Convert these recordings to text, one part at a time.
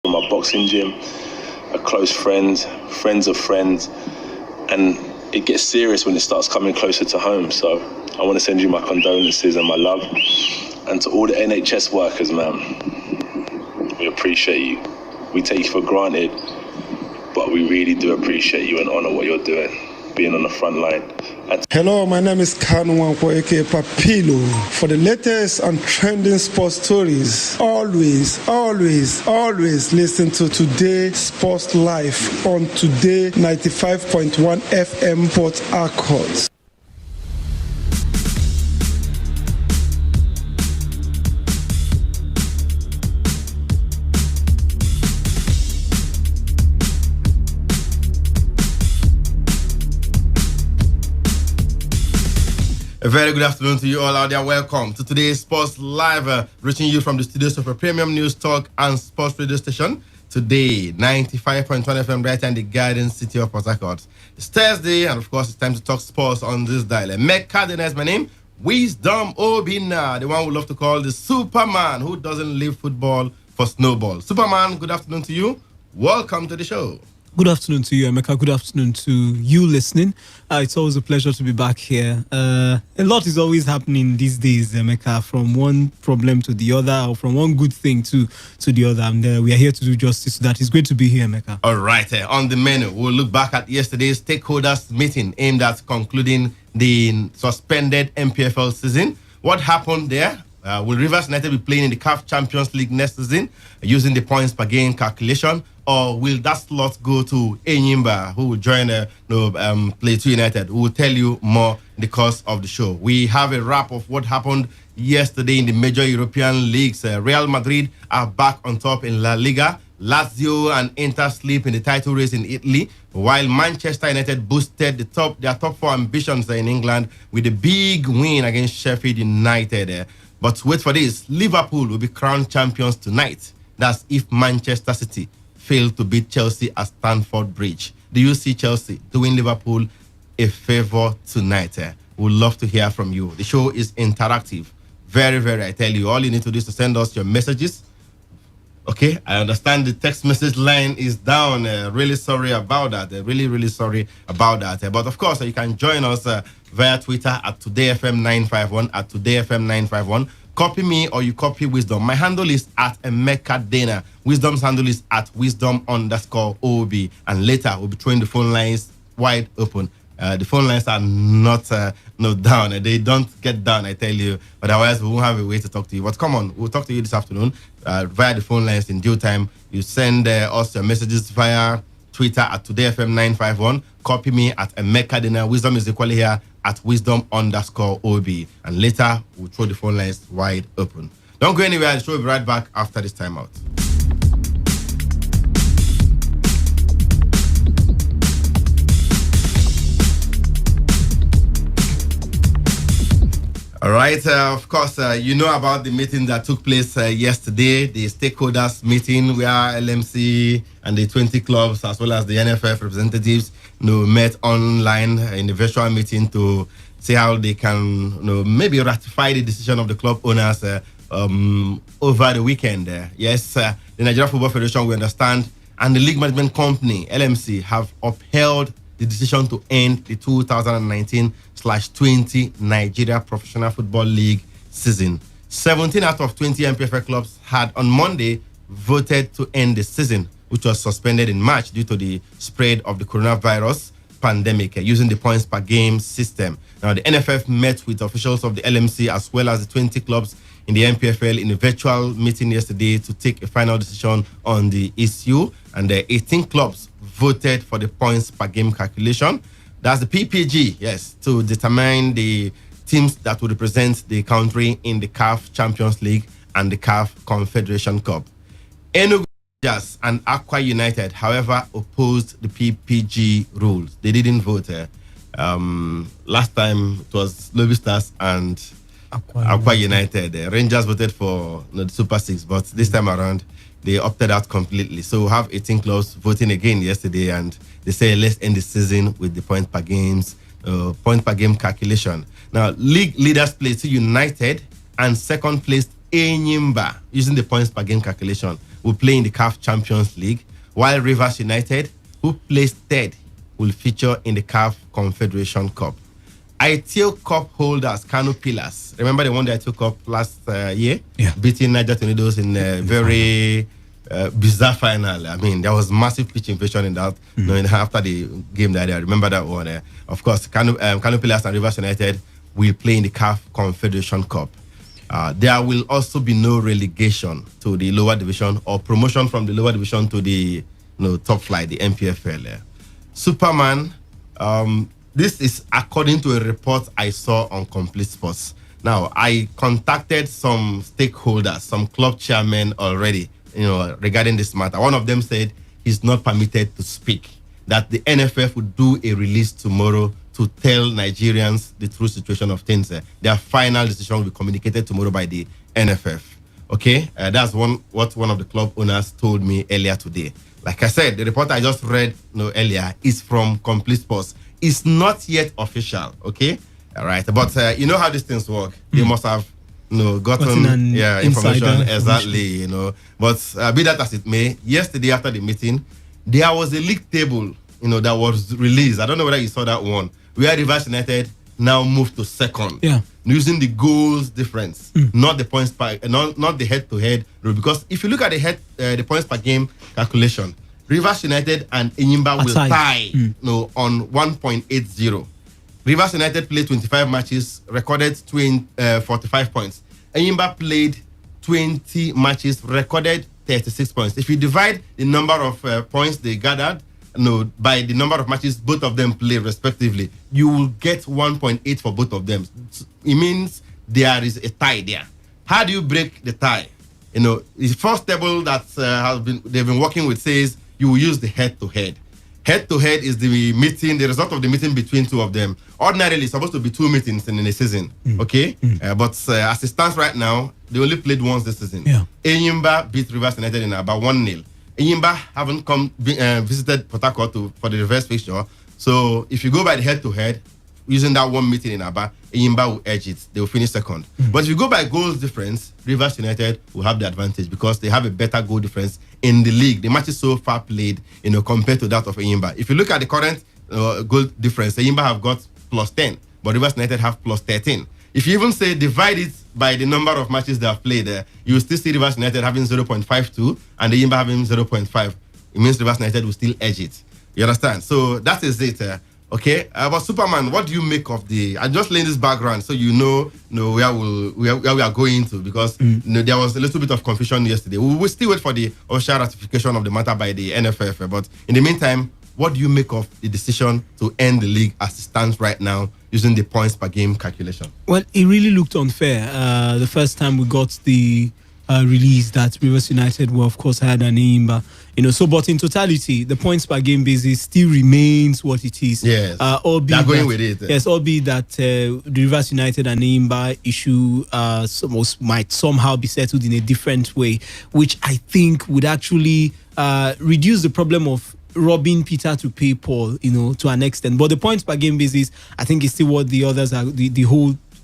from my boxing gym, a close friend, friends of friends, and it gets serious when it starts coming closer to home. So I want to send you my condolences and my love. And to all the NHS workers, man, we appreciate you. We take you for granted, but we really do appreciate you and honor what you're doing, being on the front line. Hello, my name is Kanu Wankwo, aka Papilo. For the latest and trending sports stories, always listen to Today Sports Live on Today95.1 FM Port Harcourt. A very good afternoon to you all out there. Welcome to today's Sports Live, reaching you from the studios of a premium news talk and sports radio station. Today, 95.1 FM right in the Garden City of Port Harcourt. It's Thursday, and of course, it's time to talk sports on this dial. Meg Cardinal is my name. Wisdom Obina, the one we love to call the Superman who doesn't leave football for snowball. Superman, good afternoon to you. Welcome to the show. Good afternoon to you, Emeka. Good afternoon to you listening. It's always a pleasure to be back here. A lot is always happening these days, Emeka, from one problem to the other, or from one good thing to the other. And we are here to do justice to that. It's great to be here, Emeka. All right. On the menu, we'll look back at yesterday's stakeholders meeting aimed at concluding the suspended MPFL season. What happened there? Will Rivers United be playing in the CAF Champions League next season using the points per game calculation? Or will that slot go to Enyimba, who will join Plateau United, who will tell you more in the course of the show. We have a wrap of what happened yesterday in the major European leagues. Real Madrid are back on top in La Liga. Lazio and Inter sleep in the title race in Italy, while Manchester United boosted their top four ambitions in England with a big win against Sheffield United. But wait for this, Liverpool will be crowned champions tonight. That's if Manchester City failed to beat Chelsea at Stamford Bridge. Do you see Chelsea doing Liverpool a favor tonight? We'd love to hear from you. The show is interactive. Very, I tell you, all you need to do is to send us your messages. Okay, I understand the text message line is down. Really sorry about that. Really sorry about that. But of course, you can join us via Twitter at TodayFM951, at TodayFM951. Copy me or you copy Wisdom. My handle is at Emeka Dana. Wisdom's handle is at Wisdom_OB. And later, we'll be throwing the phone lines wide open. The phone lines are not down. They don't get down, I tell you. But otherwise, we won't have a way to talk to you. But come on, we'll talk to you this afternoon via the phone lines in due time. You send us your messages via Twitter at TodayFM951. Copy me at Emeka Dana. Wisdom is equally here at Wisdom_OB. And later, we'll throw the phone lines wide open. Don't go anywhere. The show will be right back after this timeout. All right, of course, you know about the meeting that took place yesterday, the stakeholders meeting where LMC and the 20 clubs as well as the NFF representatives met online in a virtual meeting to see how they can maybe ratify the decision of the club owners over the weekend. Yes, the Nigeria Football Federation, we understand, and the league management company, LMC, have upheld the decision to end the 2019/20 Nigeria Professional Football League season. 17 out of 20 MPFL clubs had on Monday voted to end the season, which was suspended in March due to the spread of the coronavirus pandemic using the points per game system. Now, the NFF met with officials of the LMC as well as the 20 clubs in the MPFL in a virtual meeting yesterday to take a final decision on the issue, and the 18 clubs voted for the points per game calculation. That's the PPG, yes, to determine the teams that will represent the country in the CAF Champions League and the CAF Confederation Cup. Enugu Rangers and Aqua United, however, opposed the PPG rules. They didn't vote. Last time it was Lobby Stars and Aqua United. Rangers voted for the Super Six, but this time around, they opted out completely. So we have 18 clubs voting again yesterday, and they say let's end the season with the point per game calculation. Now, league leaders Plateau United and second place Enyimba using the points per game calculation will play in the CAF Champions League, while Rivers United, who placed third, will feature in the CAF Confederation Cup. ITO Cup holders, Kano Pillars. Remember the one that I took up last year? Yeah. Beating Niger Tornadoes in a very bizarre final. I mean, there was massive pitch invasion in that. After the game that I remember that one. Of course, Kano Pillars and Rivers United will play in the CAF Confederation Cup. There will also be no relegation to the lower division or promotion from the lower division to the top flight, the MPFL. Superman, this is according to a report I saw on Complete Sports. Now, I contacted some stakeholders, some club chairmen already, regarding this matter. One of them said he's not permitted to speak, that the NFF would do a release tomorrow to tell Nigerians the true situation of things. Their final decision will be communicated tomorrow by the NFF. Okay, that's what one of the club owners told me earlier today. Like I said, the report I just read earlier is from Complete Sports. It's not yet official, okay? All right, but you know how these things work. They must have gotten information exactly, But be that as it may, yesterday after the meeting, there was a league table, that was released. I don't know whether you saw that one, where Rivers United now moved to second. Yeah. Using the goals difference, not the points per, not the head-to-head rule. Because if you look at the points per game calculation, Rivers United and Enyimba will tie on 1.80. Rivers United played 25 matches, recorded 45 points. Enyimba played 20 matches, recorded 36 points. If you divide the number of points they gathered by the number of matches both of them play respectively, you will get 1.8 for both of them. It means there is a tie there. How do you break the tie? The first table that they've been working with says you will use the head-to-head. Head-to-head is the result of the meeting between two of them. Ordinarily, it's supposed to be two meetings in a season, okay? But as it stands right now, they only played once this season. Yeah. Enyimba beat Rivers United in about 1-0. Enyimba haven't visited Port Harcourt for the reverse fixture. So if you go by the head-to-head, using that one meeting in Aba, Enyimba will edge it. They will finish second. But if you go by goals difference, Rivers United will have the advantage because they have a better goal difference in the league. The matches so far played, compared to that of Enyimba. If you look at the current goal difference, Enyimba have got +10, but Rivers United have +13. If you even say divide it by the number of matches they have played, you will still see Rivers United having 0.52 and Enyimba having 0.5. It means Rivers United will still edge it. You understand? So that is it. Okay, but Superman, what do you make of I'm just laying this background so where we are going to, because there was a little bit of confusion yesterday. We will still wait for the official ratification of the matter by the NFF, but in the meantime, what do you make of the decision to end the league as it stands right now using the points per game calculation? Well, it really looked unfair. The first time we got the release that Rivers United were, of course, had an Enyimba, but in totality, the points per game basis still remains what it is. Yes, they're going with it. Yes, albeit that the Rivers United and Enyimba issue might somehow be settled in a different way, which I think would actually reduce the problem of robbing Peter to pay Paul, to an extent. But the points per game basis, I think, is still what the others are,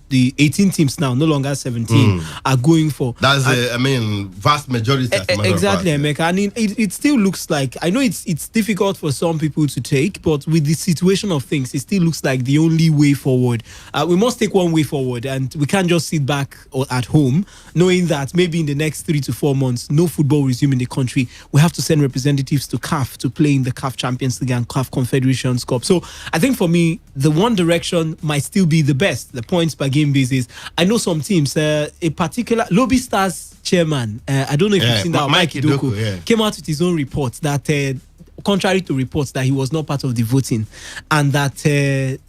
the 18 teams now, no longer 17, are going for. That's vast majority. Exactly, Emeka. And it still looks like, I know it's difficult for some people to take, but with the situation of things, it still looks like the only way forward. We must take one way forward, and we can't just sit back at home knowing that maybe in the next 3 to 4 months, no football will resume in the country. We have to send representatives to CAF to play in the CAF Champions League and CAF Confederations Cup. So I think for me, the one direction might still be the best, the points per game basis. I know some teams, a particular Lobby Stars chairman, I don't know if you've seen that, Mike Idoko, came out with his own report that contrary to reports that he was not part of the voting, and that he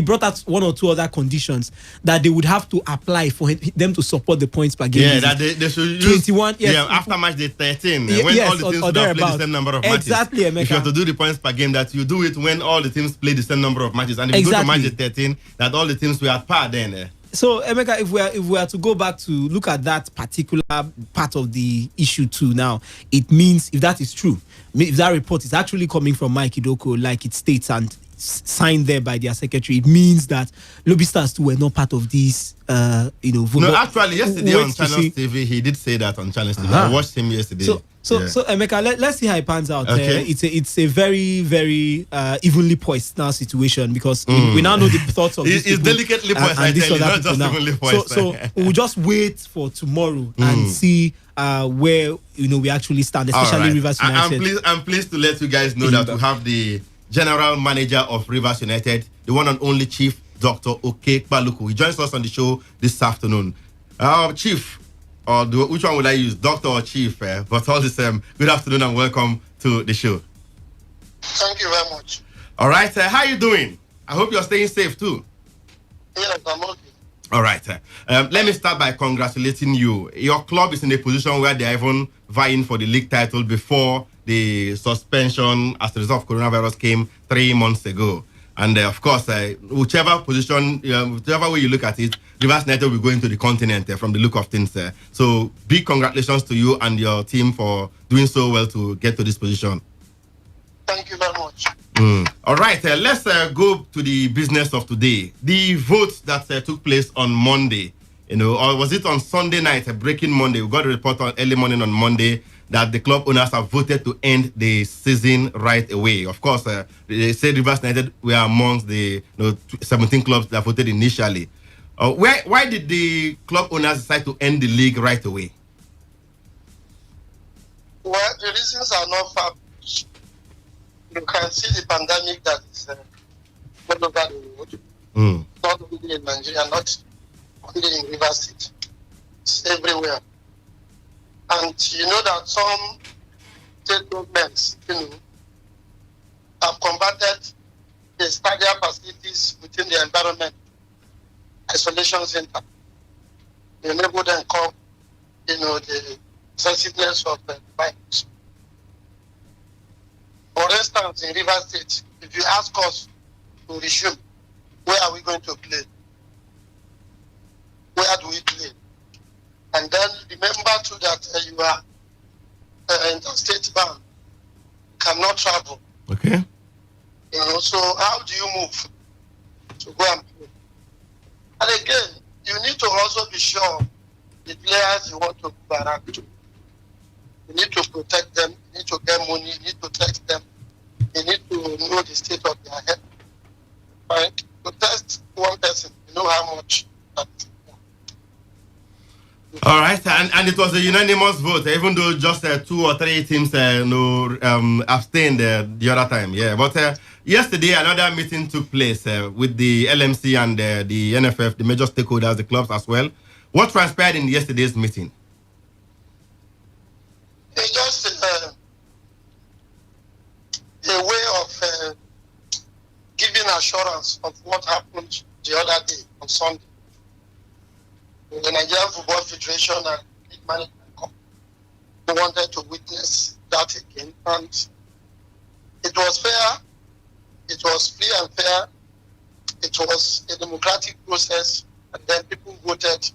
brought out one or two other conditions that they would have to apply for them to support the points per game. Yeah, that they should use 21. Yes, after match day 13, when all the teams would have played the same number of matches. Exactly, Emeka. If you have to do the points per game, that you do it when all the teams play the same number of matches, and if you go to match day 13, that all the teams were at par then. So, Emeka, if we are to go back to look at that particular part of the issue too now, it means, if that is true, if that report is actually coming from Mike Idoko, like it states, and signed there by their secretary, it means that Lobby Stars too were not part of this. Vote. No, actually, yesterday on Channels TV, he did say that on Channels TV. I watched him yesterday. So Emeka, let's see how it pans out. Okay. It's a very, very evenly poised now situation, because we now know the thoughts of these it's people delicately poised, and these other not people just now. evenly poised. So we'll just wait for tomorrow and see where we actually stand, especially right. Rivers United. I'm pleased to let you guys know that we have the general manager of Rivers United, the one and only Chief Dr. Oke Baluku. He joins us on the show this afternoon. Chief, which one would I use, Doctor or Chief? But all the same, good afternoon and welcome to the show. Thank you very much. All right, how you doing? I hope you're staying safe too. Yes, I'm okay. All right. Let me start by congratulating you. Your club is in a position where they are even vying for the league title before the suspension as a result of coronavirus came 3 months ago. And of course, whichever position, whichever way you look at it, Rivers United will be going to the continent from the look of things. So big congratulations to you and your team for doing so well to get to this position. Thank you very much. All right, let's go to the business of today. The vote that took place on Monday, or was it on Sunday night, breaking Monday? We got a report on early morning on Monday that the club owners have voted to end the season right away. Of course, they said Rivers United were amongst the 17 clubs that voted initially. Why did the club owners decide to end the league right away? Well, the reasons are not far. You can see the pandemic that is all over the world. Not only in Nigeria, not only in Rivers State. It's everywhere. And you know that some state governments, have converted the stadium facilities within the environment isolation center. They enable them come, the sensitiveness of the virus. For instance, in Rivers State, if you ask us to resume, where are we going to play? Where do we play? And then remember too that you are interstate ban, cannot travel. Okay. So how do you move to go and play? And again, you need to also be sure the players you want to move around to. You need to protect them, you need to get money, you need to test them, you need to know the state of their health. Right? To test one person, you know how much that is. All right, and it was a unanimous vote, even though just 2 or 3 teams abstained the other time. Yeah, but yesterday another meeting took place with the LMC and the NFF, the major stakeholders, the clubs as well. What transpired in yesterday's meeting? It's just a way of giving assurance of what happened the other day on Sunday. The Nigerian Football Federation and League Management Company wanted to witness that again, and it was fair, it was free and fair, it was a democratic process, and then people voted.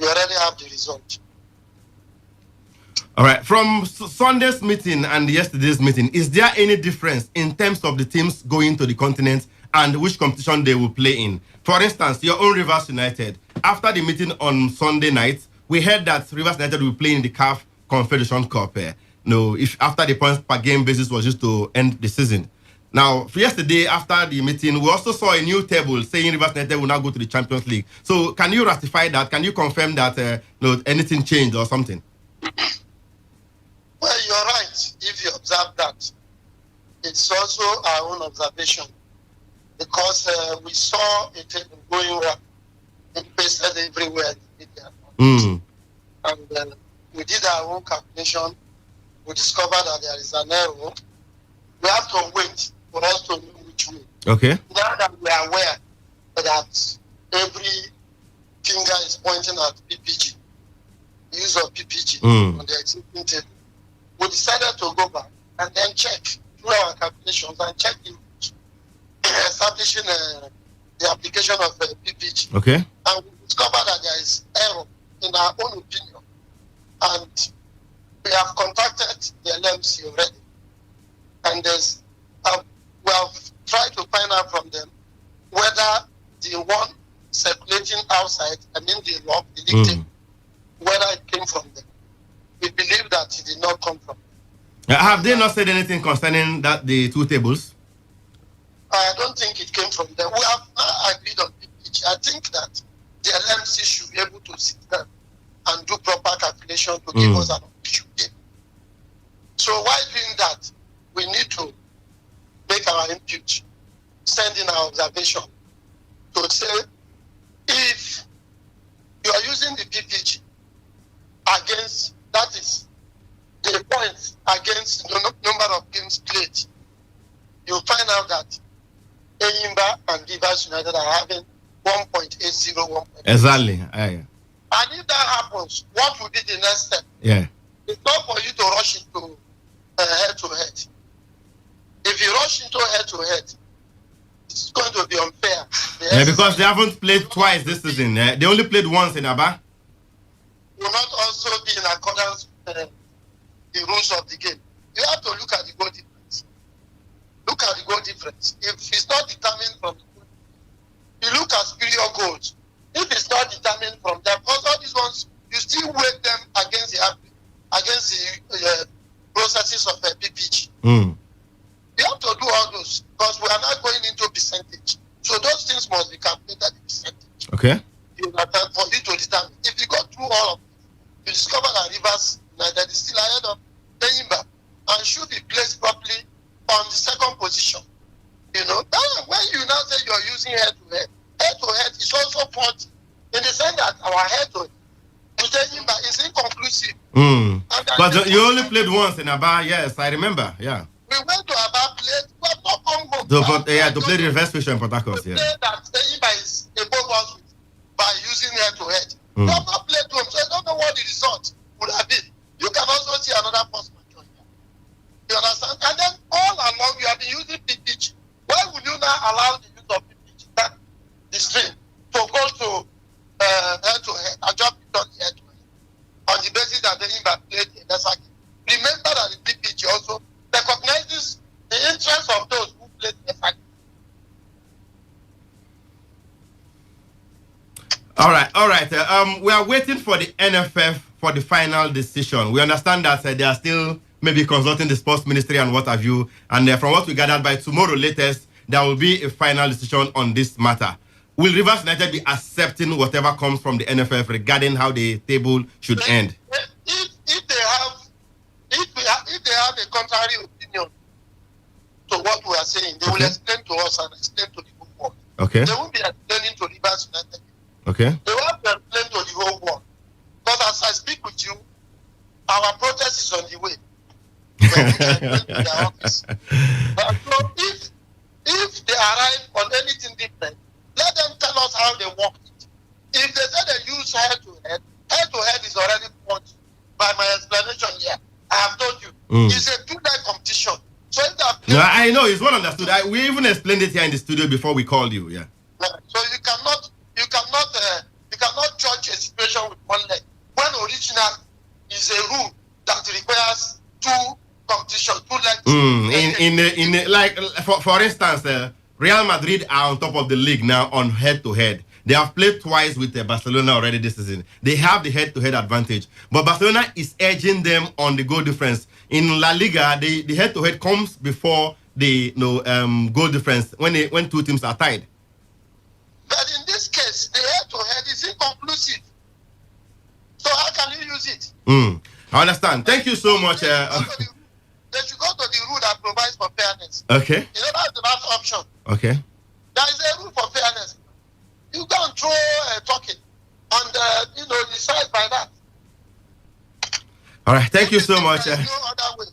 We already have the result. All right, from Sunday's meeting and yesterday's meeting, is there any difference in terms of the teams going to the continent and which competition they will play in? For instance, your own Rivers United, after the meeting on Sunday night, we heard that Rivers United will play in the CAF Confederation Cup. If after the points per game basis was used to end the season. Now, yesterday after the meeting, we also saw a new table saying Rivers United will now go to the Champions League. So, can you ratify that? Can you confirm that anything changed or something? Well, you're right. If you observe that, it's also our own observation, because we saw a table going around, it pasted everywhere in the media. And we did our own calculation. We discovered that there is an error. We have to wait for us to know which way. Okay. Now that we are aware that every finger is pointing at PPG, use of PPG on the existing table, we decided to go back and then check through our calculations and check the establishing the application of PPG. Okay. And we discovered that there is error in our own opinion. And we have contacted the LMC already. And we have tried to find out outside, I mean the log, the league table, whether it came from them. We believe that it did not come from them. Have they not said anything concerning that the two tables? I don't think it came from them. We have not agreed on PPG. I think that the LMC should be able to sit down and do proper calculation to give us an official game. So while doing that, we need to make our input, send in our observation to say if you are using the PPG against, that is the points against the number of games played, you'll find out that Enyimba and Rivers United are having 1.80, 1.80. Exactly. And if that happens, what will be the next step? Yeah. It's not for you to rush into head-to-head. If you rush into head-to-head, it's going to be unfair. Yeah, because they haven't played twice this season. They only played once in Aba. Will not also be in accordance with the rules of the game. You have to look at the goal difference. Look at the goal difference. If it's not determined from the goal, you look at superior goals. If it's not determined from them, because all these ones, you still weight them against the processes of PPG. You have to do all those because we are not going into percentage. So those things must be calculated in percentage. Okay. For you to determine. If you go through all of it, you discover that Rivers United is still ahead of Enyimba and should be placed properly on the second position. You know, when you now say you are using head-to-head is also faulty in the sense that our head-to-head with Enyimba is inconclusive. But you only played once in Aba, yes, I remember, yeah. We went to Aba, played, we have not come home. To play the reverse fixture in Port Harcourt, yeah. Say that Enyimba is above us by using head-to-head. We have not played to him, so I don't know what the result would have been. You can also see another force join here. You understand? And then all along you have been using PPG. Why would you not allow the use of PPG, that the stream, to go to head-to-head and just be done head-to-head on the basis that Enyimba played in the second? Remember that the PPG also recognizes the interest of those who played in the second. All right. We are waiting for the NFF for the final decision. We understand that they are still maybe consulting the sports ministry and what have you. And from what we gathered, by tomorrow latest, there will be a final decision on this matter. Will Rivers United be accepting whatever comes from the NFF regarding how the table should end? If they have a contrary opinion to what we are saying, they will explain to us and explain to the whole world. Okay. They won't be explaining to Rivers United. Okay. They will have to explain to the whole world. Because as I speak with you, our protest is on the way. So if they arrive on anything different, let them tell us how they work it. If they say they use head-to-head is already fought by my explanation here. I have told you. It's a two-leg competition. So if no, I know, it's well understood. We even explained it here in the studio before we called you, yeah. So you cannot judge a situation with one leg. When original is a rule that requires two competition, two legs. Like for instance, Real Madrid are on top of the league now on head-to-head. They have played twice with Barcelona already this season. They have the head-to-head advantage. But Barcelona is edging them on the goal difference. In La Liga, the head-to-head comes before the goal difference when two teams are tied. But in this case, the head-to-head is inconclusive. So how can you use it? I understand. Thank you so much. They should go to the rule that provides for fairness. Okay. You know, that's the last option. Okay. There is a rule for fairness. You can't throw a token and decide by that. All right. Thank you so much. No other way.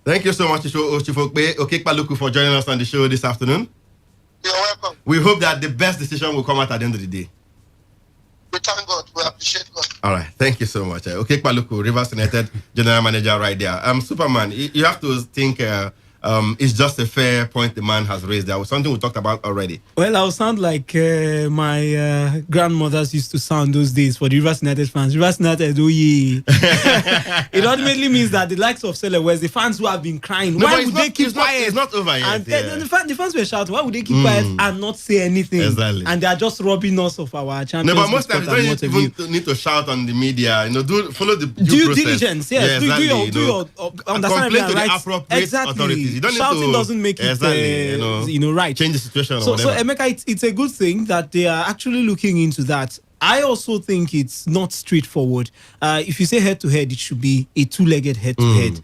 Thank you so much, Chifokbe Okekpaluku, for joining us on the show this afternoon. You're welcome. We hope that the best decision will come out at the end of the day. We thank God. We appreciate God. All right. Thank you so much. Okekpaluku, Rivers United General Manager right there. Superman, you have to think it's just a fair point the man has raised. There was something we talked about already. Well, I'll sound like my grandmothers used to sound those days for the Rivers United fans. Rivers United, oh yeah. It ultimately means that the likes of Sele West, the fans who have been crying, why would they keep quiet? It's not over yet. And the fans were shouting, why would they keep quiet and not say anything? Exactly. And they are just robbing us of our Champions League. No, but most times you don't even need to shout on the media. Follow the due diligence. Yes, yeah, exactly. do your understanding complain to the rights. appropriate Exactly. authorities. You don't Shouting need to, doesn't make it right. Change the situation. So or whatever. Emeka, it's a good thing that they are actually looking into that. I also think it's not straightforward. If you say head-to-head, it should be a two-legged head-to-head,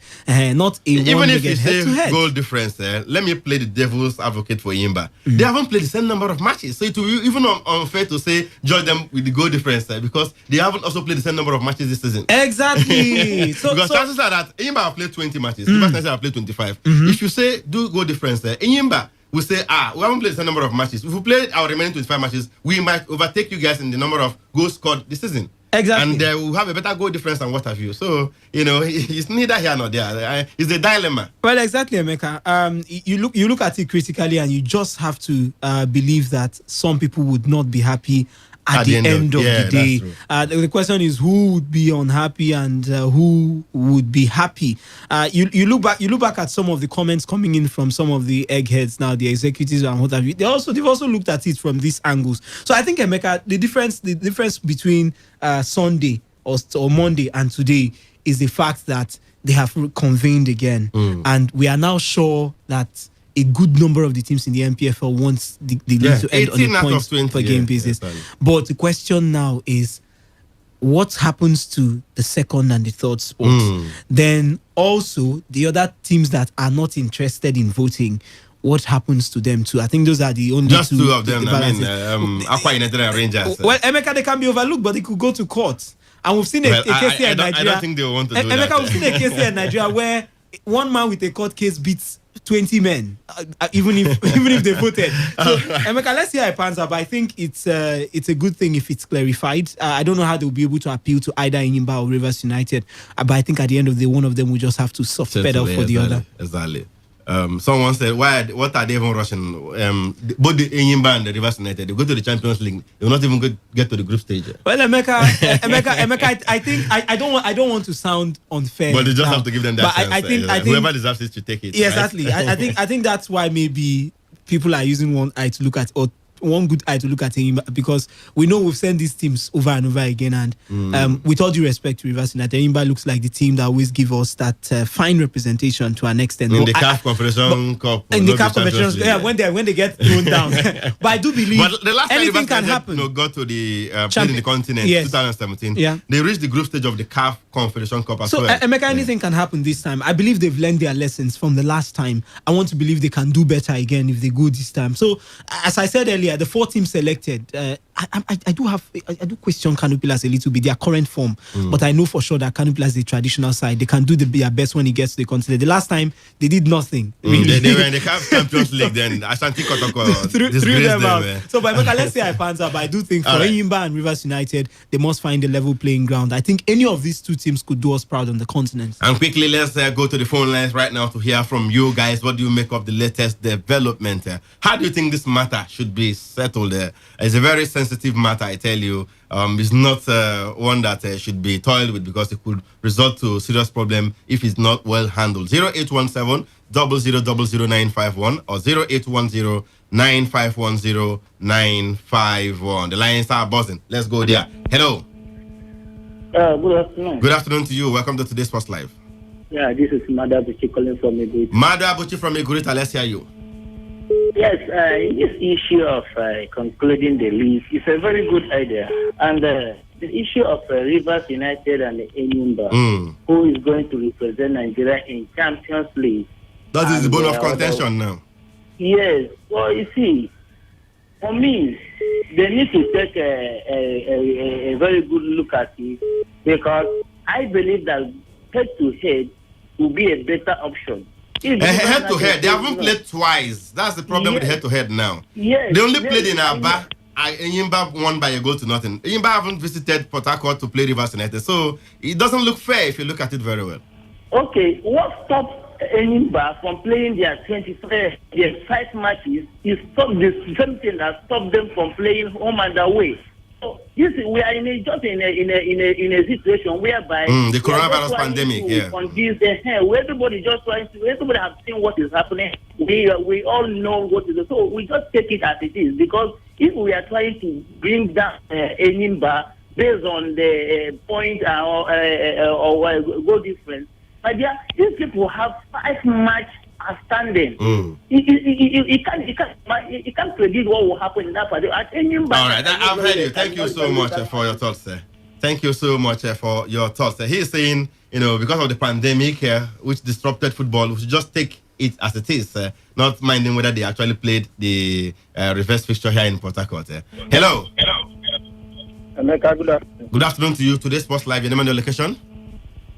not a even one-legged if you head-to-head. say goal difference, let me play the devil's advocate for Yimba. They haven't played the same number of matches, so it will be even unfair to say judge them with the goal difference because they haven't also played the same number of matches this season. Exactly. Because chances are that Yimba have played 20 matches, Rivers United have played 25. If you say do goal difference, Yimba we say, we haven't played the same number of matches. If we played our remaining 25 matches, we might overtake you guys in the number of goals scored this season. Exactly. And we'll have a better goal difference and what have you. So, it's neither here nor there. It's a dilemma. Well, exactly, Emeka. You look at it critically and you just have to believe that some people would not be happy at the end of the day. The question is who would be unhappy and who would be happy. You look back at some of the comments coming in from some of the eggheads now, the executives and what have you. They've also looked at it from these angles. So I think, Emeka, the difference between Sunday or Monday and today is the fact that they have convened again, and we are now sure that a good number of the teams in the MPFL wants the league to end on a points per game basis. But the question now is, what happens to the second and the third spots? Then also, the other teams that are not interested in voting, what happens to them too? I think those are the only two of them. Aqua United and Rangers. Well, Emeka, they can be overlooked, but they could go to court. And we've seen a case here in Nigeria. I don't think they want to do Emeka, that. we've seen a case here in Nigeria where one man with a court case beats 20 men, even if they voted. So, Emeka, let's see how it pans out. But I think it's a good thing if it's clarified. I don't know how they'll be able to appeal to either Enyimba or Rivers United. But I think at the end of the day, one of them will just have to soft pedal for the other. Exactly. Someone said, what are they even rushing? Both the Enyimba and the Rivers United, they go to the Champions League. They will not even get to the group stage. Well, Emeka, I think I don't want to sound unfair. But they just have to give them that chance. I think whoever deserves it should take it. Yeah, right? exactly. I think that's why maybe people are using one eye to look at, or one good eye to look at him, because we know we've sent these teams over and over again, and with all due respect to Rivers United, Enyimba looks like the team that always give us that fine representation to an extent. In the CAF Confederation Cup. In the CAF Confederation, yeah, when they get thrown down. But I do believe the last anything can happen. Got to the played in the continent, yes. 2017. Yeah. They reached the group stage of the CAF Confederation Cup as well. So, Emeka, anything can happen this time. I believe they've learned their lessons from the last time. I want to believe they can do better again if they go this time. So, as I said earlier, the 4 teams selected, I do question Kano Pillars a little bit, their current form, but I know for sure that Kano Pillars, the traditional side, they can do their best when it gets to the continent. The last time they did nothing. Really. They were in the CAF Champions League then. Ashanti Kotoko threw them out. So, but let's say I pans out, but I do think for Enyimba and Rivers United, they must find a level playing ground. I think any of these two teams could do us proud on the continent. And quickly, let's go to the phone lines right now to hear from you guys. What do you make of the latest development? How do you think this matter should be settled? It's a very sensitive matter, I tell you. It's not one that should be toyed with, because it could result to serious problem if it's not well handled. 0817 000951 or 0810 9510951. The lines are buzzing. Let's go there. Hello. Good afternoon. Good afternoon to you. Welcome to Today's Sports Live. Yeah, this is Mada Buchi calling from Igurita. Mada Buchi from Igurita. Let's hear you. Yes, this issue of concluding the league is a very good idea. And the issue of Rivers United and Enyimba, who is going to represent Nigeria in Champions League. That is the bone of contention now. Yes. Well, you see, for me, they need to take a very good look at it, because I believe that head-to-head will be a better option. Head-to-head, they haven't played twice. That's the problem with head-to-head now. Yes. They only played in Aba. Enyimba won by a goal to nothing. Enyimba haven't visited Port Harcourt to play Rivers United, so it doesn't look fair if you look at it very well. Okay, what stops Enyimba from playing their 5 matches is stop the same thing that stopped them from playing home and away. So you see, we are in a situation whereby the coronavirus pandemic, on this, where everybody have seen what is happening. We all know what is. So we just take it as it is, because if we are trying to bring down Enyimba based on the point or goal difference, but these people have 5 matches standing. You can't predict what will happen in that party. All right, I've heard you. Thank you so much for your thoughts, sir. Thank you so much for your thoughts. He's saying, because of the pandemic which disrupted football, we should just take it as it is, not minding whether they actually played the reverse fixture here in Port Harcourt. Hello. Emeka, good afternoon. Good afternoon to you. Today's Sports Live, your name and your location?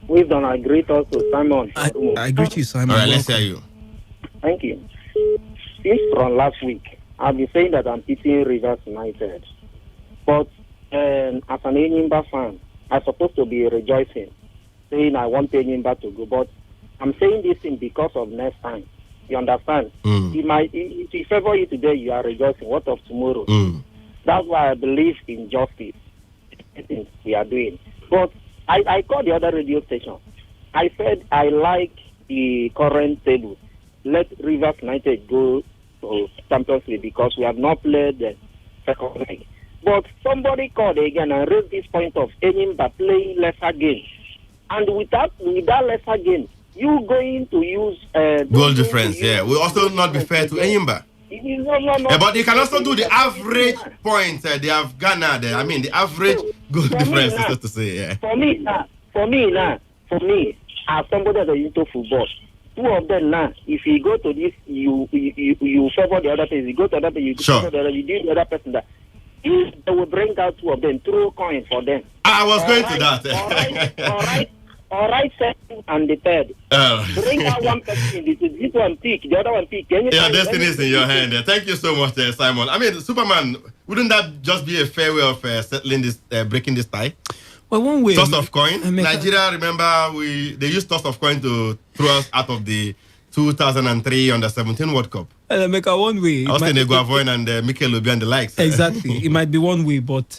We've done a great also, Simon. I greet you, Simon. All right, let's hear you. Thank you. Since from last week, I've been saying that I'm pitying Rivers United. But as an Enyimba fan, I'm supposed to be rejoicing, saying I want Enyimba to go. But I'm saying this thing because of next time. You understand? If you favor you today, you are rejoicing. What of tomorrow? That's why I believe in justice. Things we are doing. But I called the other radio station. I said I like the current table. Let Rivers United go to Champions League because we have not played the second leg. But somebody called again and raised this point of Enyimba playing lesser games. And with that lesser game, you going to use goal difference. We also not be fair to Enyimba. No. But you can also do the average points they have garnered. I mean, the average goal difference, so to say. For me, as somebody that is into football, 2 of them now, if you go to this, you favor the other person. You go to the other person, you favor the other, you do the other person that. If they will bring out 2 of them, throw coin for them. I was going to that. All right, second and the third. Bring out one person, this one pick, the other one pick. Your destiny is in your hand. Thank you so much, Simon. I mean, Superman, wouldn't that just be a fair way of settling this, breaking this tie? Well, one way. Toss of coin. Nigeria, remember, they used toss of coin to throw us out of the 2003 Under-17 World Cup. Emeka, one way. Austin Eguavoen and Mikel Obi and the likes. Exactly. It might be one way, but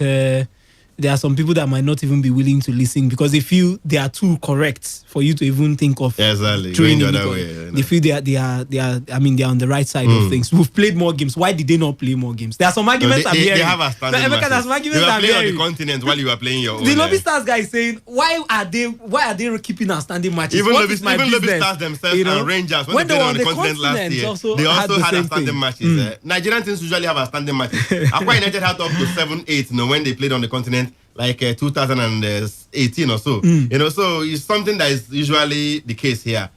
there are some people that might not even be willing to listen because they feel they are too correct for you to even think of going the other way. They feel they are on the right side of things. We've played more games. Why did they not play more games? There are some arguments I'm hearing. They have a standing matches. You were playing on the continent while you were playing your own. The Lobby Stars guy is saying, why are they keeping our standing matches? Even Lobby Stars themselves and Rangers, when they played on the continent last year, they also had a standing matches. Nigerian teams usually have a standing matches. Aqua United had up to 7-8 when they played on the continent, like 2018 or so. So it's something that is usually the case here.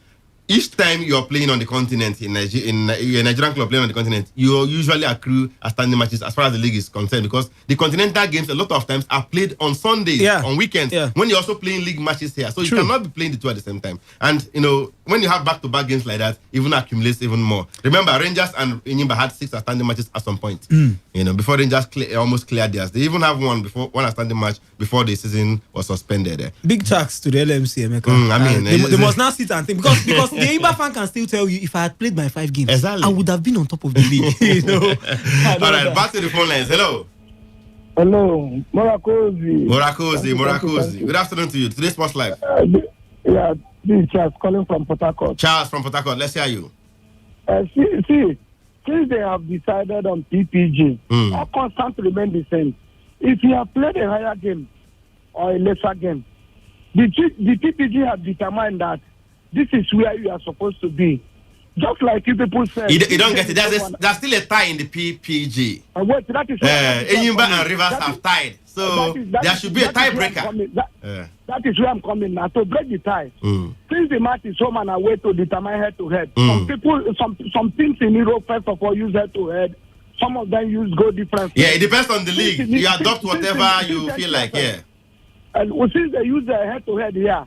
Each time you're playing on the continent, in a Nigerian club playing on the continent, you usually accrue a standing matches as far as the league is concerned, because the continental games a lot of times are played on Sundays, on weekends, when you're also playing league matches here. So you cannot be playing the 2 at the same time. And, when you have back-to-back games like that, even accumulates even more. Remember, Rangers and Enyimba had 6 standing matches at some point. Before Rangers almost cleared theirs. They even have one standing match before the season was suspended. Big thanks to the LMC, Emeka. They must now sit and think because the Enyimba fan can still tell you, if I had played my 5 games, I would have been on top of the league. All right, back to the phone lines. Hello. Hello, Morakosi. Good afternoon to you. Today's Sports Live. This is Charles calling from Port Harcourt. Charles from Port Harcourt, let's hear you. See, since they have decided on PPG, all constants remain the same. If you have played a higher game or a lesser game, the PPG have determined that this is where you are supposed to be. Just like you people said. You don't get it. There's still a tie in the PPG. Wait, that is Enyimba and Rivers have tied. So there should be a tiebreaker. That is where I'm coming now, to break the tie. Since the match is home and away to determine head-to-head, some teams in Europe, first of all, use head-to-head. Some of them use goal difference. Yeah, it depends on the league. You adopt whatever you feel like, And since they use their head-to-head here,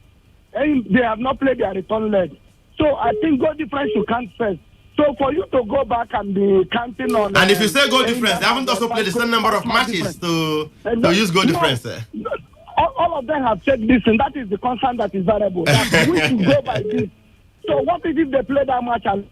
and they have not played their return leg. So I think goal difference you count first. So for you to go back and be counting on... And if you say goal difference, they haven't also played the same number of matches to use goal difference. All of them have said this, and that is the constant that is variable. That we should go by this. So what if they play that match and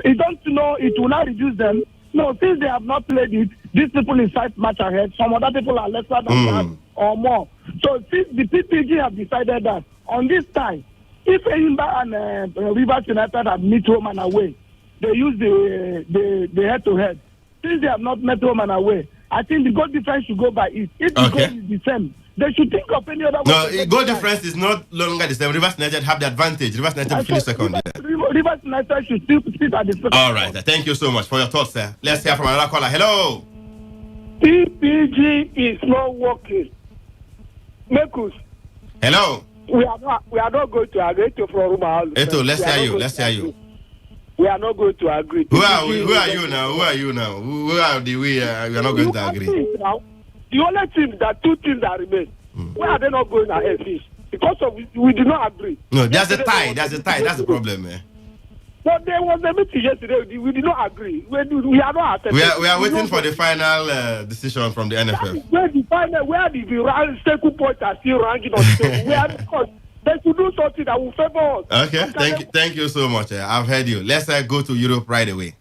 you don't know it will not reduce them? No, since they have not played it, these people in 5 match ahead, some other people are lesser than that or more. So since the PPG have decided that on this time, if Enyimba and Rivers United have met home and away, they use the head-to-head. Since they have not met home and away, I think the goal difference should go by it. If the goal is the same, they should think of any other way. No, goal difference is not longer the same. Rivers United have the advantage. Rivers United will finish second. Rivers United should still sit at the second. All right. Thank you so much for your thoughts, sir. Let's hear from another caller. Hello. PPG is not working. Marcus. Hello. We are not going to agree to Floruma. Eto, let's hear you. We are not going to agree. Who are you now? Who are the we are not going to agree? The only thing that 2 teams that remain, why are they not going ahead? Because of we do not agree. No, there's a tie. That's the problem, man. But there was a meeting yesterday. We did not agree. We are not accepting. We are waiting for the final decision from the NFF. Where the second point are still ranking on the table. They should do something that will favor us. Okay, thank you so much. I've heard you. Let's go to Europe right away.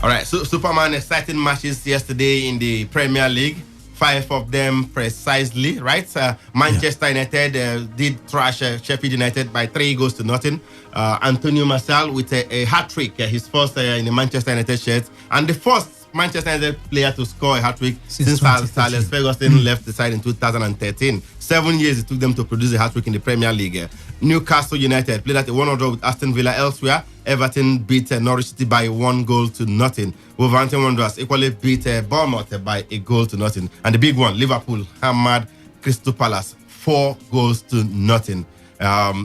All right, so Superman, exciting matches yesterday in the Premier League. 5 of them precisely, right? Manchester United did thrash Sheffield United by 3-0. Antonio Martial with a hat-trick, his first in the Manchester United shirt, and the first Manchester United player to score a hat-trick since Alex Ferguson left the side in 2013. 7 years it took them to produce a hat-trick in the Premier League. Newcastle United played at a 1-0 with Aston Villa elsewhere. Everton beat Norwich City by 1-0. Wolverhampton Wanderers equally beat Bournemouth by 1-0. And the big one, Liverpool hammered Crystal Palace 4-0.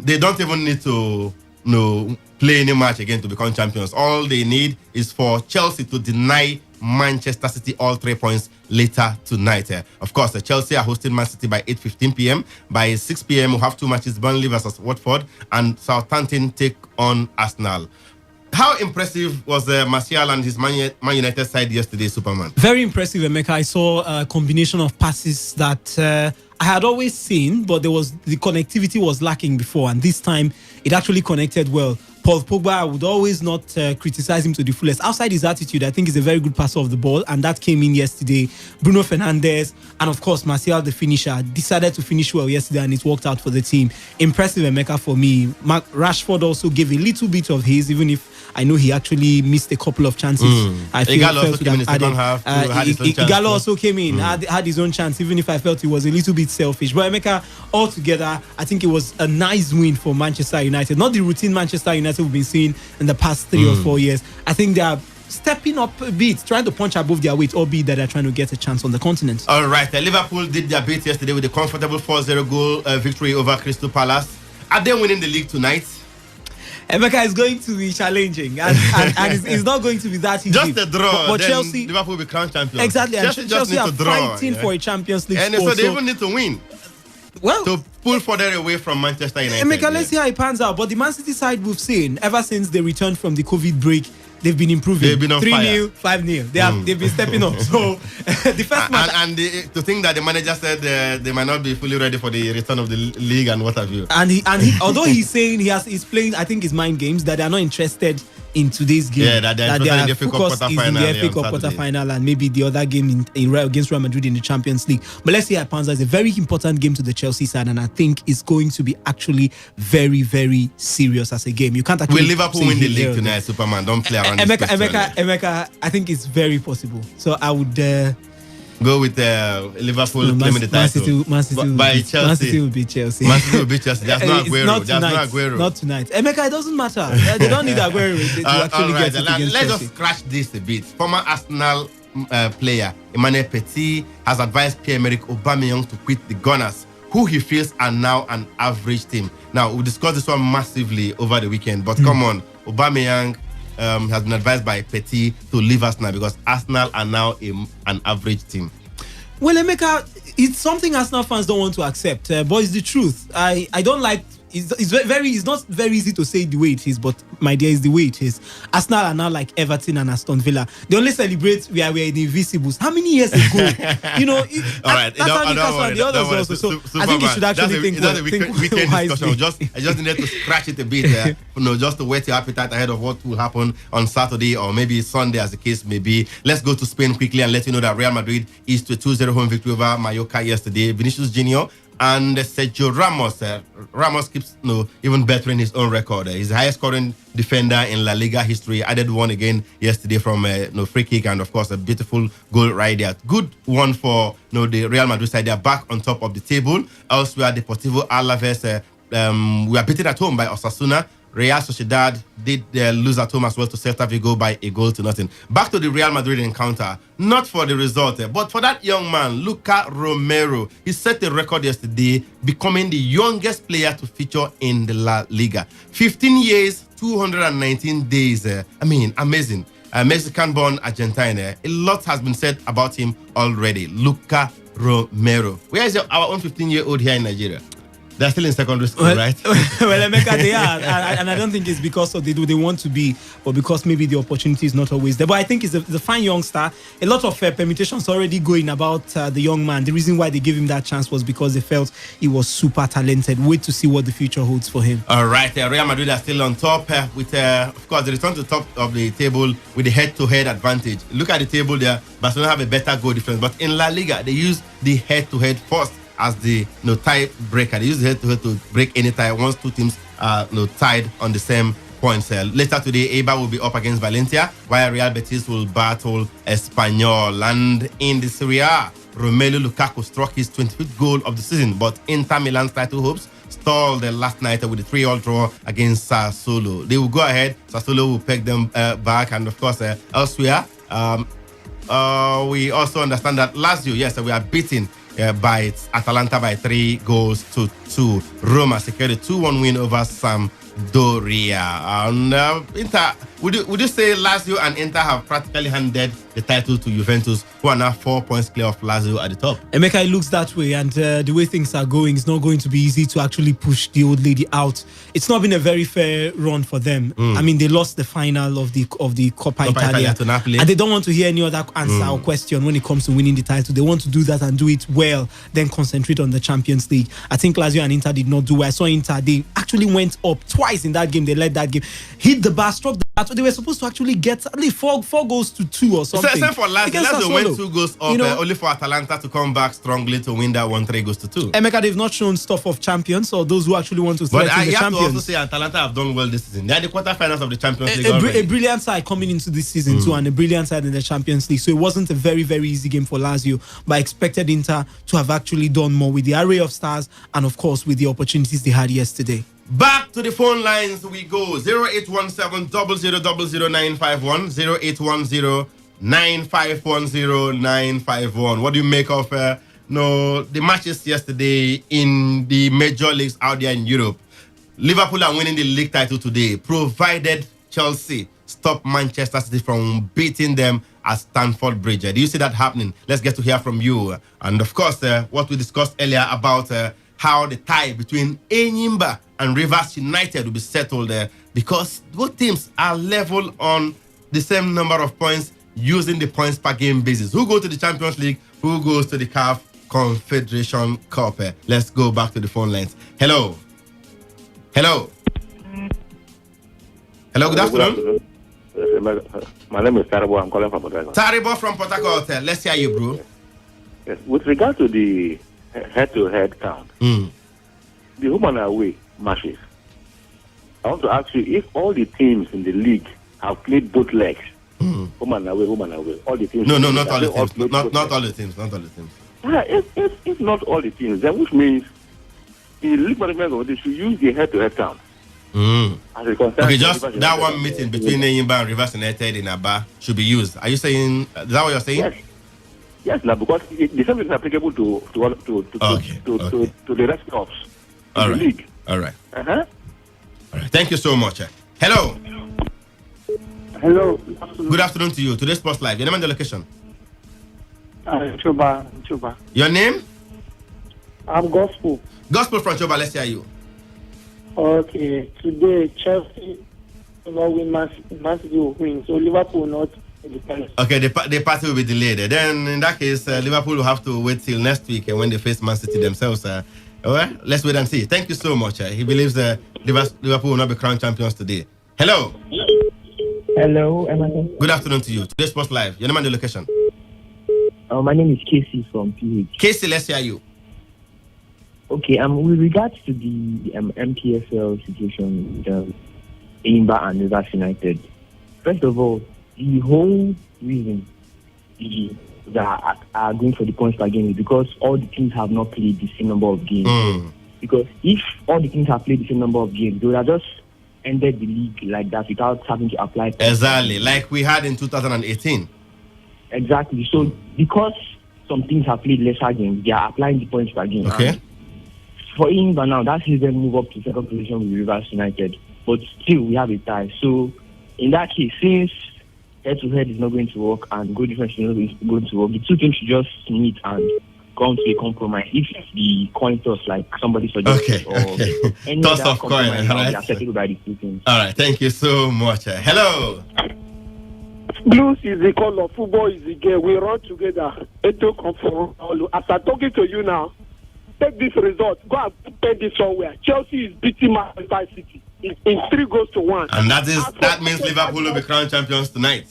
They don't even need to play any match again to become champions. All they need is for Chelsea to deny Manchester City all 3 points later tonight. Of course, Chelsea are hosting Man City by 8:15 p.m. By 6 p.m. we'll have 2 matches, Burnley versus Watford, and Southampton take on Arsenal. How impressive was Martial and his Man United side yesterday, Superman? Very impressive, Emeka. I saw a combination of passes that I had always seen, but the connectivity was lacking before, and this time it actually connected well. Paul Pogba, I would always not criticize him to the fullest. Outside his attitude, I think he's a very good passer of the ball, and that came in yesterday. Bruno Fernandes, and of course, Martial, the finisher, decided to finish well yesterday, and it worked out for the team. Impressive, Emeka, for me. Rashford also gave a little bit of his, even if I know he actually missed a couple of chances. I feel Igalo also came in the second half. Igalo also came in, had his own chance, even if I felt he was a little bit selfish. But Emeka, altogether, I think it was a nice win for Manchester United. Not the routine Manchester United we've been seeing in the past 3 or 4 years. I think they are stepping up a bit, trying to punch above their weight, albeit that they're trying to get a chance on the continent. All right, Liverpool did their bit yesterday with a comfortable 4-0 goal victory over Crystal Palace. Are they winning the league tonight? Emeka is going to be challenging, and it's not going to be that easy. Just a draw, but then Chelsea, Liverpool will be crowned champions. Exactly, and Chelsea are draw, fighting for a Champions League and spot. so they even need to win. Well, to pull further away from Manchester United. Emeka, let's see how it pans out. But the Man City side we've seen ever since they returned from the COVID break, they've been improving. They've been on 3-0, 5-0. They've been stepping up. So the first match, and to think that the manager said they might not be fully ready for the return of the league and what have you. And he although he's saying he's playing, I think his mind games, that they are not interested in today's game. Yeah, that their focus is in the FA Cup quarterfinal and maybe the other game against Real Madrid in the Champions League. But let's see how it pans out. It's a very important game to the Chelsea side, and I think it's going to be actually very, very serious as a game. You can't actually. Will Liverpool win the league tonight, Superman? Don't play around. Emeka, I think it's very possible. So I would go with Liverpool claiming the title. Man City will beat Chelsea. Man City will beat Chelsea. There's no Aguero. Not tonight. Emeka, it doesn't matter. They don't need Aguero to actually get it against Let's Chelsea. just scratch this a bit. Former Arsenal player Emmanuel Petit has advised Pierre-Emerick Aubameyang to quit the Gunners, who he feels are now an average team. Now, we discussed this one massively over the weekend, but come on, Aubameyang has been advised by Petit to leave Arsenal because Arsenal are now an average team. Well, Emeka, it's something Arsenal fans don't want to accept, but it's the truth. I don't like it's not very easy to say the way it is, but my dear, is the way it is. Arsenal are now like Everton and Aston Villa. They only celebrate we are in the Invisibles. How many years ago? All right. That's how Newcastle and the others also. So I think you should actually think wisely. I just needed to scratch it a bit, just to whet your appetite ahead of what will happen on Saturday or maybe Sunday, as the case may be. Let's go to Spain quickly and let you know that Real Madrid is to a 2-0 home victory over Mallorca yesterday. Vinicius Junior and Sergio Ramos. Ramos keeps even bettering his own record. He's the highest scoring defender in La Liga history. Added one again yesterday from free kick, and of course a beautiful goal right there. Good one for the Real Madrid side. They are back on top of the table. Elsewhere, Deportivo Alaves, we are beaten at home by Osasuna. Real Sociedad did lose at home as well to Celta Vigo by 1-0. Back to the Real Madrid encounter, not for the result, but for that young man, Luca Romero. He set a record yesterday, becoming the youngest player to feature in the La Liga. 15 years, 219 days. Amazing. Mexican-born Argentine. A lot has been said about him already. Luca Romero. Where is our own 15-year-old here in Nigeria? They're still in secondary school, right? Well, Emeka, they are. And I don't think it's because they want to be, but because maybe the opportunity is not always there. But I think it's a fine youngster. A lot of permutations already going about the young man. The reason why they gave him that chance was because they felt he was super talented. Wait to see what the future holds for him. All right. Real Madrid are still on top with, of course, the return to the top of the table with the head-to-head advantage. Look at the table there. Barcelona have a better goal difference. But in La Liga, they use the head-to-head first as the tie breaker. They use the head-to-head to break any tie once two teams are tied on the same points. Later today, Eibar will be up against Valencia, while Real Betis will battle Espanyol. And in the Serie A, Romelu Lukaku struck his 25th goal of the season, but Inter Milan's title hopes stalled last night with a 3-3 draw against Sassuolo. They will go ahead. Sassuolo will peg them back, and of course, elsewhere, we also understand that Lazio, yes, we are beaten by Atalanta by 3-2. Roma secured a 2-1 win over Sampdoria. And Inter, would you say Lazio and Inter have practically handed the title to Juventus, who are now 4 points clear of Lazio at the top? Emeka, it looks that way, and the way things are going, it's not going to be easy to actually push the old lady out. It's not been a very fair run for them. They lost the final of the Coppa Italia to Napoli, and they don't want to hear any other answer or question when it comes to winning the title. They want to do that and do it well, then concentrate on the Champions League. I think Lazio and Inter did not do well. I saw Inter, they actually went up twice in that game. They led that game, hit the bar, struck the bar. They were supposed to actually get at least 4 goals to 2 or something. Except for Lazio went 2 goals up, only for Atalanta to come back strongly to win that 3-2. Emeka, they've not shown stuff of champions or those who actually want to threaten the champions. But I have to also say Atalanta have done well this season. They are the quarterfinals of the Champions League a brilliant side coming into this season too, and a brilliant side in the Champions League. So it wasn't a very, very easy game for Lazio, but I expected Inter to have actually done more with the array of stars and, of course, with the opportunities they had yesterday. Back to the phone lines we go. 0817 0000951, 0810 9510951. What do you make of the matches yesterday in the major leagues out there in Europe? Liverpool are winning the league title today, provided Chelsea stop Manchester City from beating them at Stamford Bridge. Do you see that happening? Let's get to hear from you. And of course, what we discussed earlier about how the tie between Enyimba and Rivers United will be settled there, because both teams are level on the same number of points using the points per game basis. Who goes to the Champions League? Who goes to the CAF Confederation Cup? Let's go back to the phone lines. Hello, good afternoon. My name is Taribo. I'm calling from Port Harcourt. Taribo from Port Harcourt. Let's hear you, bro. Yes. With regard to the head-to-head count, the home and away matches, I want to ask you if all the teams in the league have played both legs. Home and away. All the teams. No, not all the teams. Not all the teams. Yeah, if not all the teams, then which means the league management they should use the head-to-head count. Okay, just that one meeting between Enyimba and Rivers United in Aba should be used. Are you saying? Is that what you're saying? Yes, now because the same is applicable to the rest clubs in the league. All right. All right. Thank you so much. Hello. Hello. Good afternoon to you. Today's Sports Live. Your name and the location? Chuba. Your name? I'm Gospel. Gospel from Choba. Let's hear you. Okay, today Chelsea will not win, Man City will win, so Liverpool will not independent. Okay, the party will be delayed. Then in that case, Liverpool will have to wait till next week when they face Man City themselves. Well, let's wait and see. Thank you so much. He believes Liverpool will not be crowned champions today. Hello. Hello, Emmanuel. Good afternoon to you. Today's Sports Live. Your name and the location. My name is Casey from PH. Casey, let's hear you. Okay, with regards to the MPFL situation with Enyimba and Rivers United, first of all, the whole reason that are going for the points per game is because all the teams have not played the same number of games. Because if all the teams have played the same number of games, they would have just ended the league like that without having to apply. Exactly, like we had in 2018. Exactly. So because some teams have played lesser games, they are applying the points per game. Okay. And for Enyimba now, that sees them move up to second position with Rivers United. But still, we have a tie. So in that case, since head-to-head is not going to work and goal difference is not going to work, the two teams should just meet and come to a compromise. If it's the coin toss, like somebody suggested, or any toss other of coin, all right. accepted by the two teams. All right, thank you so much. Hello. Blues is the color, football is the game. We run together. Eto come from all. As I'm talking to you now, take this result. Go and pay this somewhere. Chelsea is beating Manchester City in 3-1. And that means Liverpool will be crowned champions tonight.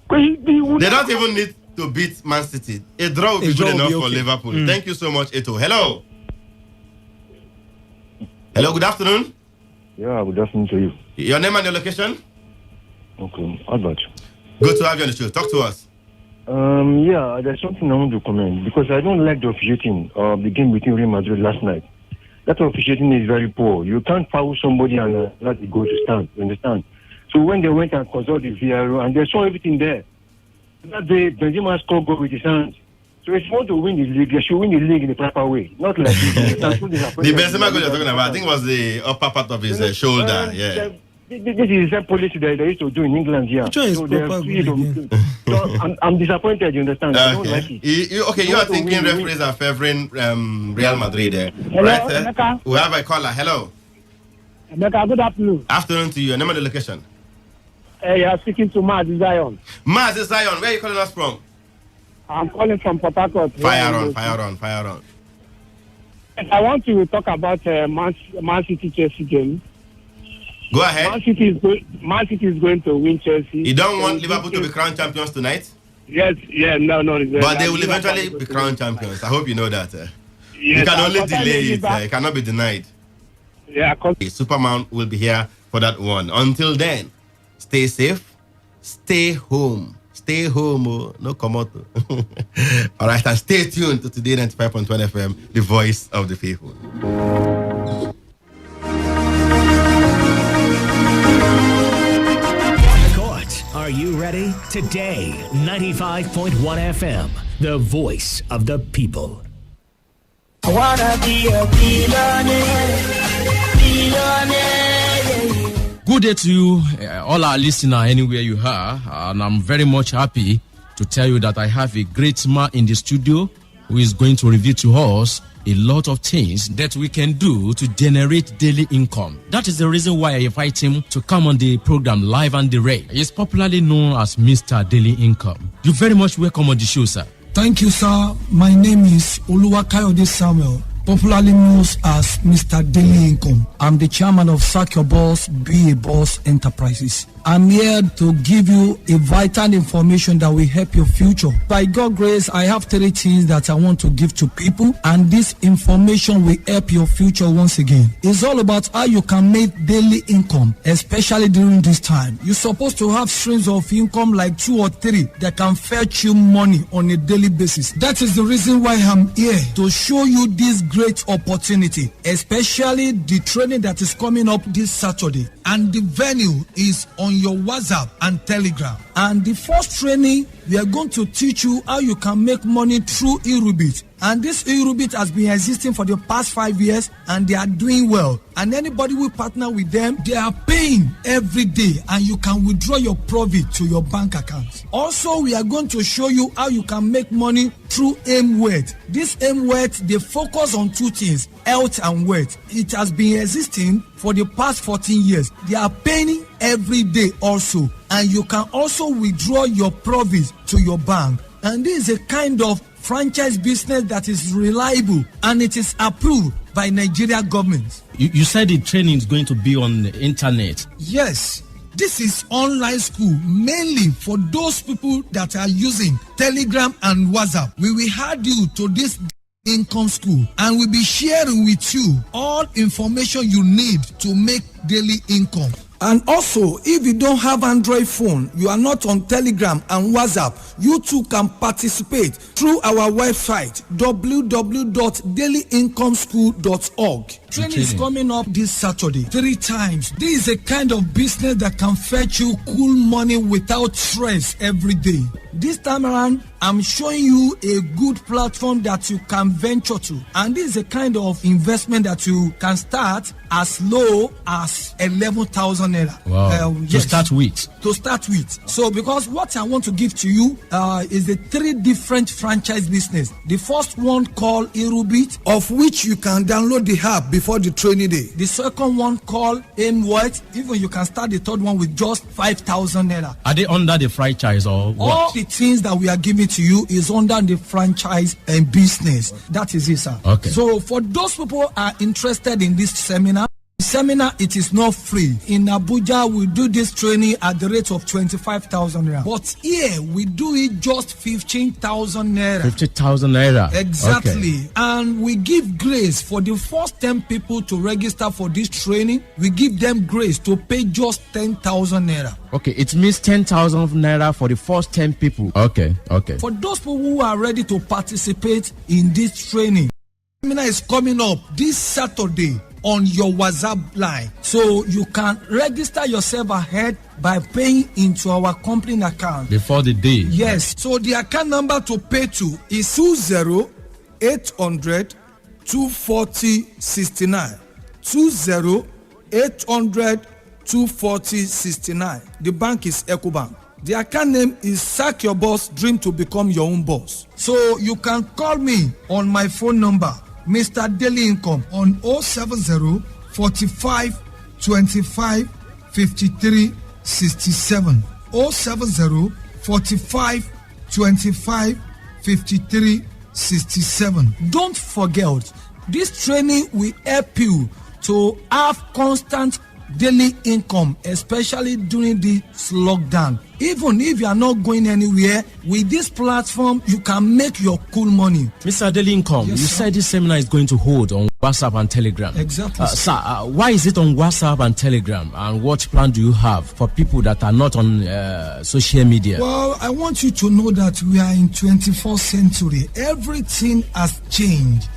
They don't even need to beat Man City. A draw will be good enough for Liverpool. Thank you so much, Eto. Hello. Hello, good afternoon. Yeah, good afternoon to you. Your name and your location? Okay, Albert. Good to have you on the show. Talk to us. Yeah, there's something I want to comment because I don't like the officiating of the game between Real Madrid last night. That officiating is very poor. You can't foul somebody and let it go to stand. You understand? So when they went and consulted the VAR and they saw everything there, that day Benzema scored goal with his hands. So if you want to win the league, you should win the league in the proper way, not like this. The Benzema goal you're talking about, I think, was the upper part of his shoulder. Yeah. This is the policy that they used to do in England here. So I'm disappointed, you understand? I don't like it. You are thinking referees are favoring Real Madrid there. Hello, right? We have a caller. Hello. Emeka, good afternoon. Afternoon to you. Name and the location. You are speaking to Maz Zion. Maz Zion, where are you calling us from? I'm calling from Port Harcourt. Fire on. I want to talk about Man City Chelsea game. Go ahead. Man City is going to win Chelsea. You don't want Liverpool to be crowned champions tonight? Yes, no. But they will eventually be crowned champions. I hope you know that. You can only delay it. It cannot be denied. Yeah, Superman will be here for that one. Until then, stay safe, stay home. Stay home, no come out. All right, and stay tuned to Today 95.1 FM, the voice of the people. Are you ready? Today, 95.1 FM, the voice of the people. I wanna be a billionaire. Good day to you, all our listeners, anywhere you are. And I'm very much happy to tell you that I have a great man in the studio who is going to reveal to us a lot of things that we can do to generate daily income. That is the reason why I invite him to come on the program live and direct. He is popularly known as Mr. Daily Income. You're very much welcome on the show, sir. Thank you, sir. My name is Oluwakayode Samuel, popularly known as Mr. Daily Income. I'm the chairman of Sack Your Boss, Be a Boss Enterprises. I'm here to give you a vital information that will help your future. By God's grace, I have 3 things that I want to give to people, and this information will help your future once again. It's all about how you can make daily income, especially during this time. You're supposed to have streams of income like 2 or 3 that can fetch you money on a daily basis. That is the reason why I'm here to show you this great opportunity, especially the training that is coming up this Saturday. And the venue is on your WhatsApp and Telegram. And the first training, we are going to teach you how you can make money through Irubit. And this Irubit has been existing for the past 5 years, and they are doing well. And anybody who partner with them, they are paying every day, and you can withdraw your profit to your bank account. Also, we are going to show you how you can make money through AIM Wealth. This AIM Wealth, they focus on two things, health and wealth. It has been existing for the past 14 years. They are paying every day also, and you can also withdraw your profits to your bank. And this is a kind of franchise business that is reliable and it is approved by Nigeria government. You said the training is going to be on the internet. Yes. This is online school mainly for those people that are using Telegram and WhatsApp. We will add you to this income school and we'll be sharing with you all information you need to make daily income. And also, if you don't have Android phone, you are not on Telegram and WhatsApp, you too can participate through our website www.dailyincomeschool.org. Training is coming up this Saturday 3 times. This is a kind of business that can fetch you cool money without stress every day. This time around, I'm showing you a good platform that you can venture to. And this is a kind of investment that you can start as low as 11,000 naira. Wow. Yes. To start with. To start with. So because what I want to give to you is the 3 different franchise business. The first one called Irubit, of which you can download the app before the training day. The second one called AIM Wealth. Even you can start the third one with just 5,000 naira. Are they under the franchise or what? All the things that we are giving to you is under the franchise and business. That is it, sir. Okay. So for those people who are interested in this seminar, it is not free. In Abuja, we do this training at the rate of 25,000 naira. But here, we do it just 15,000 naira. 50,000 naira. Exactly. Okay. And we give grace for the first 10 people to register for this training. We give them grace to pay just 10,000 naira. Okay, it means 10,000 naira for the first 10 people. Okay. For those people who are ready to participate in this training, seminar is coming up this Saturday on your WhatsApp line. So you can register yourself ahead by paying into our company account. Before the day? Yes. So the account number to pay to is 20-800 240-69. 20-800 240-69. The bank is EcoBank. The account name is Sack Your Boss, Dream to Become Your Own Boss. So you can call me on my phone number, Mr. Daily Income, on 070 45 25 53 67. 070 45 25 53 67. Don't forget, this training will help you to have constant daily income, especially during the lockdown. Even if you are not going anywhere, with this platform, you can make your cool money. Mr. Daily Income, yes, you said this seminar is going to hold on WhatsApp and Telegram. Exactly. Sir, why is it on WhatsApp and Telegram? And what plan do you have for people that are not on social media? Well, I want you to know that we are in 21st century. Everything has changed.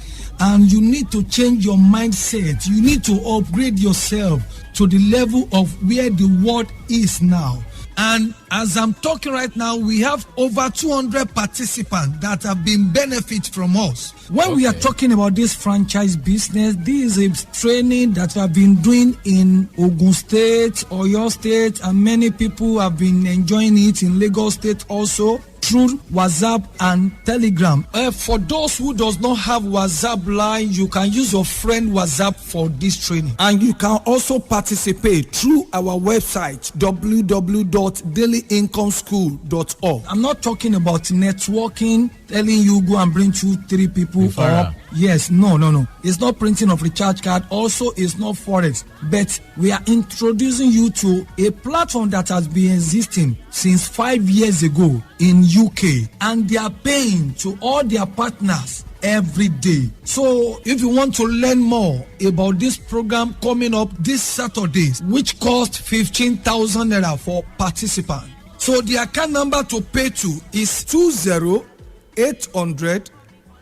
And you need to change your mindset. You need to upgrade yourself to the level of where the world is now. And as I'm talking right now, we have over 200 participants that have been benefit from us. When we are talking about this franchise business, this is training that we have been doing in Ogun State, Oyo State, and many people have been enjoying it in Lagos State also, through WhatsApp and Telegram. For those who does not have WhatsApp line, you can use your friend WhatsApp for this training. And you can also participate through our website, www.dailyincomeschool.org. I'm not talking about networking, telling you go and bring 2-3 people up. Yes, no. It's not printing of recharge card. Also, it's not Forex. But we are introducing you to a platform that has been existing since 5 years ago in UK. And they are paying to all their partners every day. So if you want to learn more about this program coming up this Saturday, which cost 15,000 naira for participants. So the account number to pay to is 20-800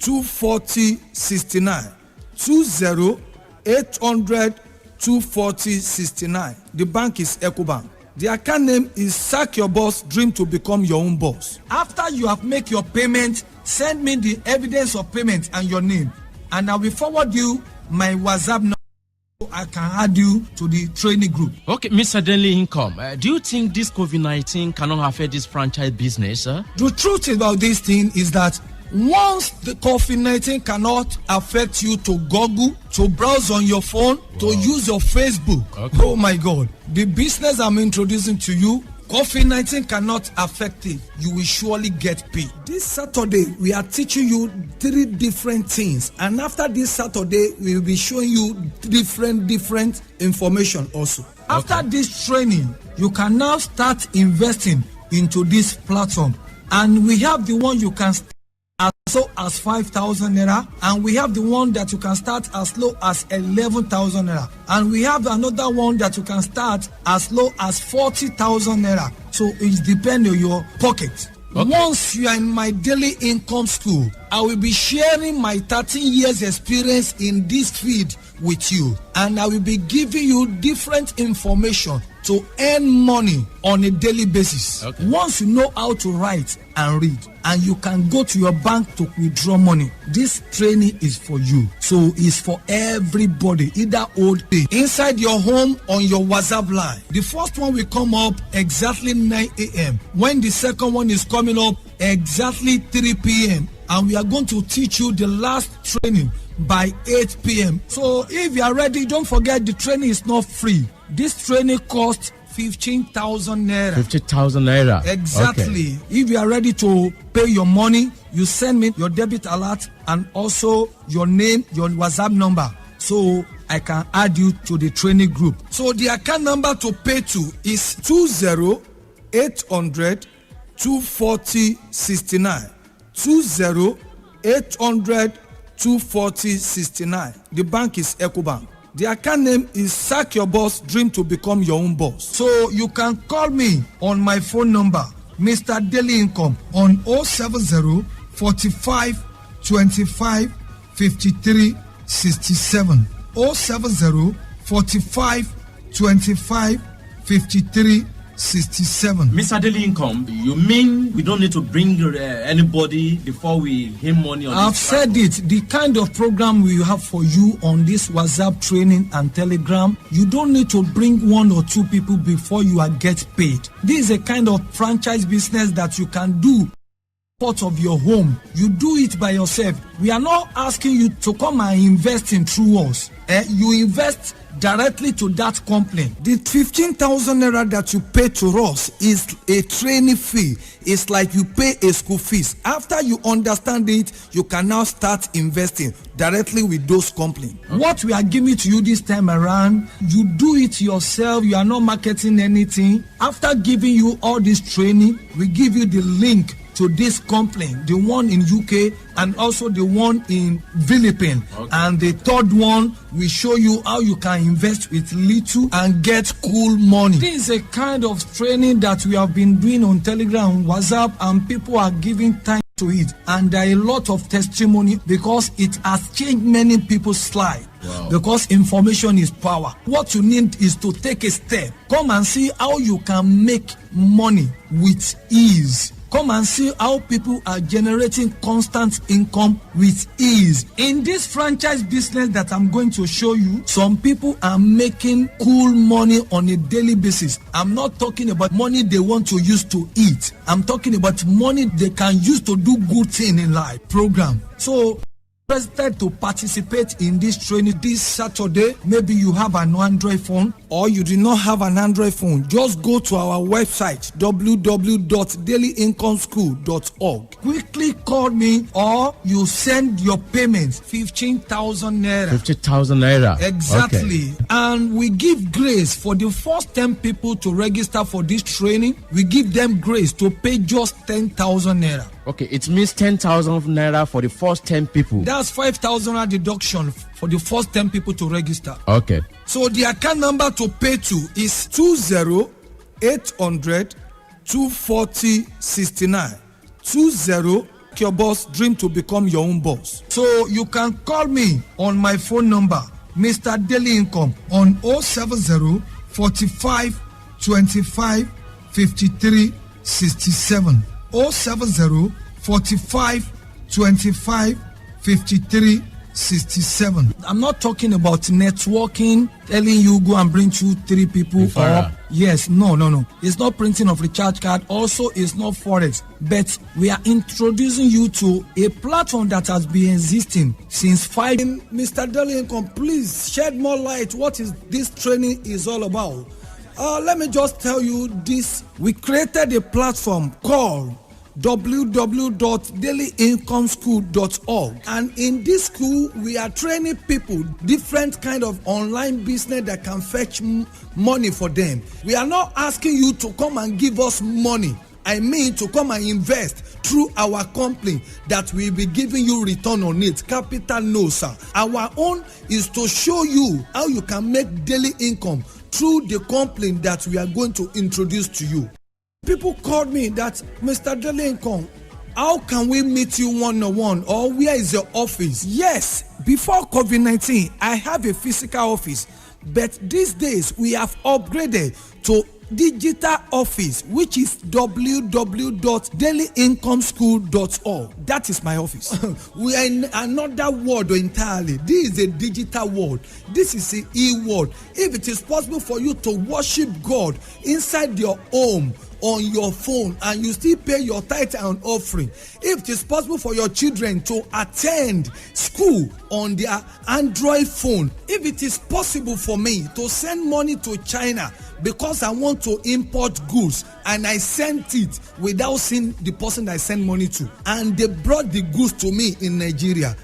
240-69. 20-800 240-69. The bank is EcoBank. The account name is Sack Your Boss, Dream to Become Your Own Boss. After you have made your payment, send me the evidence of payment and your name, and I will forward you my WhatsApp number. I can add you to the training group. Okay, Mr. Daily Income, do you think this COVID-19 cannot affect this franchise business? The truth about this thing is that Once the COVID-19 cannot affect you to Google, to browse on your phone, to use your Facebook. Okay. Oh my God. The business I'm introducing to you, COVID-19 cannot affect it. You will surely get paid. This Saturday, we are teaching you 3 different things. And after this Saturday, we will be showing you different information also. Okay. After this training, you can now start investing into this platform. And we have the one you can start as low as 5,000 naira, and we have the one that you can start as low as 11,000 naira, and we have another one that you can start as low as 40,000 naira. So it depends on your pocket. Okay. Once you are in my daily income school, I will be sharing my 13 years experience in this field with you, and I will be giving you different information to earn money on a daily basis. Okay. Once you know how to write and read, and you can go to your bank to withdraw money, this training is for you. So it's for everybody, either old age, inside your home, on your WhatsApp line. The first one will come up exactly 9 a.m. when the second one is coming up exactly 3 p.m. and we are going to teach you the last training by 8 p.m. So if you are ready, don't forget the training is not free. This training costs 15,000 naira. 50,000 naira. Exactly. Okay. If you are ready to pay your money, you send me your debit alert and also your name, your WhatsApp number, so I can add you to the training group. So the account number to pay to is 20-800 240 69. 20-800 240 69. The bank is EcoBank. The account name is Sack Your Boss, Dream to Become Your Own Boss. So you can call me on my phone number, Mr. Daily Income, on 070 45 25 53 67. 070 45 25 53 67. Mr. Daily Income, you mean we don't need to bring anybody before we hit money on I've said it. The kind of program we have for you on this WhatsApp training and Telegram, you don't need to bring 1 or 2 people before you are get paid. This is a kind of franchise business that you can do part of your home. You do it by yourself. We are not asking you to come and invest in through us. You invest directly to that company. The 15,000 naira that you pay to us is a training fee. It's like you pay a school fees. After you understand it, you can now start investing directly with those companies. Okay. What we are giving to you this time around, you do it yourself. You are not marketing anything. After giving you all this training, we give you the link to this company, the one in UK and also the one in Philippines. Okay. And the third one, we show you how you can invest with little and get cool money. This is a kind of training that we have been doing on Telegram, WhatsApp, and people are giving time to it. And there are a lot of testimony because it has changed many people's lives. Wow. Because information is power. What you need is to take a step. Come and see how you can make money with ease. Come and see how people are generating constant income with ease. In this franchise business that I'm going to show you, some people are making cool money on a daily basis. I'm not talking about money they want to use to eat. I'm talking about money they can use to do good thing in life. Program. So, interested to participate in this training this Saturday, maybe you have an Android phone or you do not have an Android phone, just go to our website www.dailyincomeschool.org. Quickly call me or you send your payments 15,000 naira. 50,000 naira. Exactly. Okay. And we give grace for the first 10 people to register for this training. We give them grace to pay just 10,000 naira. Okay, it means 10,000 naira for the first 10 people. That's 5,000 naira deduction for the first 10 people to register. Okay. So the account number to pay to is 20-800 240 69. 20 your boss, dream to become your own boss. So you can call me on my phone number, Mr. Daily Income, on 070 45 25 53 67. 070 45 25 53 67. I'm not talking about networking, telling you go and bring 2-3 people up. Yes, no. It's not printing of recharge card. Also, it's not forex. But we are introducing you to a platform that has been existing since 5. Mr. Delincom, please shed more light. What is this training is all about? Let me just tell you this. We created a platform called www.dailyincomeschool.org, and in this school we are training people different kind of online business that can fetch money for them. We are not asking you to come and give us money. I mean to come and invest through our company that will be giving you return on it. Capital no, sir. Our own is to show you how you can make daily income through the company that we are going to introduce to you. People called me that, Mr. Delincom, how can we meet you one-on-one, or where is your office? Yes, before COVID-19, I have a physical office, but these days we have upgraded to digital office, which is www.dailyincomeschool.org. That is my office. We are in another world entirely. This is a digital world. This is an e-world. If it is possible for you to worship God inside your home, on your phone, and you still pay your tithe and offering, if it is possible for your children to attend school on their Android phone, if it is possible for me to send money to China because I want to import goods and I sent it without seeing the person I send money to, and they brought the goods to me in Nigeria,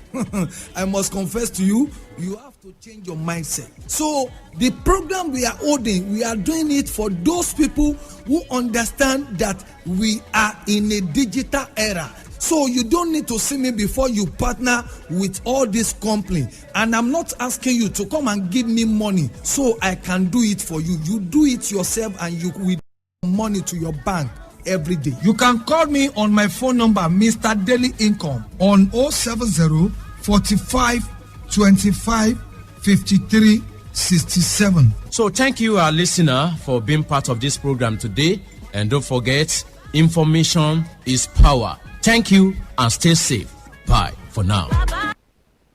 I must confess to you, you have to change your mindset. So the program we are holding, we are doing it for those people who understand that we are in a digital era. So you don't need to see me before you partner with all this company. And I'm not asking you to come and give me money so I can do it for you. You do it yourself and you will money to your bank every day. You can call me on my phone number, Mr. Daily Income, on 070 45 25 53 67. So thank you, our listener, for being part of this program today. And don't forget, information is power. Thank you and stay safe. Bye for now.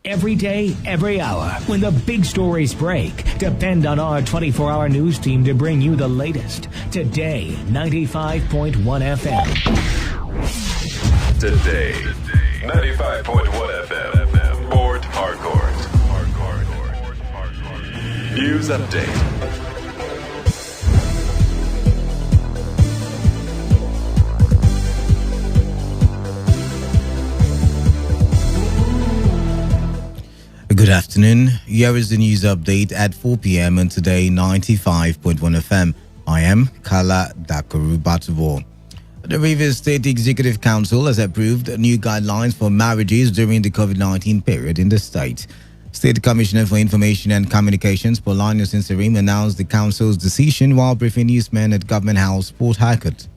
Every day, every hour, when the big stories break, depend on our 24-hour news team to bring you the latest. Today, 95.1 FM. Today, 95.1 FM. Board Hardcore. News update. Good afternoon. Here is the news update at 4 p.m. on Today 95.1 FM. I am Kala Dakaru Batuvo. The Rivers State Executive Council has approved new guidelines for marriages during the COVID-19 period in the state. State Commissioner for Information and Communications, Paulinus Inserim, announced the council's decision while briefing newsmen at Government House, Port Harcourt.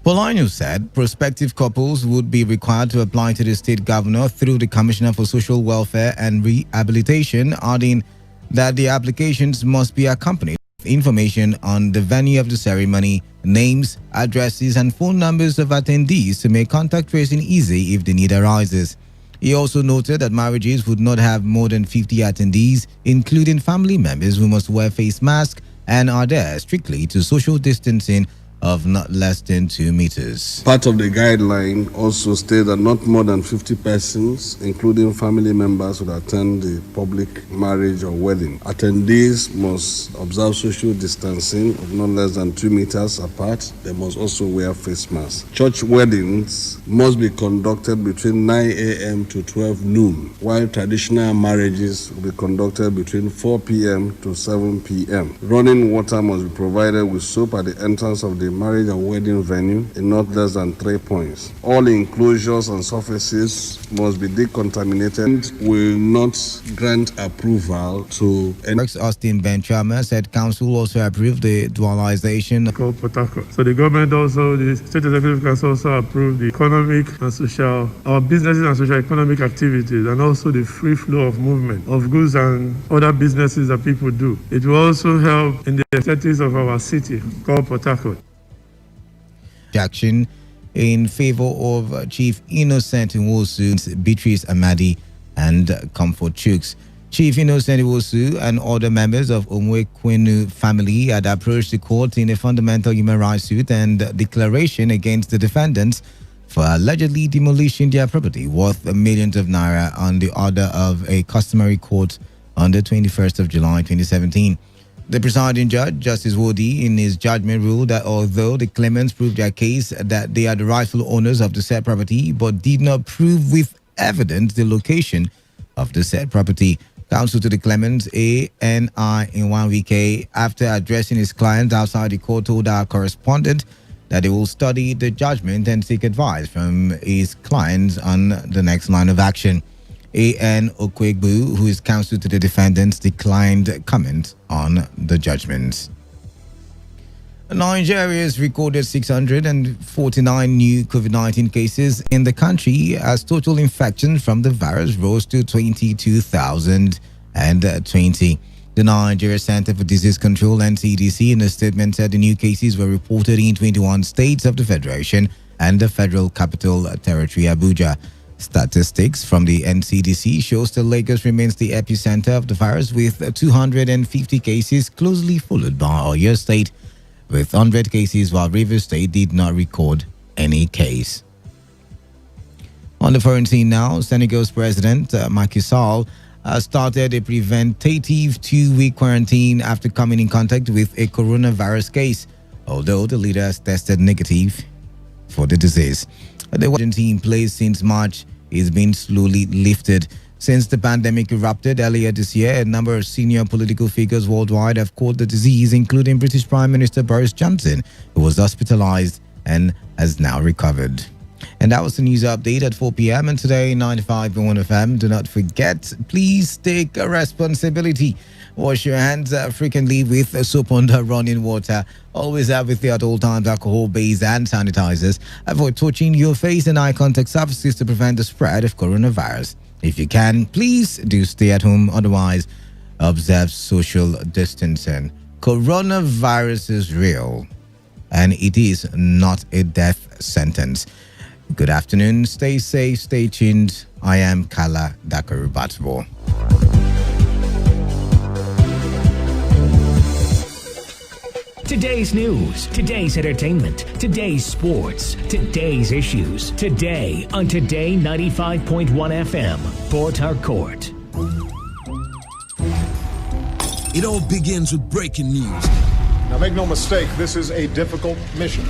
Paulinus said prospective couples would be required to apply to the state governor through the Commissioner for Social Welfare and Rehabilitation, adding that the applications must be accompanied with information on the venue of the ceremony, names, addresses, and phone numbers of attendees to make contact tracing easy if the need arises. He also noted that marriages would not have more than 50 attendees, including family members who must wear face masks and adhere strictly to social distancing of not less than 2 meters. Part of the guideline also states that not more than 50 persons, including family members, would attend the public marriage or wedding. Attendees must observe social distancing of not less than 2 meters apart. They must also wear face masks. Church weddings must be conducted between 9 a.m. to 12 noon, while traditional marriages will be conducted between 4 p.m. to 7 p.m. Running water must be provided with soap at the entrance of the marriage and wedding venue in not less than 3 points. All enclosures and surfaces must be decontaminated and will not grant approval to Austin Benchama said council also approved the dualization of Port Harcourt. So the government also, the State Executive Council also approved the economic and social, our businesses and social economic activities, and also the free flow of movement of goods and other businesses that people do. It will also help in the aesthetics of our city called Port Harcourt. Action in favor of Chief Innocent Nwosu, Beatrice Amadi, and Comfort Chooks. Chief Innocent Iwosu and other members of Onwekwenu family had approached the court in a fundamental human rights suit and declaration against the defendants for allegedly demolishing their property worth millions of naira on the order of a customary court on the 21st of July 2017. The presiding judge, Justice Wodi, in his judgment ruled that although the claimants proved their case that they are the rightful owners of the said property but did not prove with evidence the location of the said property. Counsel to the claimants, ANI Nwanwike, after addressing his client outside the court, told our correspondent that they will study the judgment and seek advice from his clients on the next line of action. A.N. Okwegbu, who is counsel to the defendants, declined comment on the judgment. Nigeria has recorded 649 new COVID-19 cases in the country as total infections from the virus rose to 22,020. The Nigeria Center for Disease Control and CDC in a statement said the new cases were reported in 21 states of the Federation and the Federal Capital Territory, Abuja. Statistics from the NCDC shows that Lagos remains the epicenter of the virus with 250 cases, closely followed by Oyo State with 100 cases, while Rivers State did not record any case. On the foreign scene now, Senegal's President Macky Sall started a preventative 2-week quarantine after coming in contact with a coronavirus case, although the leader has tested negative for the disease. The quarantine in place since March is being slowly lifted. Since the pandemic erupted earlier this year, a number of senior political figures worldwide have caught the disease, including British Prime Minister Boris Johnson, who was hospitalized and has now recovered. And that was the news update at 4 p.m. and today, 95.1 FM. Do not forget, please take responsibility. Wash your hands frequently with soap and running water. Always have with you at all times alcohol-based hand sanitizers. Avoid touching your face and eye contact surfaces to prevent the spread of coronavirus. If you can, please do stay at home. Otherwise, observe social distancing. Coronavirus is real, and it is not a death sentence. Good afternoon. Stay safe. Stay tuned. I am Kala Dakarubatbo. Today's news, today's entertainment, today's sports, today's issues. Today on Today 95.1 FM, Port Harcourt. It all begins with breaking news. Now make no mistake, this is a difficult mission.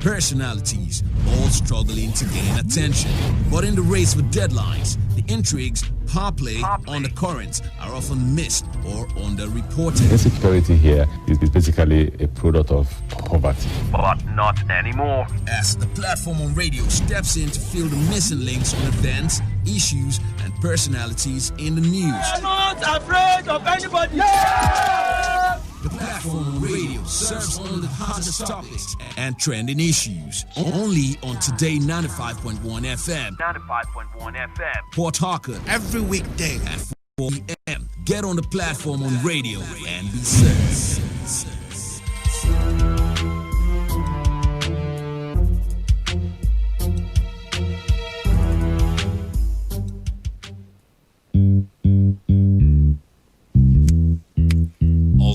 Personalities, all struggling to gain attention. But in the race for deadlines, the intrigues, power play, undercurrents are often missed or underreported. Insecurity here is basically a product of poverty. But not anymore. As the platform on radio steps in to fill the missing links on events, issues, and personalities in the news. I'm not afraid of anybody. Yeah! The platform on radio serves on the hottest topics and trending issues. Only on Today 95.1 FM. 95.1 FM. Port Harcourt. Every weekday at 4 p.m. Get on the platform on radio and be served.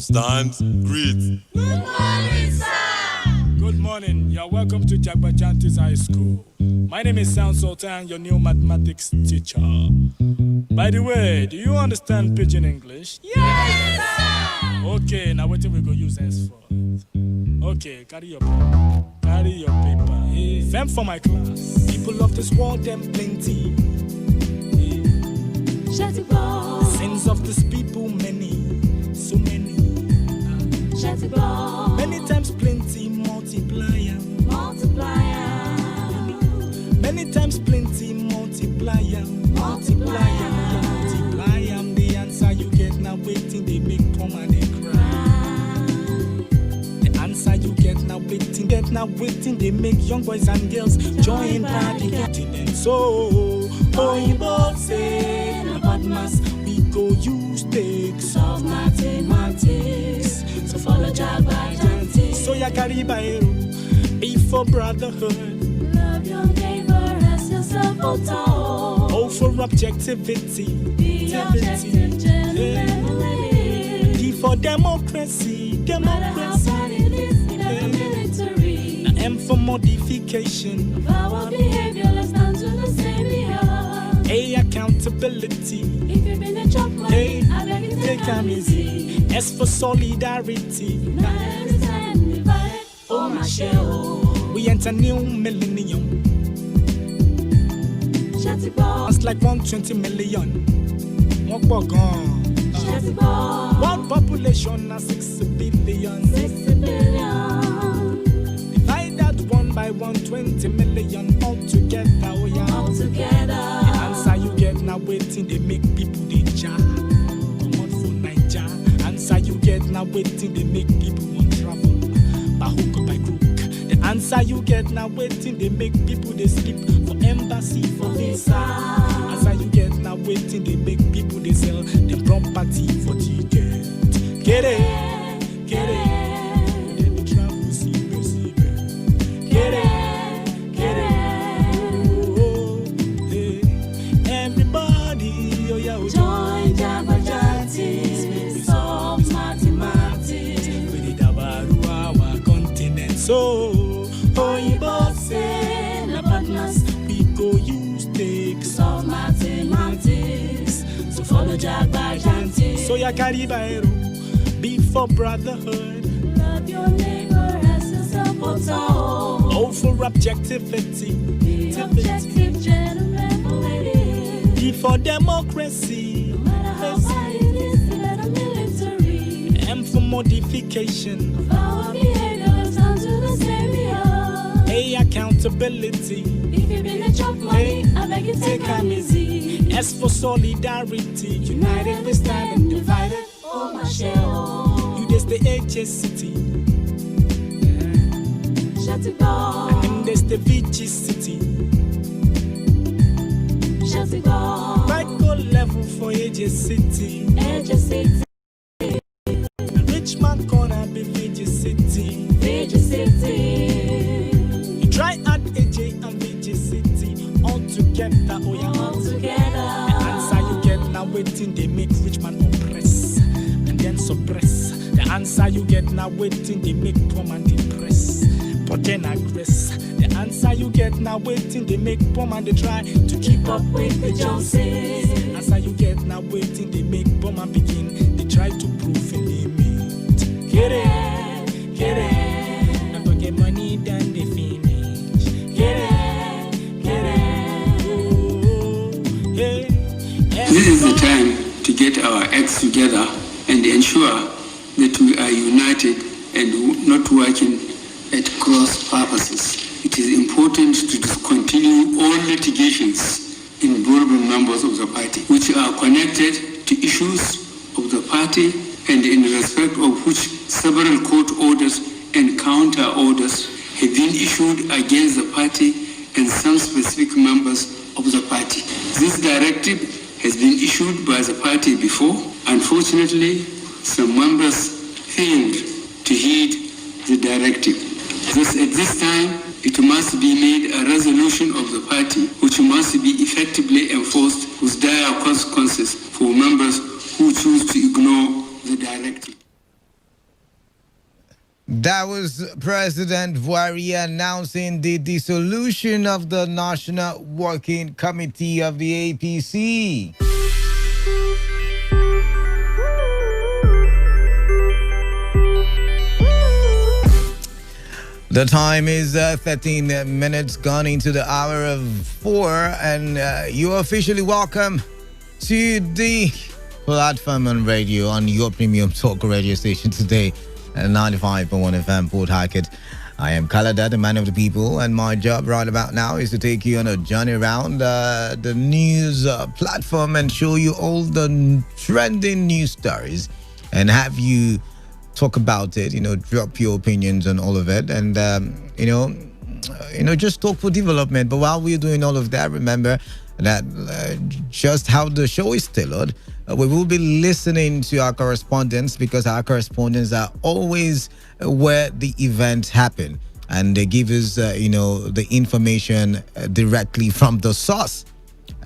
Stands, greet. Good morning, sir. Good morning. You're welcome to Jagbajantis High School. My name is Sound Sultan, your new mathematics teacher. By the way, do you understand Pidgin English? Yes, sir. Okay, now what we go use henceforth? Okay, carry your paper. Carry your paper. Fem for my class. People of this world, them plenty. Sins of this people, many. So many. Many times plenty, multiplier. Many times plenty, multiplier. Multiply am the answer you get now waiting, they make come and they cry. The answer you get now waiting, they make young boys and girls join party getting them. So, Oyibo say, about mass, we go use takes of mathematics. So follow Jagbajantis. So ya carry by be for brotherhood. Love your neighbor as yourself, oh. O for objectivity. Be objective, gentlemen, ladies. D for democracy. No matter how bad it is, in the military. Now M for modification. Of our behavior, let's stand to the same behalf. A accountability. If you've been a chop money, I beg you take them easy. S for solidarity. United we stand, divided, oh my shell. We enter new millennium. Shatty ball. It's like 120 million. What gone? Shatty ball. World population is 6 billion. 6 billion. Divide that 1 by 120 million all together. Oh yeah. All together. The answer you get now waiting they make people they jar. Come on for Niger. Answer you get now waiting they make people want travel. By hook or by crook. The answer you get now waiting they make people they sleep for embassy for visa. Answer you get now waiting they make people they sell them property for ticket. Get it, get it. Then they travel see. Get it, get it. Oh, hey. Everybody, oh yeah, join Jabajantis, solve mathematics. We did our continent. So, oh, you both say, no partners. We go use take solve mathematics. So follow Jabajantis. So ya Caribbean, be for brotherhood. Love your neighbor as yourself. O for objectivity. Be objective, gentlemen, ladies. D for democracy. No matter how bad it is, in the military. M for modification. Of our behavior, let's stand to the same behalf. A accountability. If you've been a chop money, I beg you take them easy. S for solidarity. United we stand and divided, oh my shell. You just the HSCity. Shatty ball. And there's the VG City. Shatty ball. Micro level for HSCity. HSCity. Richmond corner be VG City. VG City. You try add AJ and VG City all together. Oh yeah, all together. The answer you get now waiting they make Richmond oppress and then suppress. The answer you get now waiting they make poor man depress. But then aggress. The answer you get now waiting they make poor man they try to keep up with the Joneses. Answer you get now waiting they make poor man begin. They try to prove a limit. Get it, get it. And to get money then they finish. Get it, get it. Oh, hey. This is the time to get our acts together and ensure that we are united and not working at cross purposes. It is important to discontinue all litigations involving members of the party which are connected to issues of the party and in respect of which several court orders and counter orders have been issued against the party and some specific members of the party. This directive has been issued by the party before. Unfortunately, some members failed to heed the directive. Thus, at this time, it must be made a resolution of the party which must be effectively enforced with dire consequences for members who choose to ignore the directive. That was President Buhari announcing the dissolution of the National Working Committee of the APC. The time is 13 minutes gone into the hour of 4, and you're officially welcome to the platform on radio on your premium talk radio station today at 95.1 FM Port Harcourt. I am Kalada, the man of the people, and my job right about now is to take you on a journey around the news platform and show you all the trending news stories and have you talk about it, drop your opinions on all of it, and just talk for development. But while we're doing all of that, remember that just how the show is tailored, we will be listening to our correspondents, because our correspondents are always where the events happen, and they give us the information directly from the source.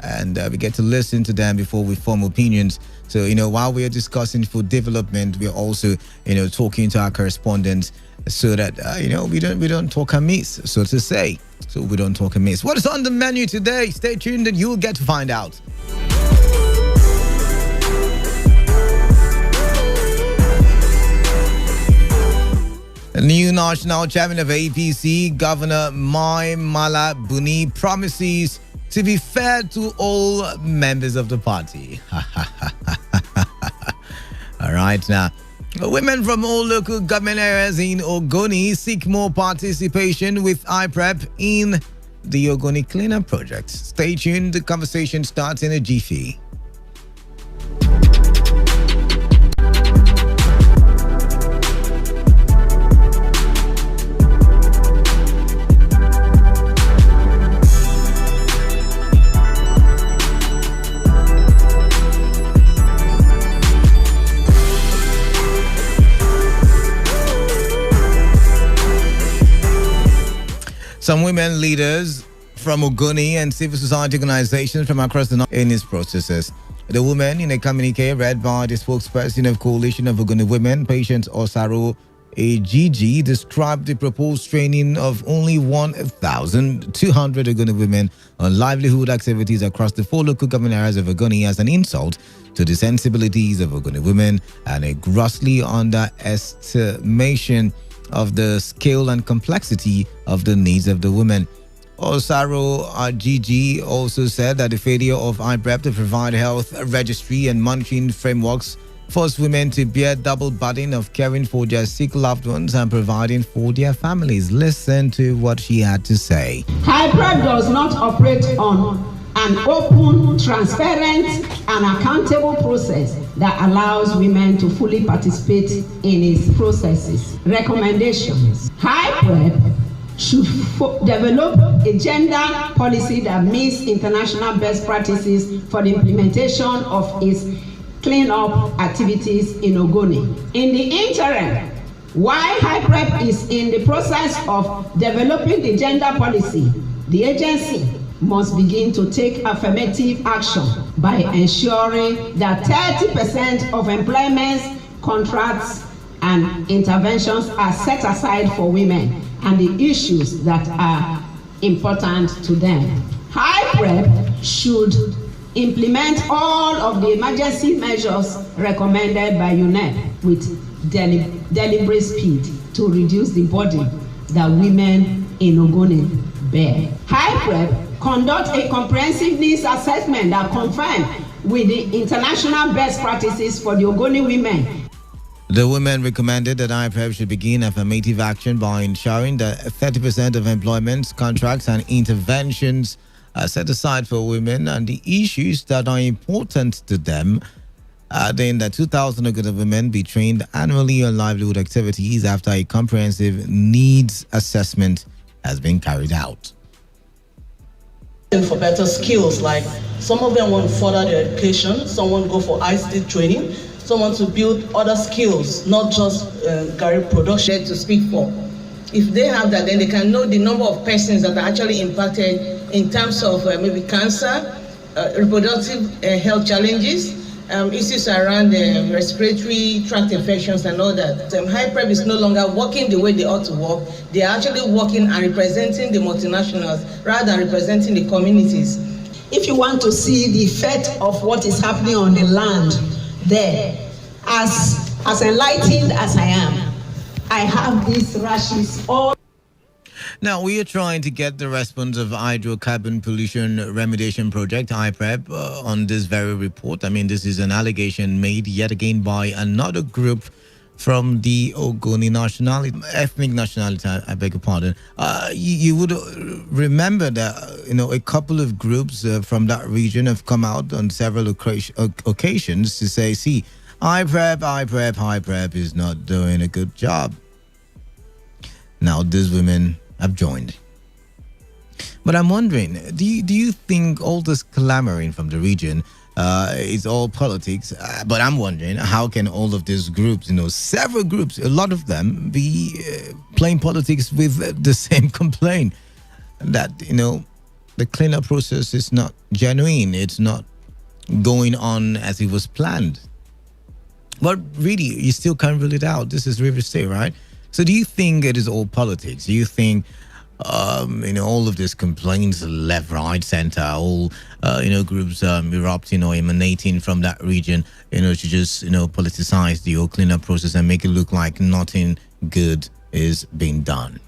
and we get to listen to them before we form opinions. So, while we are discussing food development, we're also, talking to our correspondents so that, we don't talk amiss, so to say. So we don't talk amiss. What is on the menu today? Stay tuned and you'll get to find out. The new national chairman of APC, Governor Mai Mala Buni, promises to be fair to all members of the party. All right, now, women from all local government areas in Ogoni seek more participation with IPREP in the Ogoni Cleanup Project. Stay tuned, the conversation starts in a jiffy. Some women leaders from Ogoni and civil society organizations from across the north in these processes. The women in a communique read by the spokesperson of Coalition of Ogoni Women, Patience Osaro Agigi, described the proposed training of only 1,200 Ogoni women on livelihood activities across the 4 local government areas of Ogoni as an insult to the sensibilities of Ogoni women and a grossly underestimation of the scale and complexity of the needs of the women. Osaro Gigi also said that the failure of IPREP to provide health registry and monitoring frameworks forced women to bear double burden of caring for their sick loved ones and providing for their families. Listen to what she had to say. IPREP does not operate on an open, transparent, and accountable process that allows women to fully participate in its processes. Recommendations. IPREP should develop a gender policy that meets international best practices for the implementation of its clean-up activities in Ogoni. In the interim, while IPREP is in the process of developing the gender policy, the agency must begin to take affirmative action by ensuring that 30% of employment contracts and interventions are set aside for women and the issues that are important to them. IPREP should implement all of the emergency measures recommended by UNEP with deliberate speed to reduce the burden that women in Ogoni bear. IPREP conduct a comprehensive needs assessment that confirms with the international best practices for the Ogoni women. The women recommended that IPREP should begin affirmative action by ensuring that 30% of employment contracts and interventions are set aside for women and the issues that are important to them. Then that 2,000 Ogoni women be trained annually on livelihood activities after a comprehensive needs assessment has been carried out. For better skills, like some of them want to further their education, some want to go for ICT training, some want to build other skills, not just career production to speak for. If they have that, then they can know the number of persons that are actually impacted in terms of maybe cancer, reproductive health challenges, issues around respiratory tract infections and all that. IPREP is no longer working the way they ought to work. They are actually working and representing the multinationals rather than representing the communities. If you want to see the effect of what is happening on the land there, as enlightened as I am, I have these rashes all. Now, we are trying to get the response of Hydrocarbon Pollution Remediation Project, IPREP, on this very report. I mean, this is an allegation made yet again by another group from the Ogoni nationality, ethnic nationality, I beg your pardon. You would remember that, a couple of groups from that region have come out on several occasions to say, see, IPREP is not doing a good job. Now, these women have joined. But I'm wondering, do you think all this clamoring from the region is all politics? But I'm wondering, how can all of these groups, several groups, a lot of them, be playing politics with the same complaint that, the cleanup process is not genuine. It's not going on as it was planned. But really, you still can't rule it out. This is River State, right? So do you think it is all politics? Do you think, all of these complaints, left, right, center, all, groups erupting or emanating from that region, to just, politicize the whole cleanup process and make it look like nothing good is being done?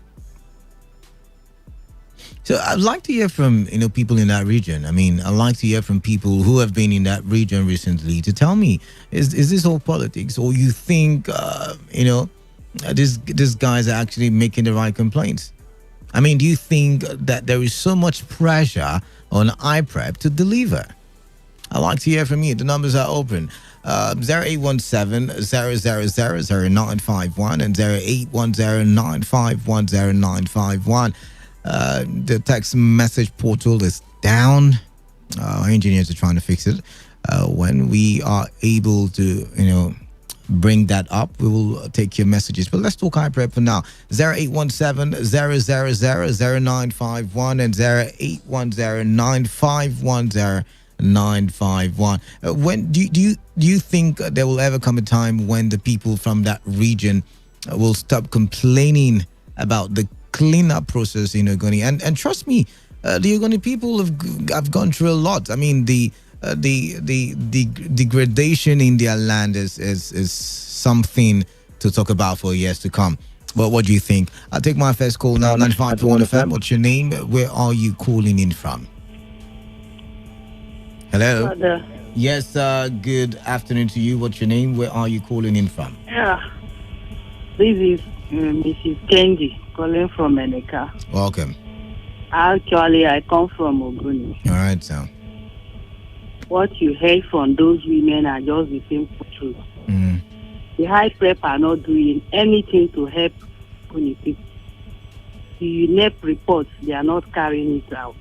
So I'd like to hear from, people in that region. I mean, I'd like to hear from people who have been in that region recently to tell me, is this all politics, or you think, these guys are actually making the right complaints? I mean, do you think that there is so much pressure on IPREP to deliver? I'd like to hear from you. The numbers are open. 0817-000-0951 and 0810-951-0951. The text message portal is down. Our engineers are trying to fix it. When we are able to, bring that up, we will take your messages. But let's talk IPREP for now. 0817-000-0951 and 0810-951-0951. When do you think there will ever come a time when the people from that region will stop complaining about the cleanup process in Ogoni? And trust me, the Ogoni people have gone through a lot. I mean, the degradation in their land is something to talk about for years to come. But what do you think? I'll take my first call now. 95.1 FM. What's your name? Where are you calling in from? Hello. Yes. Good afternoon to you. What's your name? Where are you calling in from? Yeah. This is Mrs. Kendi calling from Eneka. Welcome. Actually, I come from Ogoni. All right, so. What you heard from those women are just the same truth. Mm. The high prep are not doing anything to help Ogoni people. The UNEP reports, they are not carrying it out.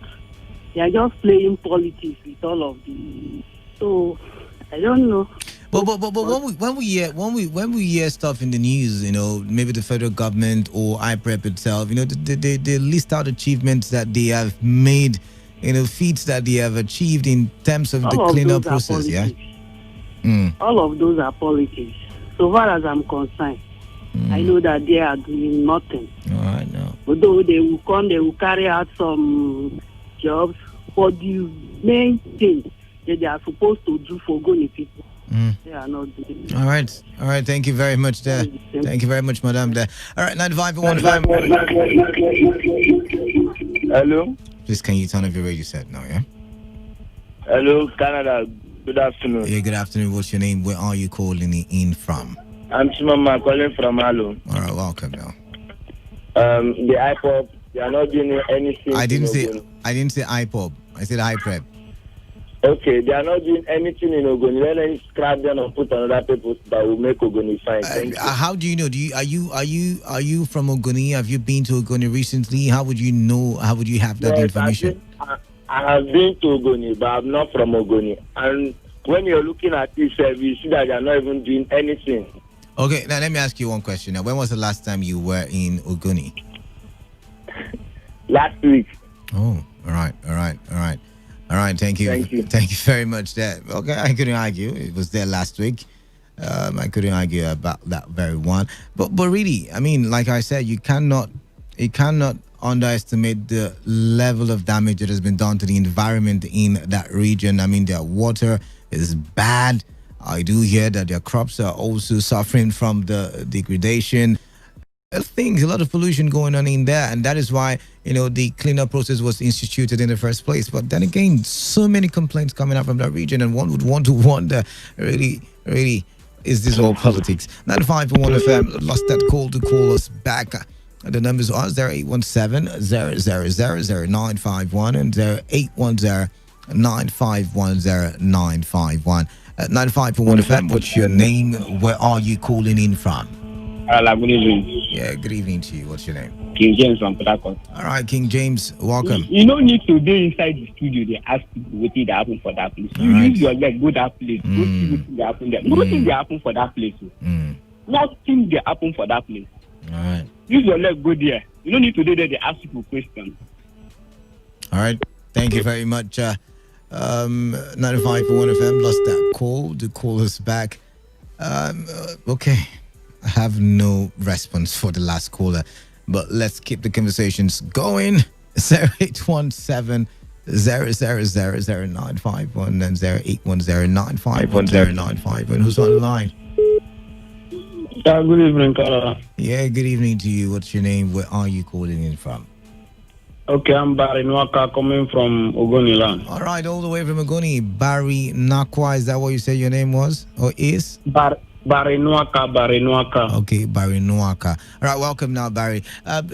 They are just playing politics with all of the. So I don't know. But when we hear stuff in the news, maybe the federal government or IPREP itself, they list out achievements that they have made, feats that they have achieved in terms of the cleanup process. Yeah. All of those are politics. So far as I'm concerned, I know that they are doing nothing. All right, now. Although they will come, they will carry out some jobs, but the main thing that they are supposed to do for Ogoni people, they are not doing. All right. Thank you very much there. Thank you very much, madam there. All right, 95.1 FM. Hello. Please, can you turn off your radio set now, yeah? Hello, Canada. Good afternoon. Yeah, good afternoon. What's your name? Where are you calling in from? I'm Chimama calling from Halo. All right, welcome now. The IPOP, they are not doing anything. I didn't say IPOP. I said IPREP. Okay, they are not doing anything in Ogoni. Let them scrap them and put another paper that will make Ogoni fine. How do you know? Are you from Ogoni? Have you been to Ogoni recently? How would you know? How would you have that information? I have been to Ogoni, but I'm not from Ogoni. And when you're looking at this, you see that they are not even doing anything. Okay, now let me ask you one question. Now, when was the last time you were in Ogoni? Last week. Oh, all right. Thank you. Thank you very much. There. Okay, I couldn't argue. It was there last week. I couldn't argue about that very one. But really, I mean, like I said, you cannot underestimate the level of damage that has been done to the environment in that region. I mean, their water is bad. I do hear that their crops are also suffering from the degradation. A lot of pollution going on in there, and that is why the cleanup process was instituted in the first place. But then again, so many complaints coming out from that region, and one would want to wonder, really, is this all politics? 95.1 FM lost that call to call us back. The numbers are 0817-000-0951 and 0810-951-0951. 95.1 FM, what's your name? Where are you calling in from? Good evening. Yeah, good evening to you. What's your name? King James from Port Harcourt. All right, King James, welcome. You don't need to be inside the studio. They ask people what did happen for that place. You use your leg, go that place. Go see what thing happen there. Nothing they happen for that place. Nothing they happen for that place. All right. Use your leg, go there. You don't need to do that. They ask people questions. All right. Thank you very much. 95.1 FM lost that call. To call us back. Okay. I have no response for the last caller, but let's keep the conversations going. 0817 0000951 and 0810951095. Who's on the line? Yeah, good evening, Canada. Yeah, good evening to you. What's your name? Where are you calling in from? Okay, I'm Barry Nwaka coming from Ogoniland. All right, all the way from Ogoni. Barry Nakwa, is that what you said your name was or is? Barry Nwaka. Okay, Barry Nwaka. All right, welcome now, Barry.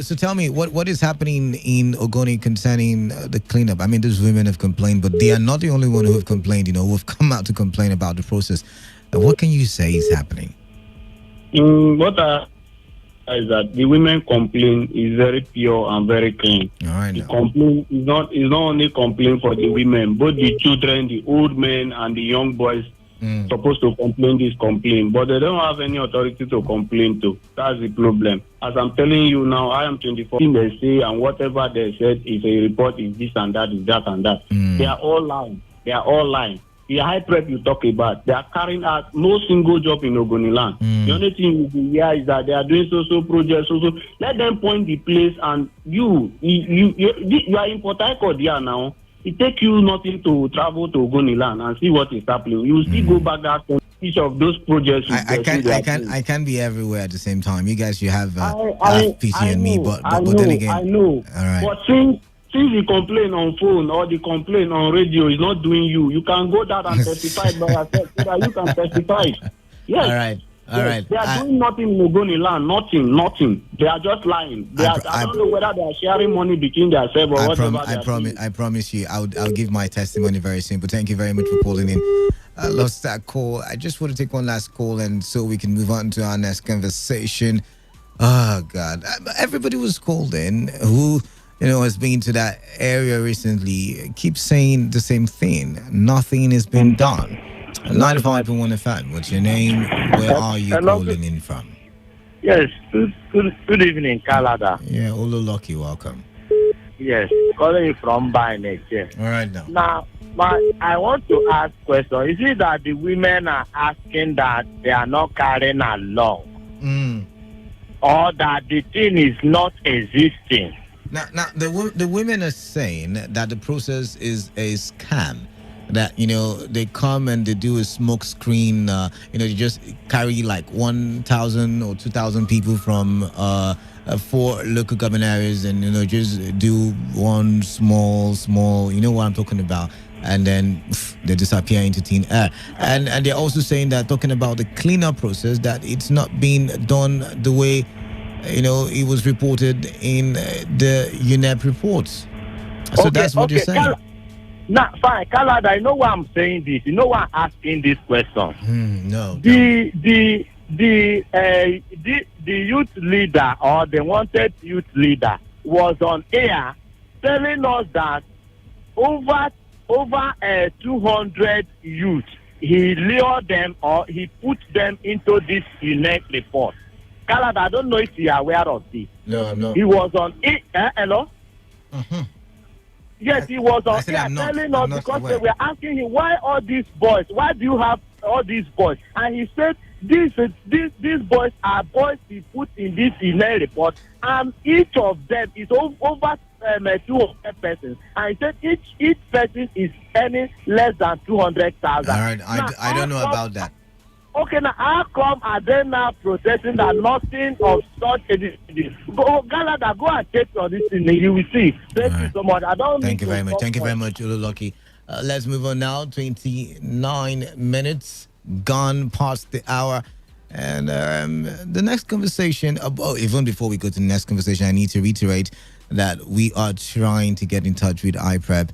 So tell me, what is happening in Ogoni concerning the cleanup? I mean, those women have complained, but they are not the only one who have complained, who have come out to complain about the process. What can you say is happening? Is that the women complaint is very pure and very clean. All right, the complaint is not only complaint for the women, both the children, the old men, and the young boys supposed to complain this complaint, but they don't have any authority to complain to. That's the problem. As I'm telling you now, I am 24. They say and whatever they said is a report is this and that is that and that. They are all lying. They are all lying. The high prep you talk about, they are carrying out no single job in Ogoniland. The only thing you hear is that they are doing so projects. So let them point the place, and you are in Port Harcourt here now. It takes you nothing to travel to Ogoniland and see what is happening. You still go back that each of those projects. I can't be everywhere at the same time. You guys, you have pity on me, but then again, I know. All right. But since the complaint on phone or the complaint on radio is not doing you can go down and testify by yourself so that you can testify. Yes. All right. All right. They are doing nothing in Ogoniland. Nothing. They are just lying. I don't know whether they are sharing money between themselves or whatever. I promise you, I'll give my testimony very soon. But thank you very much for calling in. I lost that call. I just want to take one last call, and so we can move on to our next conversation. Oh God! Everybody was called in who has been to that area recently. Keeps saying the same thing. Nothing has been done. 95.1 FM. What's your name? Where are you calling in from? Yes. Good evening, Canada. Yeah, Ololoki, welcome. Yes, calling you from Bainec. Yes. All right now. I want to ask a question. Is it that the women are asking that they are not carrying along, or that the thing is not existing? Now, the women are saying that the process is a scam. That they come and they do a smoke screen. They just carry like 1,000 or 2,000 people from 4 local government areas, and just do one small. You know what I'm talking about. And then they disappear into thin air. And they're also saying that, talking about the cleanup process, that it's not being done the way it was reported in the UNEP reports. So that's what you're saying. Fine, Khalad, I know why I'm saying this. You know why I'm asking this question? No. The youth leader, or the wanted youth leader, was on air telling us that over 200 youth, he lured them, or he put them into this UNEP report. Khalad, I don't know if you are aware of this. No, I'm not. He was on hello? Yes, he was on air telling us, because they were asking him, why all these boys? Why do you have all these boys? And he said, these boys are boys he put in this email report, and each of them is over 200 persons. And he said each person is earning less than 200,000. All right, I don't know about that. Okay, now how come are they now protesting that nothing of such a go Galada, go and check on this thing, you will see. Thank you so much. Thank you very much. Thank you very much, Ululuki. Let's move on now. 29 minutes gone past the hour. And the next conversation, even before we go to the next conversation, I need to reiterate that we are trying to get in touch with IPREP,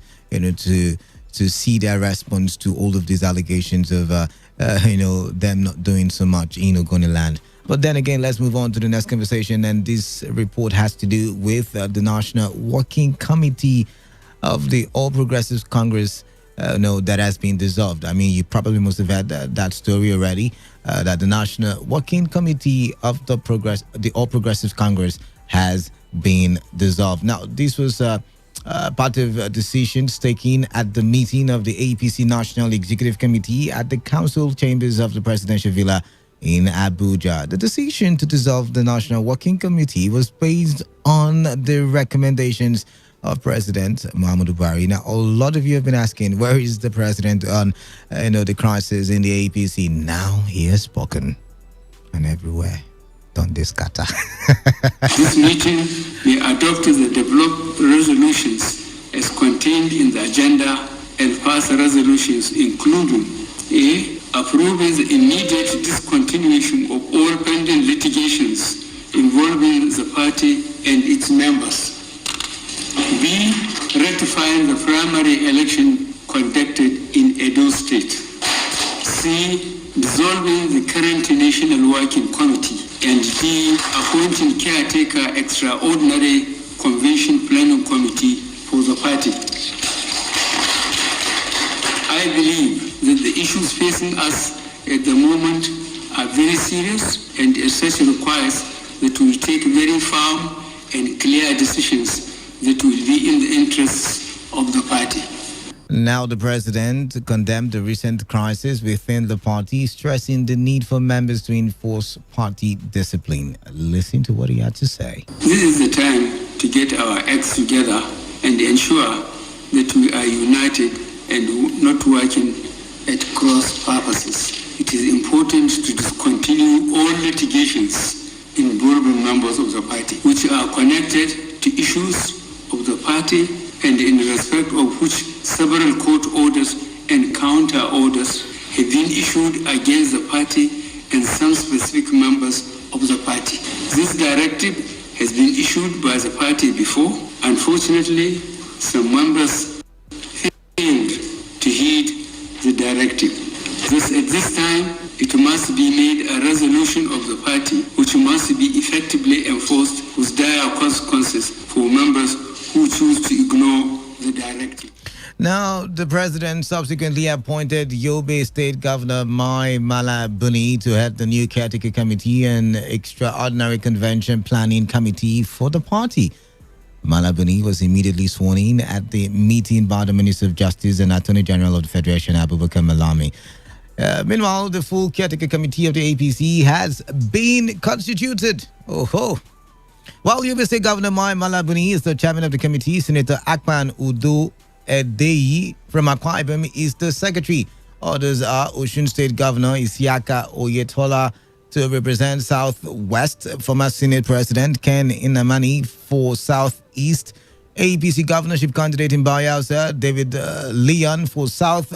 to see their response to all of these allegations of them not doing so much in Ogoniland. But then again, let's move on to the next conversation, and this report has to do with the National Working Committee of the All Progressives Congress that has been dissolved. I mean, you probably must have had that story already, that the National Working Committee of the All Progressives Congress has been dissolved. Now, this was part of decisions taken at the meeting of the APC National Executive Committee at the council chambers of the Presidential Villa in Abuja. The decision to dissolve the National Working Committee was based on the recommendations of President Muhammadu Buhari. Now, a lot of you have been asking, where is the president on, the crisis in the APC? Now he has spoken, and everywhere. Don't they scatter? This meeting may adopt the developed resolutions as contained in the agenda and pass resolutions including A. Approving the immediate discontinuation of all pending litigations involving the party and its members. B. Ratifying the primary election conducted in Edo State. C. Dissolving the current National Working Committee. And D. Appointing caretaker extraordinary convention planning committee for the party. I believe that the issues facing us at the moment are very serious, and as such requires that we take very firm and clear decisions that will be in the interests of the party. Now, the president condemned the recent crisis within the party, stressing the need for members to enforce party discipline. Listen to what he had to say. This is the time to get our acts together and ensure that we are united and not working at cross purposes. It is important to discontinue all litigations involving members of the party, which are connected to issues of the party and in respect of which several court orders and counter orders have been issued against the party and some specific members of the party. This directive has been issued by the party before. Unfortunately, some members failed to heed the directive. At this time, it must be made a resolution of the party which must be effectively enforced with dire consequences for members who choose to ignore the directive. Now, the president subsequently appointed Yobe State Governor Mai Mala Buni to head the new caretaker committee and extraordinary convention planning committee for the party. Mala Buni was immediately sworn in at the meeting by the Minister of Justice and Attorney General of the Federation, Abubakar Malami. Meanwhile, the full caretaker committee of the APC has been constituted. While Yobe State Governor Mai Mala Buni is the chairman of the committee, Senator Akpan Udo Edeyi from Akwa Ibom is the secretary. Others are Osun State Governor Isiaka Oyetola to represent Southwest, former Senate President Ken Inamani for Southeast, APC governorship candidate in Bayelsa David Leon for South,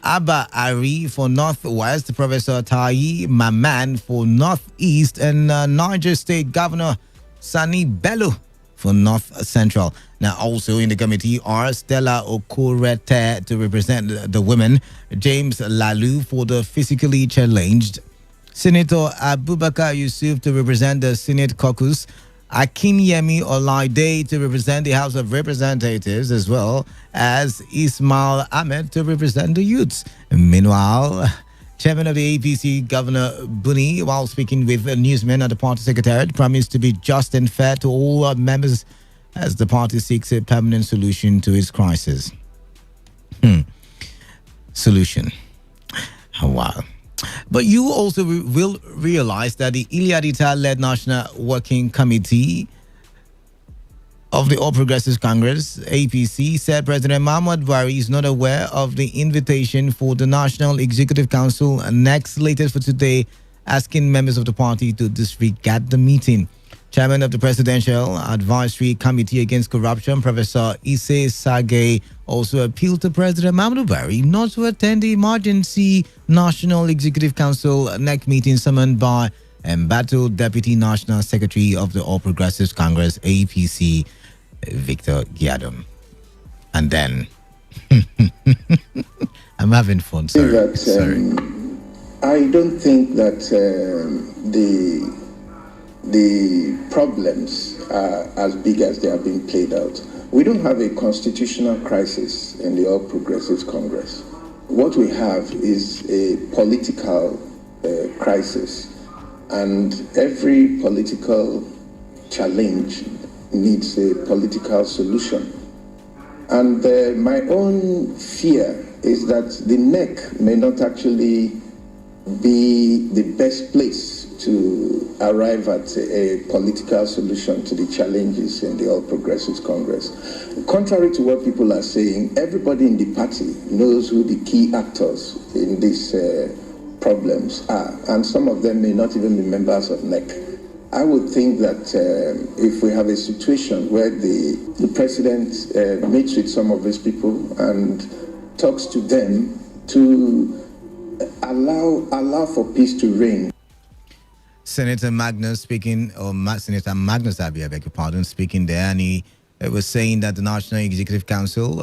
Abba Ari for Northwest, Professor Tai Maman for Northeast, and Niger State Governor Sani Bello for North Central. Now, also in the committee are Stella Okorete to represent the women, James Lalu for the physically challenged, Senator Abubakar Yusuf to represent the Senate caucus, Akinyemi Olaide to represent the House of Representatives, as well as Ismail Ahmed to represent the youths. Meanwhile, Chairman of the APC, Governor Buni, while speaking with newsmen at the party secretariat, promised to be just and fair to all members as the party seeks a permanent solution to its crisis. Solution. Wow. But you also will realize that the Iliadita-led National Working Committee of the All Progressives Congress, APC, said President Muhammadu Buhari is not aware of the invitation for the National Executive Council next slated for today, asking members of the party to disregard the meeting. Chairman of the Presidential Advisory Committee Against Corruption, Professor Isse Sage, also appealed to President Muhammadu Buhari not to attend the emergency National Executive Council NEC meeting summoned by embattled Deputy National Secretary of the All Progressives Congress, APC, Victor Giadom. And then, I'm having fun, sorry. I don't think that the problems are as big as they are being played out. We don't have a constitutional crisis in the All Progressives Congress. What we have is a political crisis, and every political challenge needs a political solution. And my own fear is that the NEC may not actually be the best place to arrive at a political solution to the challenges in the All Progressives Congress. Contrary to what people are saying, everybody in the party knows who the key actors in these problems are, and some of them may not even be members of NEC. I would think that if we have a situation where the president meets with some of these people and talks to them to allow for peace to reign. Senator Magnus speaking, or Senator Magnus Abi, I beg your pardon, speaking there, and he was saying that the National Executive Council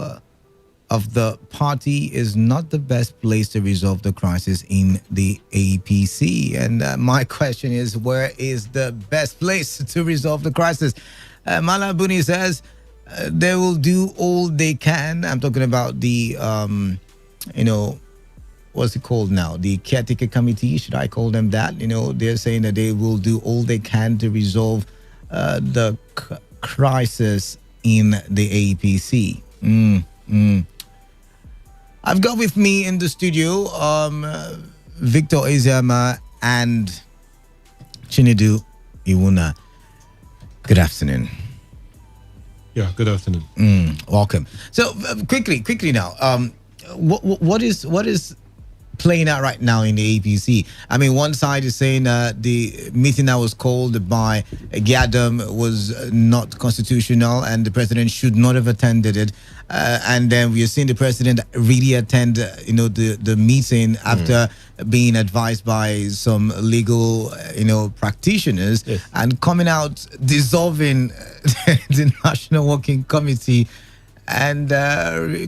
of the party is not the best place to resolve the crisis in the APC. And my question is, where is the best place to resolve the crisis? Mala Buni says they will do all they can. I'm talking about the, what's it called now? The caretaker committee, should I call them that? They're saying that they will do all they can to resolve the crisis in the APC. I've got with me in the studio Victor Eziama and Chinedu Iwuna. Good afternoon. Yeah, good afternoon. Welcome. So quickly now, what is playing out right now in the APC? I mean, one side is saying the meeting that was called by Gadam was not constitutional and the president should not have attended it. And then we are seeing the president really attend, the meeting after being advised by some legal, practitioners, and coming out dissolving the National Working Committee and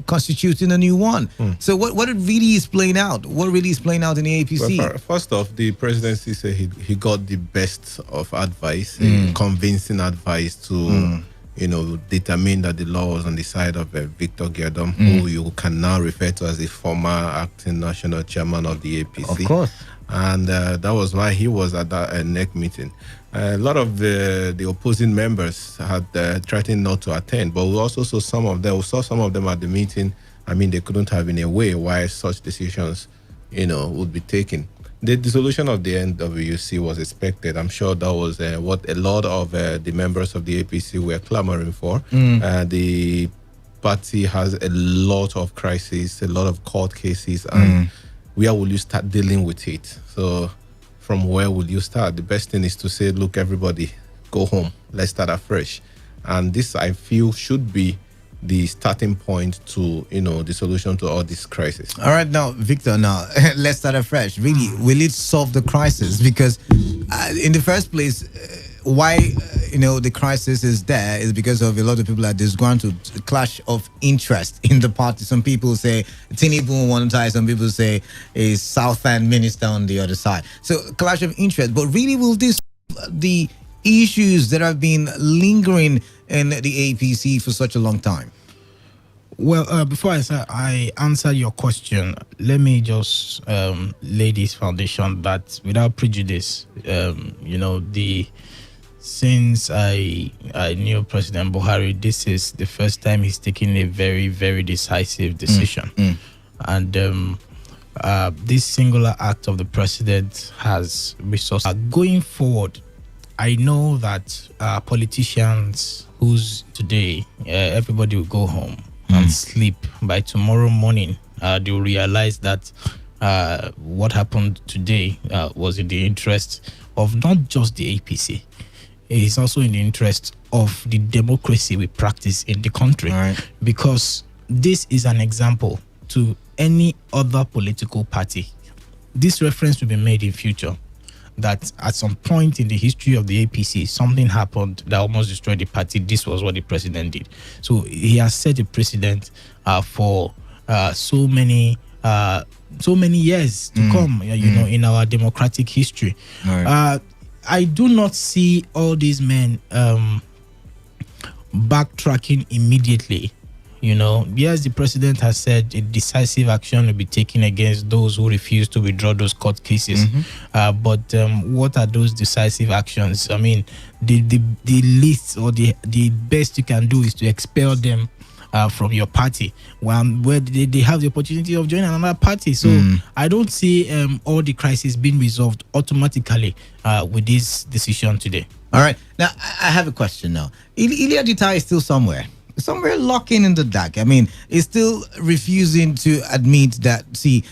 constituting a new one. So what really is playing out? What really is playing out in the APC? Well, first off, the presidency said he got the best of advice, convincing advice to determine that the law was on the side of Victor Gadam, who you can now refer to as the former acting national chairman of the APC. Of course. And that was why he was at that NEC meeting. A lot of the opposing members had threatened not to attend, but we also saw some of them at the meeting. I mean, they couldn't have in a way why such decisions, would be taken. The dissolution of the NWC was expected. I'm sure that was what a lot of the members of the APC were clamoring for. The party has a lot of crises, a lot of court cases, and where will you start dealing with it? So from where will you start? The best thing is to say, look, everybody, go home. Let's start afresh. And this, I feel, should be the starting point to, the solution to all this crisis. All right, now, Victor, let's start afresh. Really, will it solve the crisis? Because in the first place, why, the crisis is there is because of a lot of people are disgruntled, a clash of interest in the party. Some people say Tinubu on one side, some people say a Southend minister on the other side. So, clash of interest. But really, will this the issues that have been lingering in the APC for such a long time? Well, before I answer your question, let me just lay this foundation that without prejudice, since I knew President Buhari, this is the first time he's taking a very, very decisive decision. And this singular act of the president has resources. Going forward, I know that politicians who's today, everybody will go home and sleep. By tomorrow morning, they'll realize that what happened today was in the interest of not just the APC. It is also in the interest of the democracy we practice in the country. Because this is an example to any other political party. This reference will be made in future, that at some point in the history of the APC, something happened that almost destroyed the party. This was what the president did. So he has set a precedent for so many years to come, in our democratic history. I do not see all these men backtracking immediately Yes, the president has said a decisive action will be taken against those who refuse to withdraw those court cases. But what are those decisive actions? I mean, the least or the best you can do is to expel them from your party, where they have the opportunity of joining another party. So I don't see all the crises being resolved automatically with this decision today. All right. Now, I have a question now. Ilia Dita is still somewhere locking in the dark. I mean, he's still refusing to admit that, the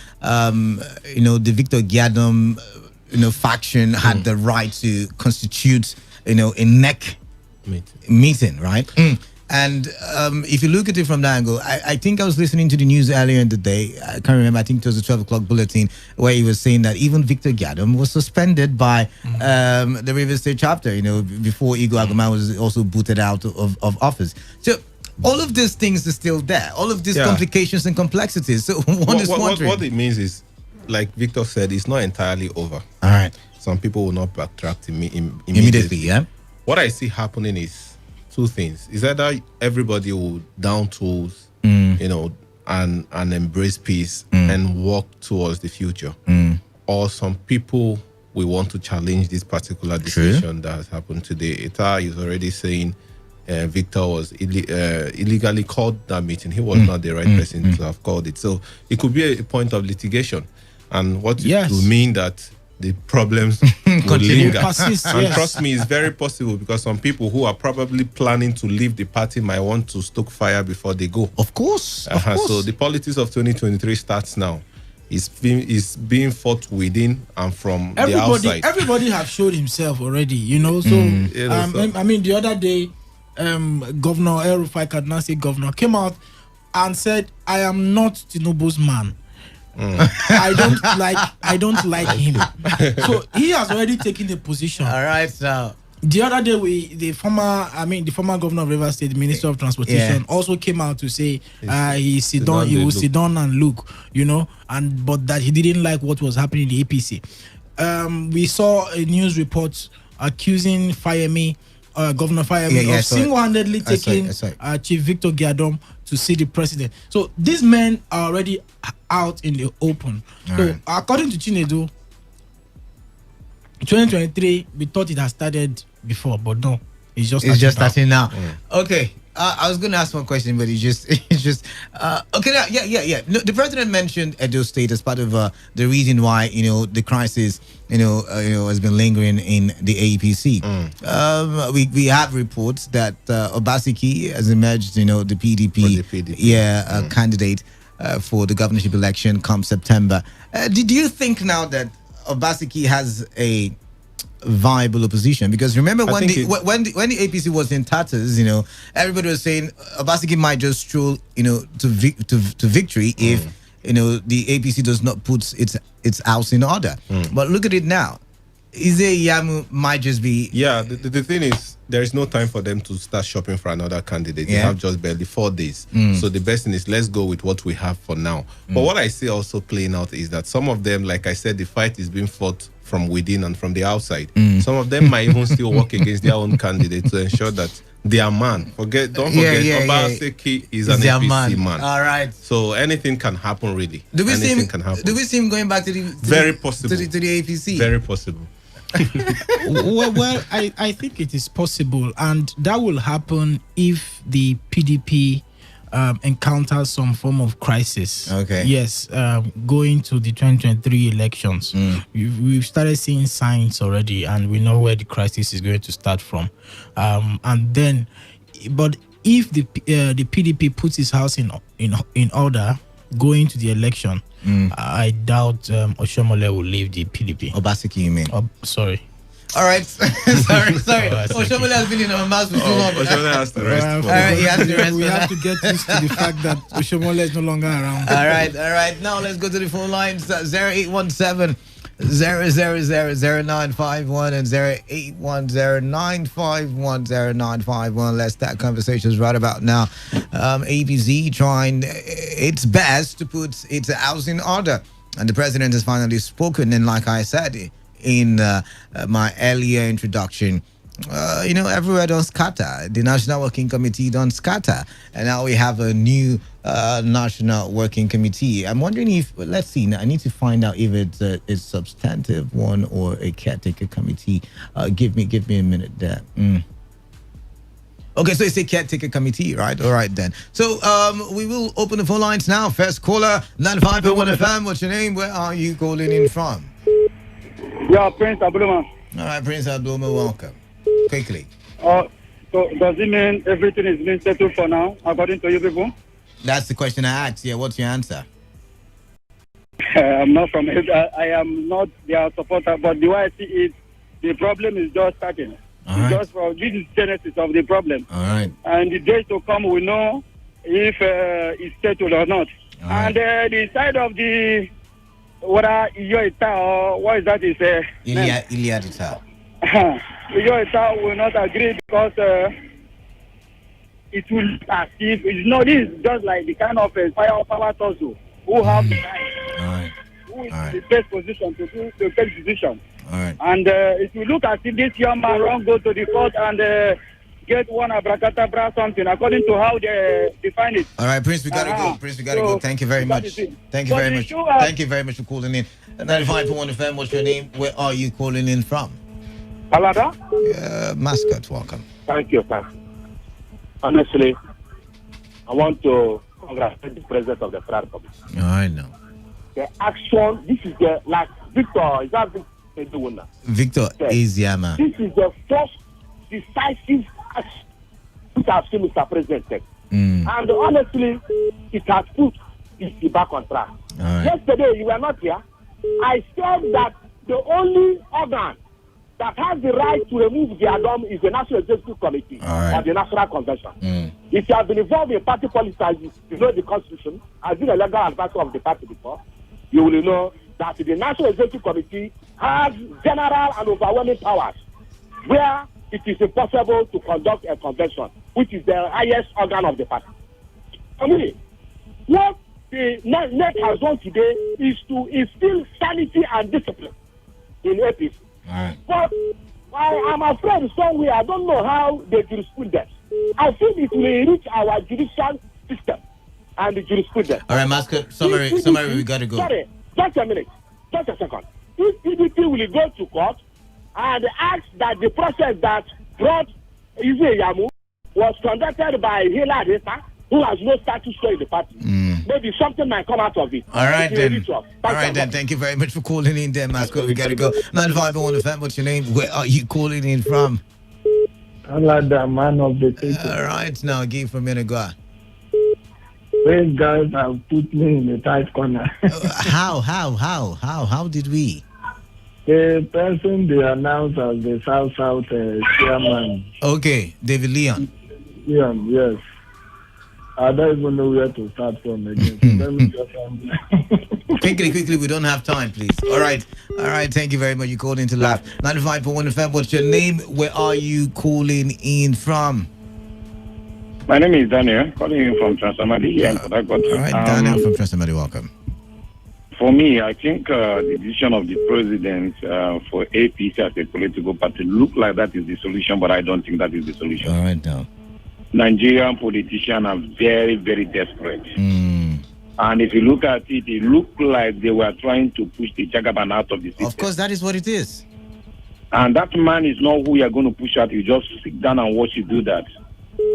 Victor Giadom, faction had the right to constitute, a NEC meeting, right? And if you look at it from that angle, I think I was listening to the news earlier in the day. I can't remember. I think it was the 12 o'clock bulletin where he was saying that even Victor Giadom was suspended by the Rivers State chapter, before Igor Aguma was also booted out of office. So all of these things are still there. All of these complications and complexities. So one is wondering. What it means is, like Victor said, it's not entirely over. All right. Some people will not backtrack immediately. Yeah. What I see happening is two things. Is either everybody will down tools, and embrace peace and walk towards the future, or some people will want to challenge this particular decision that has happened today. Ita is already saying Victor was illegally called that meeting. He was not the right person to have called it. So it could be a point of litigation, and what it will mean that the problems will linger. And trust me, it's very possible, because some people who are probably planning to leave the party might want to stoke fire before they go. Of course. So the politics of 2023 starts now. It's being fought within and from the outside. Everybody have showed himself already, So I mean, the other day, Governor El-Rufai Kadnasi governor came out and said, "I am not Tinubu's man." I don't like him. So he has already taken a position. All right, now. The other day, the former governor of Rivers State, Minister of Transportation, also came out to say he will sit down and look, but that he didn't like what was happening in the APC. We saw a news report accusing Governor Fayemi of single-handedly taking Chief Victor Giadom to see the president. So these men are already out in the open. According to Chinedu, 2023, we thought it had started before, but no, it's just starting now. Okay. I was going to ask one question, but it's just okay. Yeah. No, the president mentioned Edo State as part of the reason why the crisis has been lingering in the APC. We have reports that Obaseki has emerged, the PDP, candidate for the governorship election come September. Did you think now that Obaseki has a viable opposition? Because remember when the APC was in tatters, everybody was saying Obaseki might just stroll, to victory if the APC does not put its house in order. But look at it now. Ize Yamu might just be... Yeah, the thing is, there is no time for them to start shopping for another candidate. They have just barely 4 days. So the best thing is, let's go with what we have for now. But what I see also playing out is that some of them, like I said, the fight is being fought from within and from the outside. Some of them might even still work against their own candidate to ensure that their man. Don't forget, Obaseki is an APC man. All right. So anything can happen, really. Do we see him going back to the very possible to the APC? Very possible. well, I think it is possible, and that will happen if the PDP encounters some form of crisis. Okay. Yes, going to the 2023 elections, we've started seeing signs already, and we know where the crisis is going to start from. And then, but if the PDP puts its house in order, going to the election, I doubt Oshomole will leave the PDP. Obaseki, you mean? Sorry. All right. sorry. Oshomole has been in our mouth for too long. Oshomole has to rest. All right, he has to rest. We have to get used to the fact that Oshomole is no longer around. All right. Now let's go to the phone lines. 0817 0000951 and 0810951091. Let's start conversations right about now. APC trying its best to put its house in order, and the president has finally spoken. And like I said in my earlier introduction, Everywhere don't scatter. The National Working Committee don't scatter. And now we have a new National Working Committee. I'm wondering if, let's see, I need to find out if it's a substantive one or a caretaker committee. Give me a minute there. Okay, so it's a caretaker committee, right? All right, then. So we will open the phone lines now. First caller, 95.1 FM. What's your name? Where are you calling in from? Yeah, Prince Abdulma. All right, Prince Abdulma, welcome. Quickly. So does it mean everything is being settled for now, according to you people? That's the question I asked. Yeah, what's your answer? I'm not from it. I am not their supporter, but the way I see it, the problem is just starting. Right. Just for this is genesis of the problem. All right. And the days to come, we know if it's settled or not. Right. And the side of the whether Iyoita or what is that is Iliadita. Iyoita will not agree because it will look as if it's not. This is just like the kind of power torso who have the right, who is in the best position to take decisions. All right. And it will look as if this young man won't go to the court and get one abracadabra something according to how they define it. All right, Prince, we gotta go. Prince, we gotta go. Thank you very much. Thank you very much. Thank you very much for calling in. 95.1 FM. What's your name? Where are you calling in from? Alada? Mascot, welcome. Thank you, sir. Honestly, I want to congratulate the president of the Federal Republic. I know. The action, this is the, like, Victor, is that Victor Eziama. This is the first decisive action which I've seen Mr. President take. And honestly, it has put it back on track. Right. Yesterday, you were not here. I said that the only organ that has the right to remove the ADOM is the National Executive Committee or the National Convention. If you have been involved in party politics, you know the Constitution. I've been a legal advisor of the party before. You will know that the National Executive Committee has general and overwhelming powers where it is impossible to conduct a convention, which is the highest organ of the party. I mean, what the NEC has done today is to instill sanity and discipline in APC. Right. But I'm afraid somewhere, I don't know how the jurisprudence. I think it will enrich our judicial system and the jurisprudence. All right, Mascot, summary, we gotta go. Sorry, just a minute. Just a second. If PDP will go to court and ask that the process that brought Ize Yamu was conducted by Hila Adesa, who has no status in the party, maybe something might come out of it. All right, then. Thank you very much for calling in there, Mascot. We gotta go. 95.1 FM, what's your name? Where are you calling in from? I'm like the man of the people. All right, now give from Menegua. These guys have put me in the tight corner. How did we? The person they announced as the South chairman. Okay, David Leon. Leon, yes. I don't even know where to start from again. So let me just quickly, we don't have time, please. All right, thank you very much. You called in to laugh. 95.1 FM, what's your name? Where are you calling in from? My name is Daniel, calling in from Transamadi. All right, Daniel from Transamadi, welcome. For me, I think the decision of the president for APC as a political party look like that is the solution, but I don't think that is the solution. All right, now. Nigerian politicians are very, very desperate. And if you look at it, it looked like they were trying to push the Jagaban out of the system. Of course, that is what it is. And that man is not who you are going to push out. You just sit down and watch you do that.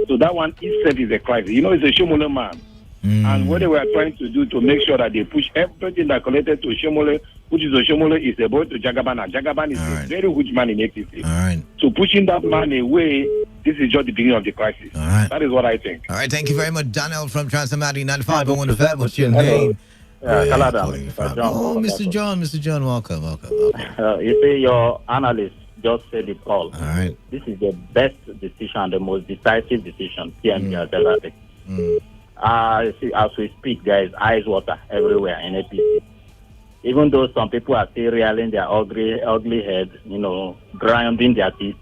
So that one itself is a crisis. You know, it's a Shomole man. And what they were trying to do to make sure that they push everything that connected to Shomole, which is Shomole, is about to Jagaban. And Jagaban is a very huge man in APC. All right. So pushing that man away, this is just the beginning of the crisis. All right. That is what I think. All right, thank you very much, Daniel from Transamadi 95.1 FM. What's your name? Mr. John, welcome. You see, your analyst just said it all. All right. This is the best decision, the most decisive decision PMP has ever taken. See, as we speak, there is ice water everywhere in APC. Even though some people are still reeling their ugly heads, grinding their teeth,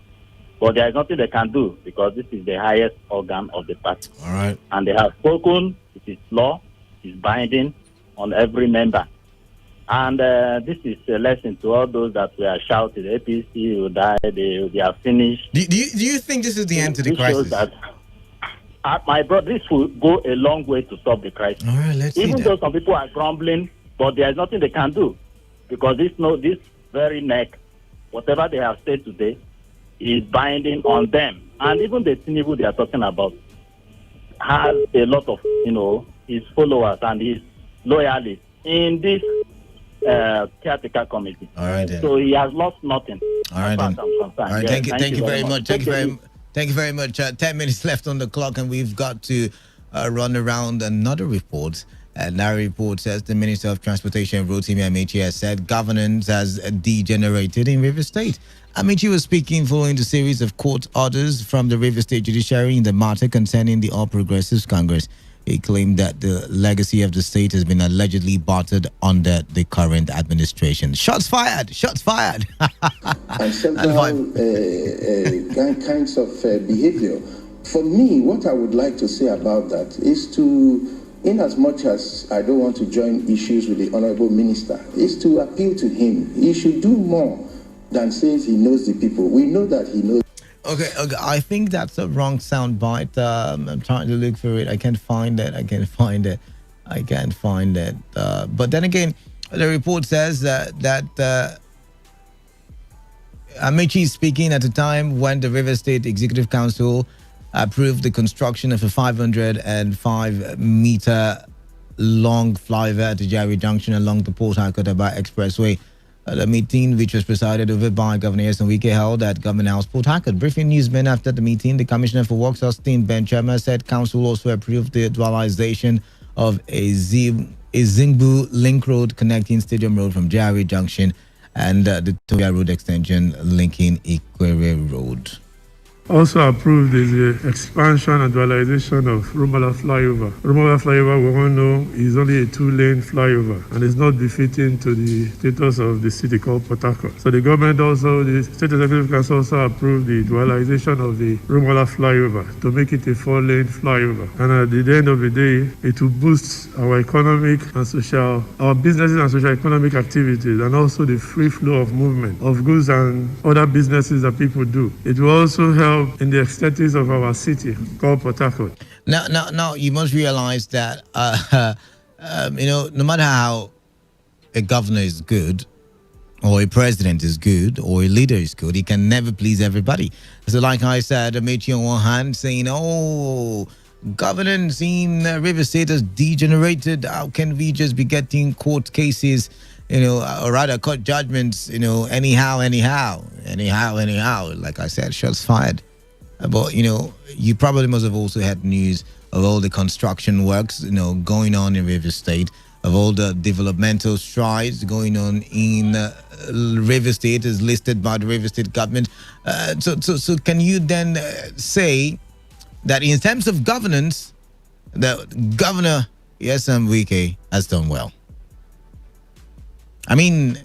but there is nothing they can do because this is the highest organ of the party. All right. And they have spoken. It is law. It is binding on every member. And this is a lesson to all those that were shouting, APC will die, they are finished. Do you think this is the end to the crisis? Shows that, my brother, this will go a long way to stop the crisis. All right, let's see Even that. though some people are grumbling, but there is nothing they can do. Because this very neck, whatever they have said today, is binding on them. And even the Tinubu they are talking about has a lot of, his followers and his loyalists in this caretaker committee. All right, then. So he has lost nothing. All right, then. All right, Yes, thank you very much. Thank you very much. 10 minutes left on the clock, and we've got to run around another report. That report says the Minister of Transportation, Rotimi Amechi, has said governance has degenerated in Rivers State. Amechi was speaking following the series of court orders from the Rivers State Judiciary in the matter concerning the All Progressives Congress. He claimed that the legacy of the state has been allegedly battered under the current administration. Shots fired! Shots fired! And several kinds of behavior. For me, what I would like to say about that is to, in as much as I don't want to join issues with the Honorable Minister, is to appeal to him. He should do more than says he knows the people. We know that he knows. Okay. I think that's a wrong soundbite. I'm trying to look for it. I can't find it. But then again, the report says that Amechi is speaking at a time when the River State Executive Council approved the construction of a 505-meter long flyover at the Jari Junction along the Port Harcourt-Aba Expressway. The meeting, which was presided over by Governor Yeson Wike, held at Government House, Port Harcourt. Briefing newsmen after the meeting, the Commissioner for Works, Austin Benchama, said Council also approved the dualization of a Zingbu Link Road connecting Stadium Road from Jari Junction and the Toya Road extension linking Ikwere Road. Also approved is the expansion and dualization of Rumala flyover. Rumala flyover, we all know, is only a 2-lane flyover and is not befitting to the status of the city called Port Harcourt. So the government also, the State Executive Council also approved the dualization of the Rumala flyover to make it a 4-lane flyover. And at the end of the day, it will boost our economic and our businesses and social economic activities, and also the free flow of movement of goods and other businesses that people do. It will also help in the aesthetics of our city called Port Harcourt. Now, you must realize that, no matter how a governor is good, or a president is good, or a leader is good, he can never please everybody. So like I said, Amechi on one hand saying, governance in River State has degenerated. How can we just be getting court cases, or rather court judgments, anyhow. Like I said, shots fired. But, you probably must have also had news of all the construction works, going on in River State, of all the developmental strides going on in River State as listed by the River State government. So can you then say that in terms of governance, the Governor Yeson Wike has done well? I mean,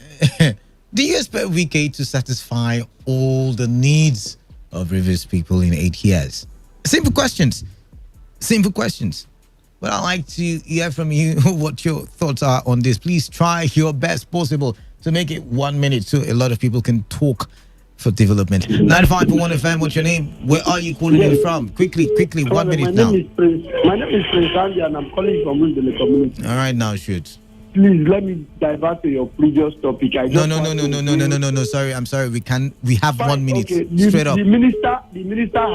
do you expect Wike to satisfy all the needs of Rivers people in 8 years? Simple questions. But I'd like to hear from you what your thoughts are on this. Please try your best possible to make it 1 minute so a lot of people can talk for development. 95.1 FM, what's your name? Where are you calling in from? Quickly, 1 minute now. My name is Prince Andy, and I'm calling from the community. All right, now shoot. Please let me divert to your previous topic. No. Sorry, I'm sorry. We have 1 minute. Okay. Straight up. The minister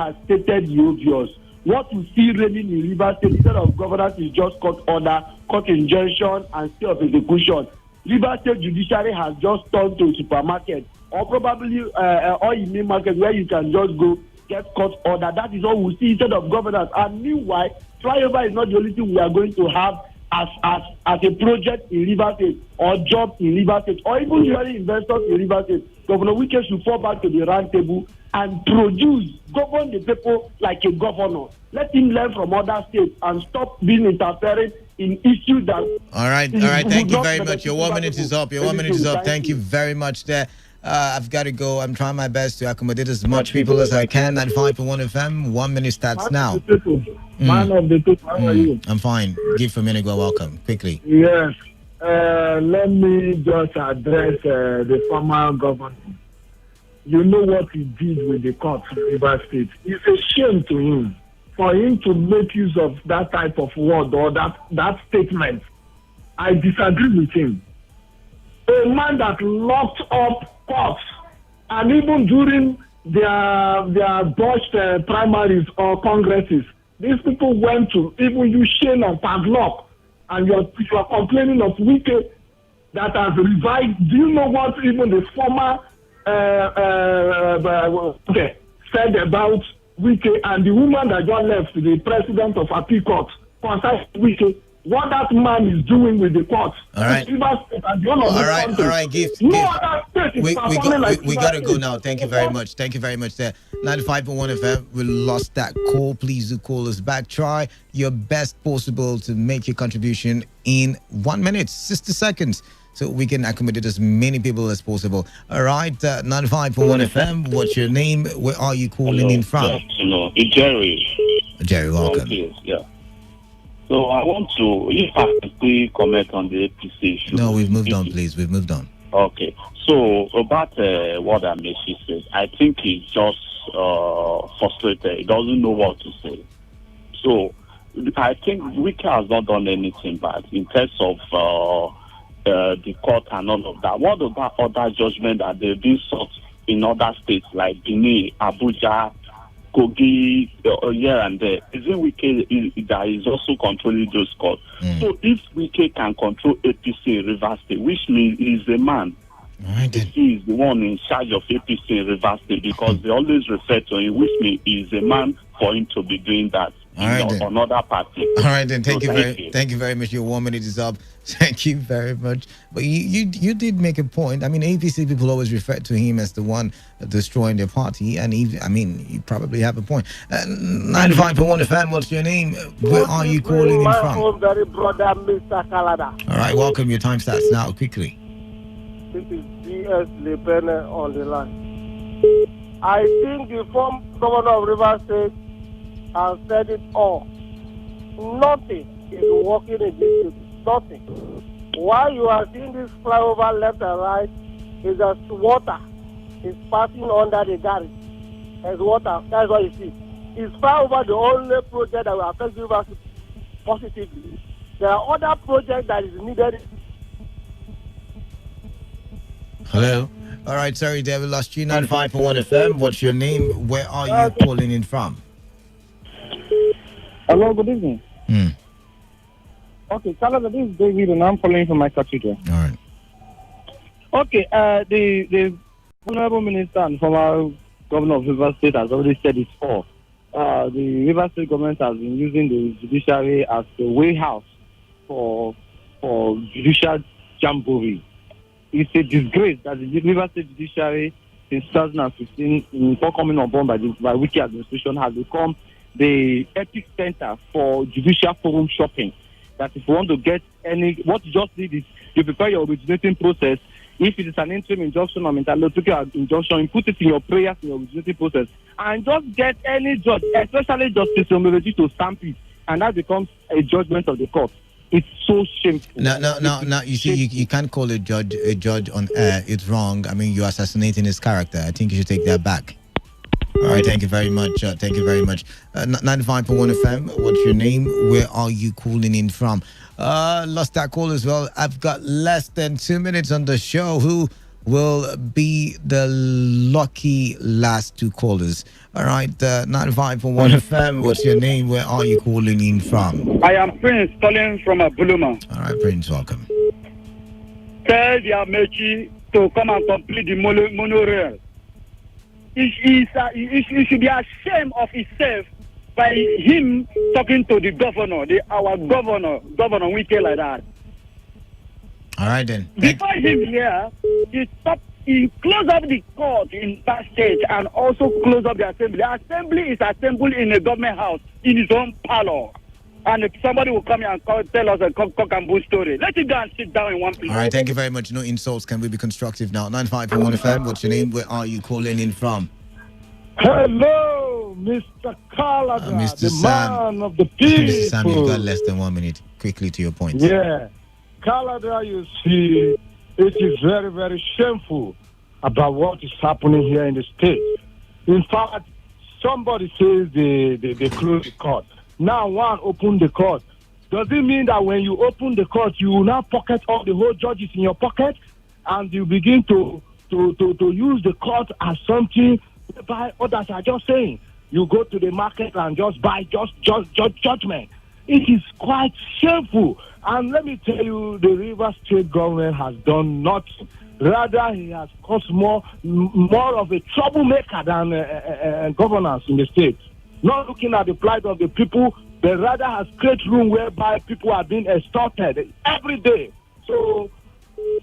has stated the obvious. What we see raining in Rivers State instead of governance is just court order, court injunction, and stay of execution. Rivers State Judiciary has just turned to a supermarket, or probably or in a market where you can just go get court order. That is all we see instead of governance. And meanwhile, flyover is not the only thing we are going to have as a project in Rivers State, or job in Rivers State, or even really investors in Rivers State. Governor Wike should fall back to the round table and govern the people like a governor. Let him learn from other states and stop being interfering in issues that... All right. Thank you very much. Your 1 minute is up. Thank you very much there. I've got to go. I'm trying my best to accommodate as much people as I can. 95.1 FM. 1 minute starts now. Man of the people, how are you? I'm fine. Give a minute, go welcome. Quickly. Yes. let me just address the former governor. You know what he did with the court in Rivers State. It's a shame to him for him to make use of that type of word or that statement. I disagree with him. A man that locked up courts and even during their botched primaries or congresses, these people went to even use chain and padlock, and you are complaining of Wike that has revived. Do you know what even the former said about Wike and the woman that just left, the president of Appeal Court, concerning Wike? What that man is doing with the court. All right. All right, Gift. We got to go now. Thank you very much. Thank you very much there. 95.1 FM, we lost that call. Please do call us back. Try your best possible to make your contribution in 1 minute, 60 seconds, so we can accommodate as many people as possible. All right, 95.1 FM, what's your name? Where are you calling in from? Hello, it's Jerry. Jerry, welcome. Yeah. So I want to, if I can quickly comment on the APC issue. No, we've moved on, please. We've moved on. Okay. So about what Amechi said, I think he's just frustrated. He doesn't know what to say. So I think Wike has not done anything bad in terms of the court and all of that. What about other judgment that they've been sought in other states like Benin, Abuja, Kogi, here and there? Isn't Wike that is also controlling those courts? So if Wike can control APC in Rivers State, which means he's a man, he is the one in charge of APC in Rivers State, because they always refer to him, which means he's a man for him to be doing that on another party. All right, then. Thank you very much. Your 1 minute is up. Thank you very much. But you did make a point. I mean, APC people always refer to him as the one destroying their party, and you probably have a point. 95.1 FM, what's your name? Where are you calling in from? Home, very brother, Mr. Kalada. All right, welcome. Your time starts now, quickly. This is DS Lebene on the line. I think the former governor of Rivers State has said it all. Nothing is working in this city. Nothing. While you are seeing this flyover left and right, is that water is passing under the garage. There's water. That's what you see. Is flyover the only project that will affect Rivers positively? There are other projects that is needed. Hello. All right, sorry, David, lost you. 95.1 FM. What's your name? Where are you calling in from? Hello, good evening. Okay, Canada, this is David, and I'm calling from my cathedral. All right. Okay, the Honorable Minister and former Governor of Rivers State has already said it all. The Rivers State government has been using the judiciary as the way house for judicial jamboree. It's a disgrace that the Rivers State judiciary since 2015, before coming on board by Wike administration, has become the epic center for judicial forum shopping. That if you want to get what you just need is you prepare your originating process. If it is an interim injunction or interlocutory injunction, you put it in your prayers in your originating process, and just get any judge, especially Justice Omereji, to stamp it, and that becomes a judgment of the court. It's so shameful. No. You see, you can't call a judge on air. It's wrong. I mean, you're assassinating his character. I think you should take that back. All right, thank you very much. 95.1 FM, what's your name? Where are you calling in from? Lost that call as well. I've got less than 2 minutes on the show. Who will be the lucky last two callers? All right, 95.1 FM, what's your name? Where are you calling in from? I am Prince, calling from Abuluma. All right, Prince, welcome. Tell the Amechi to come and complete the monorail. He should be ashamed of himself by him talking to the governor, our governor Wike like that. All right then. Before him here, he closed up the court in that state and also closed up the assembly. The assembly is assembled in a government house in his own parlor. And if somebody will come here and tell us a cock and bull story, let him go and sit down in one place. All right, thank you very much. No insults. Can we be constructive now? 95.1 FM, what's your name? Where are you calling in from? Hello, Mr. Kalaga, Mr. the Sam. man of the people. Mr. Sam, you've got less than 1 minute. Quickly to your point. Yeah. Canada, you see, it is very, very shameful about what is happening here in the state. In fact, somebody says they close the court. Now one open the court. Does it mean that when you open the court, you will now pocket all the whole judges in your pocket, and you begin to use the court as something whereby others are just saying you go to the market and just buy judgment? It is quite shameful. And let me tell you, the Rivers State government has done nothing. Rather, he has caused more of a troublemaker than governance in the state. Not looking at the plight of the people, but rather has created room whereby people are being extorted every day. So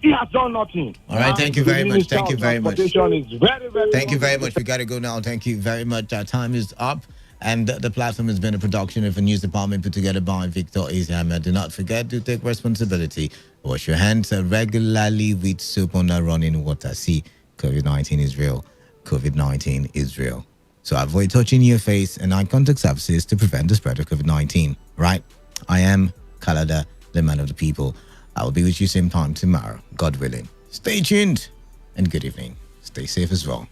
he has done nothing. All right, thank you very much. Thank you very much. Is very, very Thank you very much. We got to go now. Thank you very much. Our time is up. And the platform has been a production of a news department put together by Victor Isiama. Do not forget to take responsibility. Wash your hands regularly with soap on running water. See, COVID-19 is real. COVID-19 is real. So avoid touching your face and eye contact surfaces to prevent the spread of COVID-19. Right? I am Kalada, the man of the people. I will be with you same time tomorrow, God willing. Stay tuned and good evening. Stay safe as well.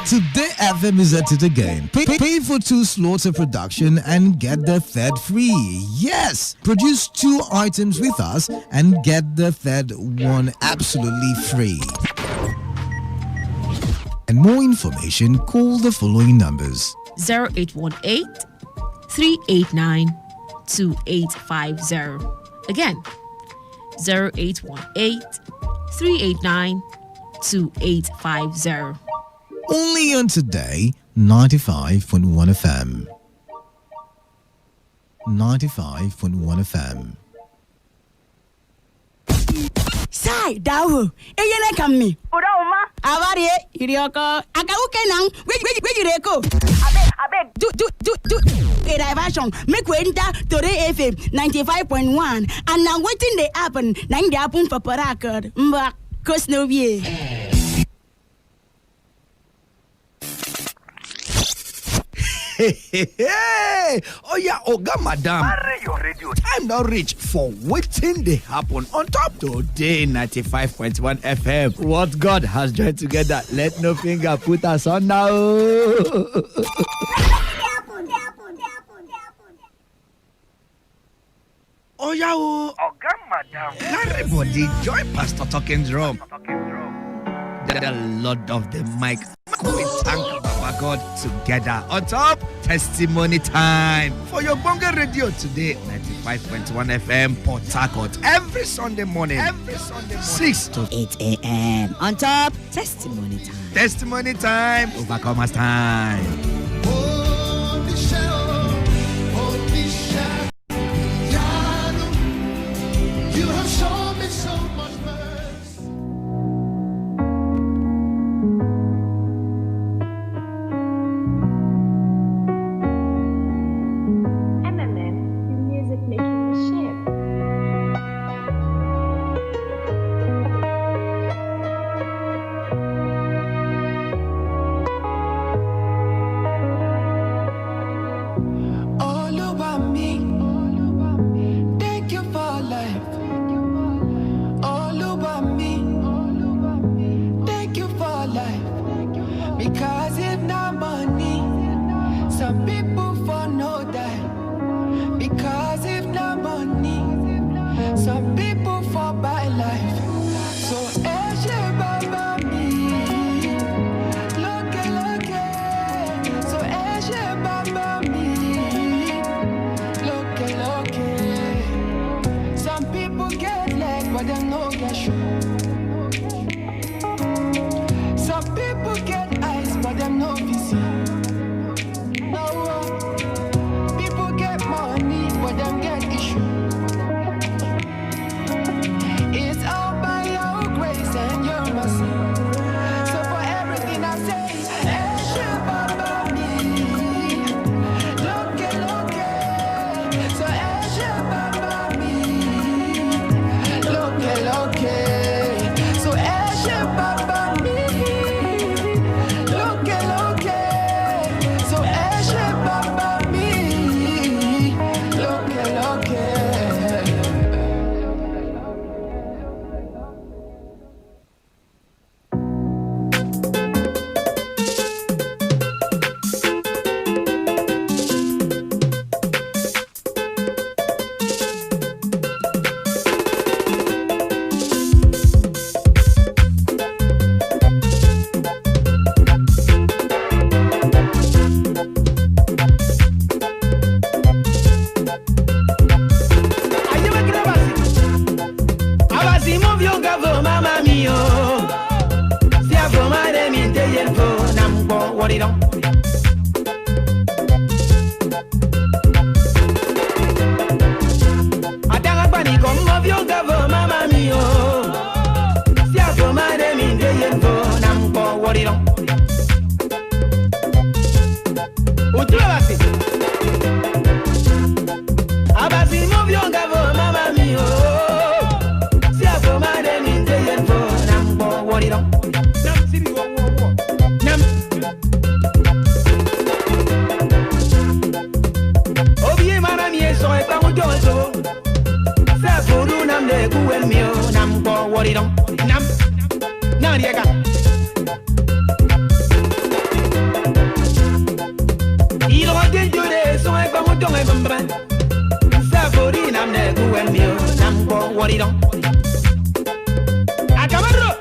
Today FM is at it again. Pay for 2 slots of production and get the third free. Yes! Produce 2 items with us and get the third one absolutely free. And more information, call the following numbers. 0818 389 2850. Again, 0818 389 2850. Only on Today 95.1 FM. 95.1 FM. Sai dawo eyele kam mi oda uma awari irioko akawuke nan we jireko abeg do a diversion make we enter Today FM 95.1 and now wetin dey happen na dey happen for Parakod mba cause no be. Hey! Oh yeah, Oga Madam. Your radio. Time now reach for waiting they happen on top Today 95.1 FM. What God has joined together, let no finger put us on now. Oh yeah, Oga Madam. Everybody join Pastor Talking Drum. The Lord of the mic. We thank Baba God together on top testimony time for your Bonga Radio Today 95.1 FM Port Harcourt every Sunday morning 6 to 8 a.m. on top testimony time overcomers time. You have shown me so much mercy. Music making machine. Atangapani como vio gavo mama mio. Si a foma de mi de yenvo nam po wariro. Utulabasi. Abasi mo vio gavo mama mio. Si a foma de mi de yenvo nam po wariro. Nam sibi wo. Nam. Obie mara mi so e pa mo jozo. Sa furu nam de guel mio nam po wariro. Nam. Nam riega. Ilo de jure so e pa mo don e bamba. Sa furu nam de guel mio nam po wariro. Akamarro.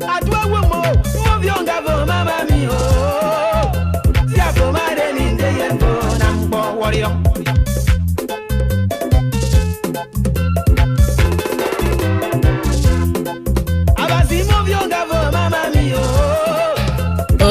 Atwa wo mo vio ngavo mama mio. Si a foma de mi de yenvo nam po wariro.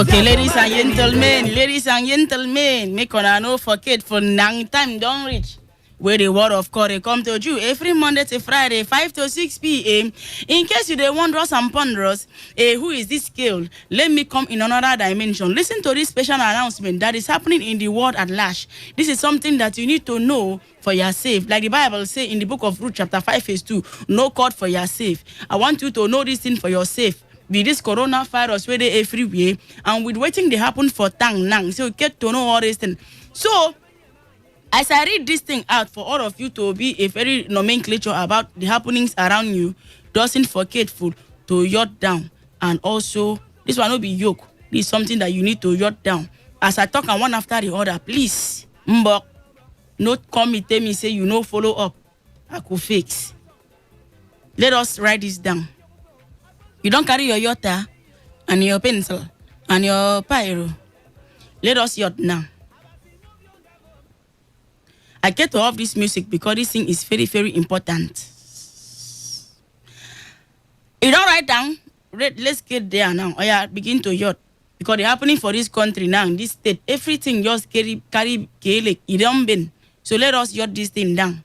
Okay, ladies and gentlemen, make una no forget for nang time don't reach. Where the word of God they come to you every Monday to Friday, 5 to 6 p.m. In case you they wonders and ponders, who is this girl? Let me come in another dimension. Listen to this special announcement that is happening in the world at large. This is something that you need to know for yourself. Like the Bible says in the book of Ruth chapter 5 verse 2, no God for yourself. I want you to know this thing for yourself. With this coronavirus where they everywhere, and with waiting they happen for tang nang, so you get to know all this thing. So as I read this thing out for all of you to be a very nomenclature about the happenings around you, doesn't forget to jot down. And also, this one will be yoke. This is something that you need to jot down. As I talk and one after the other, please, mbok, not come and tell me, say you know follow up. I could fix. Let us write this down. You don't carry your yota and your pencil and your pyro. Let us jot now. I get to off this music because this thing is very, very important. You don't write down. Let's get there now. Oh yeah, begin to jot. Because it's happening for this country now, in this state. Everything just carry it don't bend. So let us jot this thing down.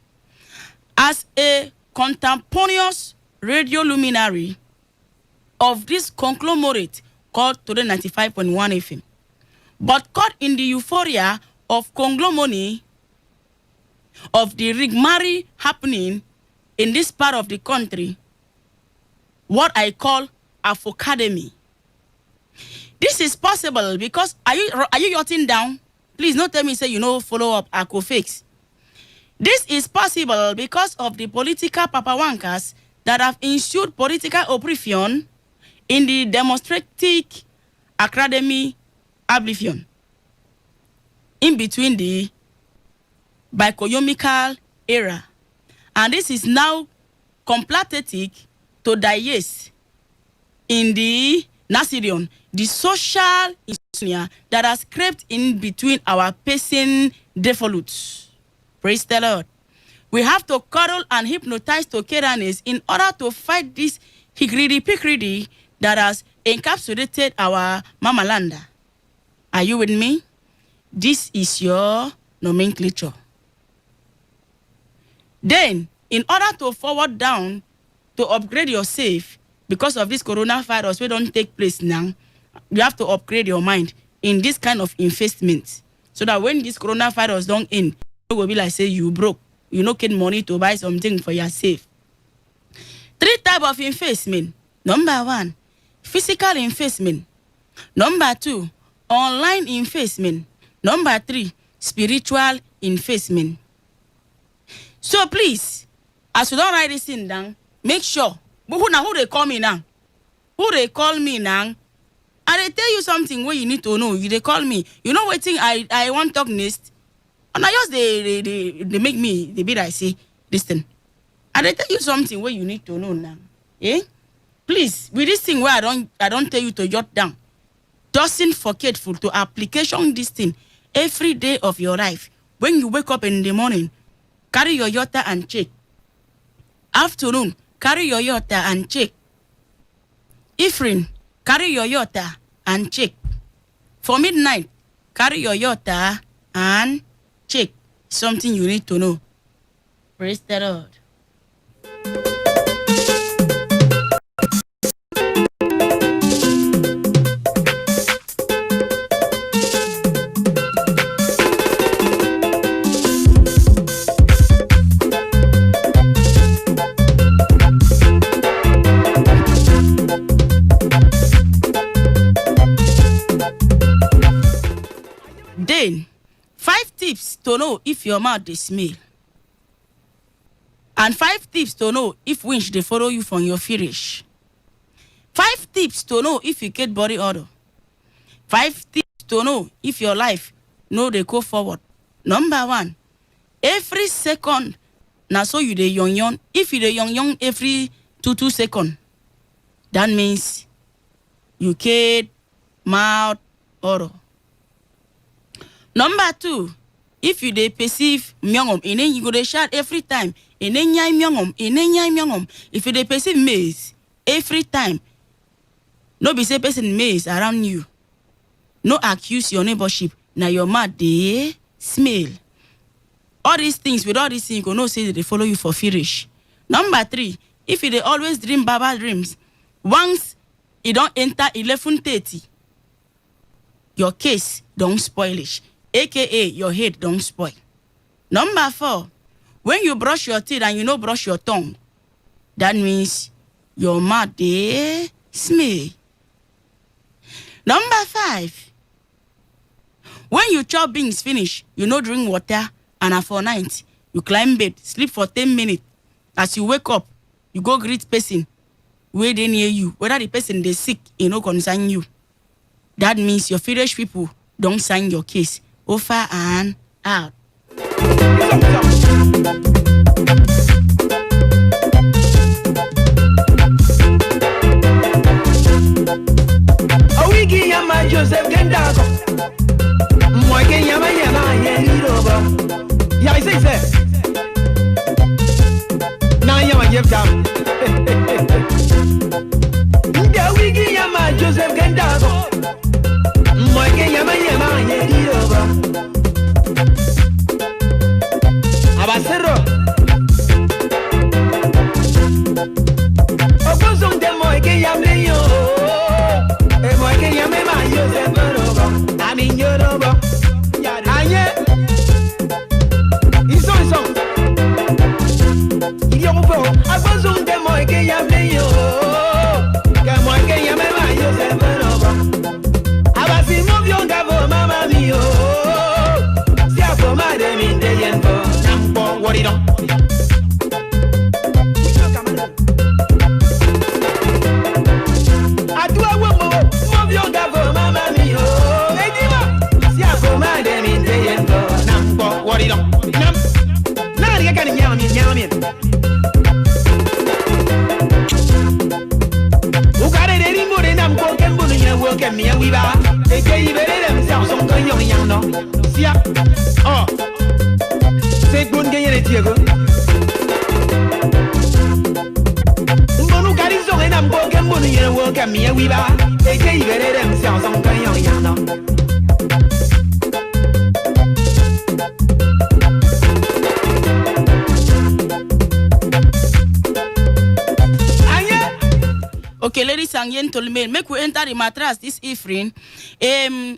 As a contemporaneous radio luminary of this conglomerate called Today95.1 FM, but caught in the euphoria of conglomerate of the rigmarole happening in this part of the country, what I call Afocademy. This is possible because are you jotting down? Please don't tell me say you know follow up I could fix. This is possible because of the political papawankas that have ensured political oppression in the democratic academy oblivion in between the bicoyomical era. And this is now complatetic to digest in the Nasirion, the social insomnia that has crept in between our pacing devolutes. Praise the Lord. We have to cuddle and hypnotize togetherness in order to fight this hickredy-pickredy that has encapsulated our mama landa. Are you with me? This is your nomenclature. Then, in order to forward down, to upgrade yourself, because of this coronavirus, we don't take place now, you have to upgrade your mind in this kind of investment. So that when this coronavirus don't end, you will be like, say, you broke. You don't get money to buy something for yourself. 3 types of investment. Number 1, physical investment. Number 2, online investment. Number 3, spiritual investment. So please, as you don't write this thing down, make sure. But who they call me now? Who they call me now? And they tell you something where you need to know. They call me. You know what thing I want to talk next? And I just they make me the bit I say, listen. And they tell you something where you need to know now. Eh? Please, with this thing where I don't tell you to jot down. Doesn't forgetful to application this thing every day of your life. When you wake up in the morning, carry your yota and check. Afternoon, carry your yota and check. Evening, carry your yota and check. For midnight, carry your yota and check something you need to know. Praise the Lord. Then, 5 tips to know if your mouth is smell. And 5 tips to know if winch they follow you from your finish. 5 tips to know if you get body odor. 5 tips to know if your life no they go forward. Number 1, every second now so you dey young. If you dey young every 2 seconds, that means you get mouth odor. Number 2, if you dey perceive myongom, and then you go dey shout every time, and then nyai myongom. If you dey perceive maize every time, no be say person maize around you. No accuse your neighborship. Now your mouth dey smell. All these things, with all these things, you go know say they follow you for finish. Number 3, if you dey always dream bad dreams, once you don't enter 11:30, your case don't spoilish. AKA your head don't spoil. Number 4, when you brush your teeth and you no brush your tongue, that means your mouth dey smell. Number 5, when you chop beans finish, you no drink water, and for night, you climb bed, sleep for 10 minutes. As you wake up, you go greet person where they near you. Whether the person they sick, it no concern you. That means your village people don't sign your case. Over and out. Awiki yama Joseph Gendako. Mwake yama yeniroba. Ya say. Na yama jam. Awiki yama Joseph Gendako. Mwake yama yeniroba. Abasero. Okozong de mwake yame yo. Mwake yame ma Joseph Roba. Ami Yoruba. Anye. Iso. Yoruba. Okozong de mwake yame yo. Ka mwake yame ma Joseph Roba. Abasi movyo ngavo mama mio. Sia for made mi de yenbo. Nampo wori don. Adua womo movyo ngavo mama mio. Edima. Sia for made mi de yenbo. Nampo wori don. Nam. Na ri ka ni nyami. Ukare de rimbo de nampo kembo ni nyewo kemi wiba. Eke ibere dem sa son kan yon yang no. Sia. Oh. C'est bon gagner les tirs. Mbonu karizo ena mboke mbonu yere woka miye wiba. Eke ibere dem sa son kan yon yang no. Okay, ladies and gentlemen, make we enter the mattress this evening.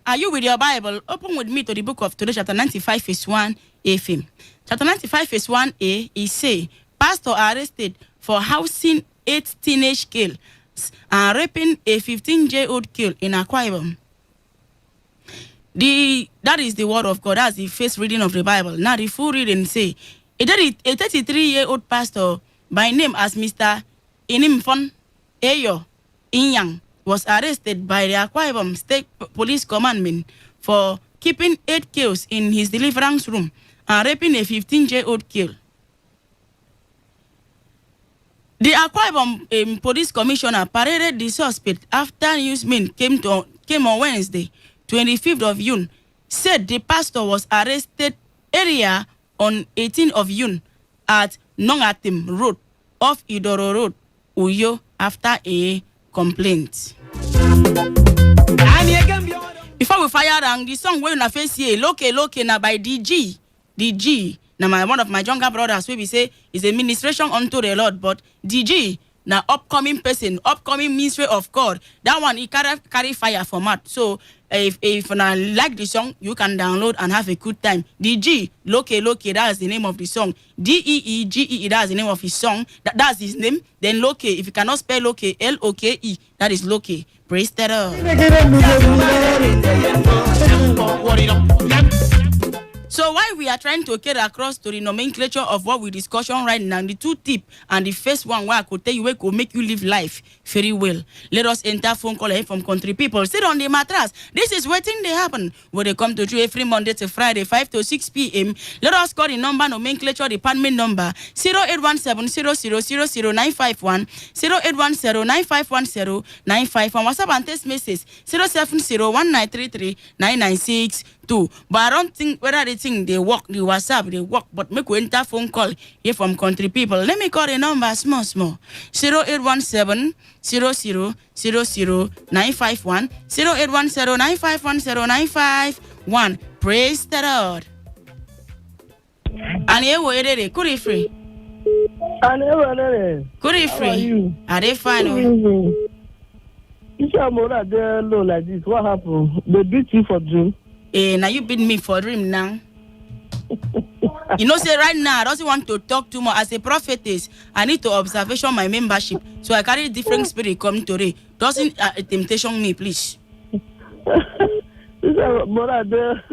Are you with your Bible? Open with me to the book of Today, chapter 95, verse 1 FM. Chapter 95, verse 1a, it say, pastor arrested for housing 8 teenage girls and raping a 15-year-old girl in Akwa Ibom. That is the word of God. That's the first reading of the Bible. Now the full reading say, a 33-year-old pastor by name as Mr. Inimfon Eyo Inyang was arrested by the Akwa Ibom State Police Commandment for keeping 8 girls in his deliverance room and raping a 15-year-old girl. The Akwa Ibom Police Commissioner paraded the suspect after newsmen came on Wednesday, 25th of June, said the pastor was arrested earlier on 18th of June at Nongatim Road off Idoro Road, Uyo, after a complaint. Before we fire down the song, we're na face here. Loke na by DG. DG. Now one of my younger brothers we say is a ministration unto the Lord, but DG now upcoming person, upcoming ministry of God. That one he carry fire format. So if you like the song, you can download and have a good time. DG Loke, that is the name of the song. DEEGE, that is the name of his song. That's his name. Then Loke, if you cannot spell Loke, LOKE, that is Loke. Praise the Lord. So while we are trying to get across to the nomenclature of what we discussion right now, the two tip and the first one where I could tell you where could make you live life very well. Let us enter phone call from country people. Sit on the mattress. This is waiting they happen. Where they come to you every Monday to Friday, 5 to 6 p.m. Let us call the number nomenclature department number 0817-0000951, 0810-9510-951. WhatsApp and text message 070-1933-996. But I don't think whether they think they work, the WhatsApp, they work, but make we enter phone call here from country people. Let me call the number small. 0817-0000951, 0810-951-0951. Praise the Lord. And here we are, could free? Could free? Are they fine? You say I'm not there low like this. What happened? They beat you for dream. Now you beat me for dream now. You know, say right now I don't want to talk too much. As a prophetess, I need to observation my membership. So I carry different spirit come today. Doesn't temptation me, please. You say more there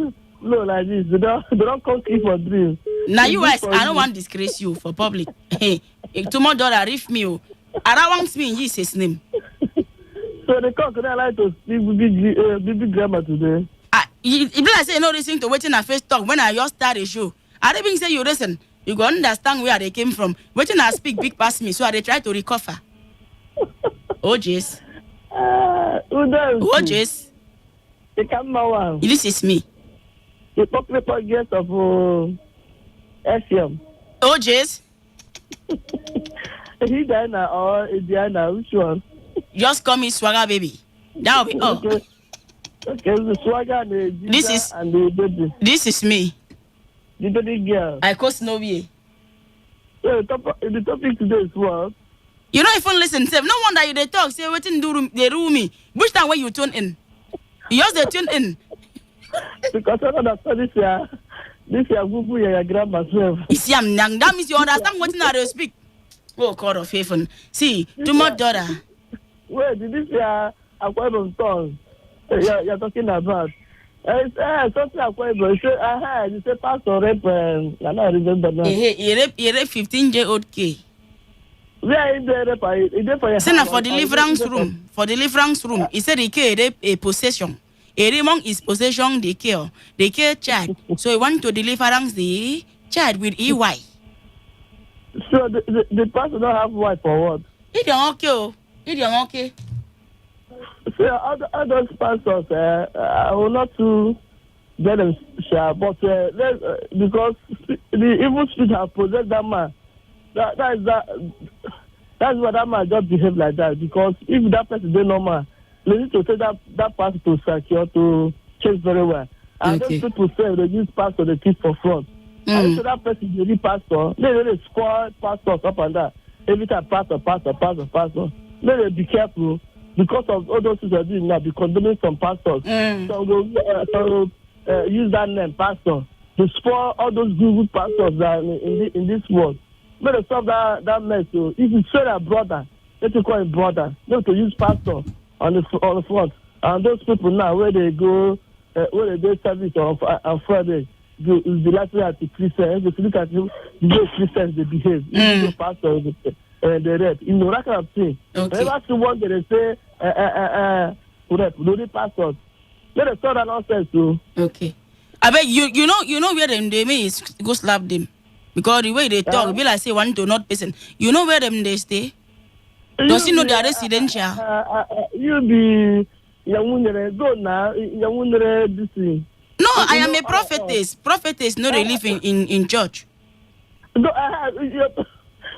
low like this. They don't come keep for dream. Now you guys, I don't want to disgrace you for public. Hey, tomorrow dollar riff me. I don't want me in Jesus' name. So the cock I like to speak big grammar today. If I say no listen to waiting a face talk when I just start a show. I don't even say you listen. You go understand where they came from. Waiting I speak big past me, so I try to recover. Oh jeez. Oh jeez. This is me. The popular guest of SM. Oh jeez. He Diana or Diana, which one? Just call me Swagger baby. That'll be all. Okay, the Swagger and the Giza and the baby. This is me. The baby girl. I call Snowy. So the topic today is what? You don't even listen, Save. No wonder you they talk, say waiting do they rule me. Which time when you tune in? You just they tune in. Because I understand this year Gugu your grandma self. That means you understand what I speak. Oh God of heaven. See, too much daughter. Wait, did this year Aquarium song? You're talking about. Something Aquarium. You say Pastor Rep, I don't remember now. He rep 15-year-old K. Where is the rep? Send for deliverance room. For deliverance room. He said he rep a possession. A remong is possession the care. The care child. So he want to deliverance the child with EY. So the pastor don't have wife for what? He don't okay. He don't okay. So all those pastors, I will not to get them share, but because the evil spirit have possessed that man. That's why that man just behave like that. Because if that person is normal, they need to take that pastor to secure to check very well. And those people say they use pastor they keep for front. And so that person is really pastor. They really squad pastors up and down. Every time pastor. Let them be careful because of all those things are doing now. Be condemning some pastors. So use that name, pastor, to spoil all those good pastors that in this world. Let us stop that mess. So if you say that brother, let you call him brother. Not to use pastor on the front. And those people now where they go, where they do service on Friday, be likely at the Christians. If you look at the way Christians they behave, even the pastor. The rep, you know that kind of thing. Whenever someone they say, rep, do the pastors. Let us start that nonsense too. Okay. I bet you know where them they may is go slap them. Because the way they talk, be like say one to not person. You know where them they stay? Does he know they are residential? You be young go now, young this thing. No, I am a prophetess. Prophetess no they live in church. No,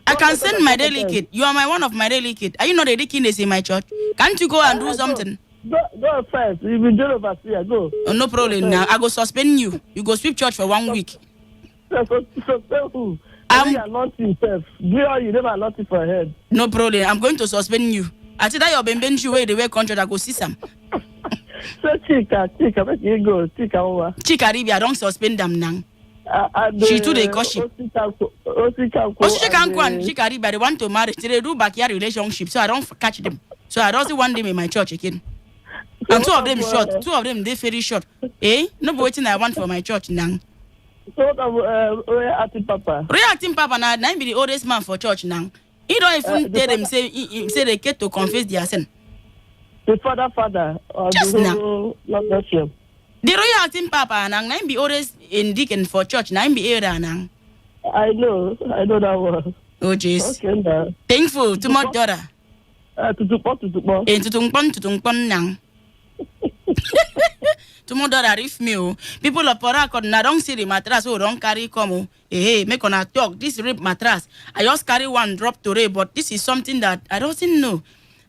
I can send my delegate. You are one of my delegate. Are you not a deaconess in my church? Can't you go and do something? Go first. You will do overseer. Go. Oh, no problem. Now I go suspend you. You go sweep church for 1 week. Suspend who? You are not yourself. You never lost it for head. No problem. I'm going to suspend you. I said that your bemben shoe way the way country that go see some. So Chika, make you go. Chika over. Chika Ribi, I don't suspend them now. She too they gossip. Chika Ribi, they want to marry. They do backyard relationship, so I don't catch them. So I don't see one them in my church again. And two of them short. Two of them they very short. Eh? No waiting I want for my church now. So reacting Papa. Reacting Papa now be the oldest man for church now. He don't even tell them say they get to confess their sin. The father or just the now. The reacting Papa now be oldest in deacon for church now be elder now. I know that one. Oh jeez. Okay now. Thankful to my daughter. Tutupon now. Tomorrow that if me people of Porakot na don't see the mattress who don't carry come hey make on a talk this rape mattress I just carry one drop to rape but this is something that I don't know.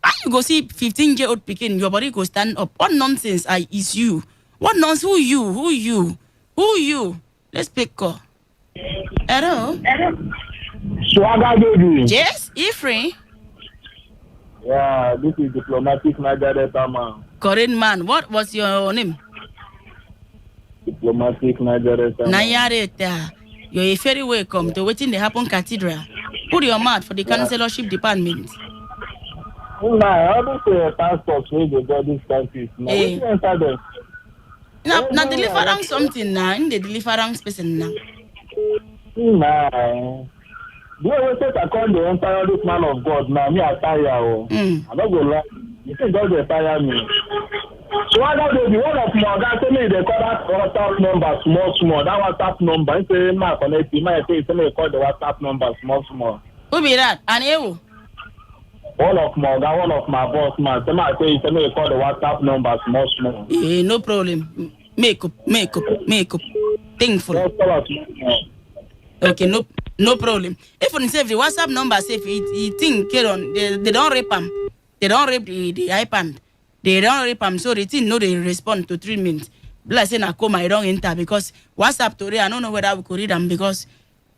How you go see 15-year-old picking your body go stand up? What nonsense is you? What nonsense? Who you? Let's pick call. Hello. Swagger baby. Yes, Iframe. Yeah, this is diplomatic Nagareta man. Korean man, what was your name? Diplomatic Nagareta. Nayareta. You're very welcome to waiting the Happen Cathedral. Put your mouth for the councillorship department. I don't say passports where they got this country. Now deliver something now. In the deliverance person now. You always say I call the entire this man of God now. Me I tire. I don't go lie. You can just tire me. So I got the one of my guys tell me they call that WhatsApp number small. That WhatsApp number. He say my connect. He might say me call the WhatsApp number small. Who be that? And you? One of my boss man. Say me call the WhatsApp number small. No problem. Make up. Thankful. Okay, no problem. If on say the WhatsApp number say he think they don't rape him. They don't rape the iPad. They don't rape him, so the thing no they respond to 3 minutes. Like say na come I don't enter because WhatsApp today I don't know whether we could read them because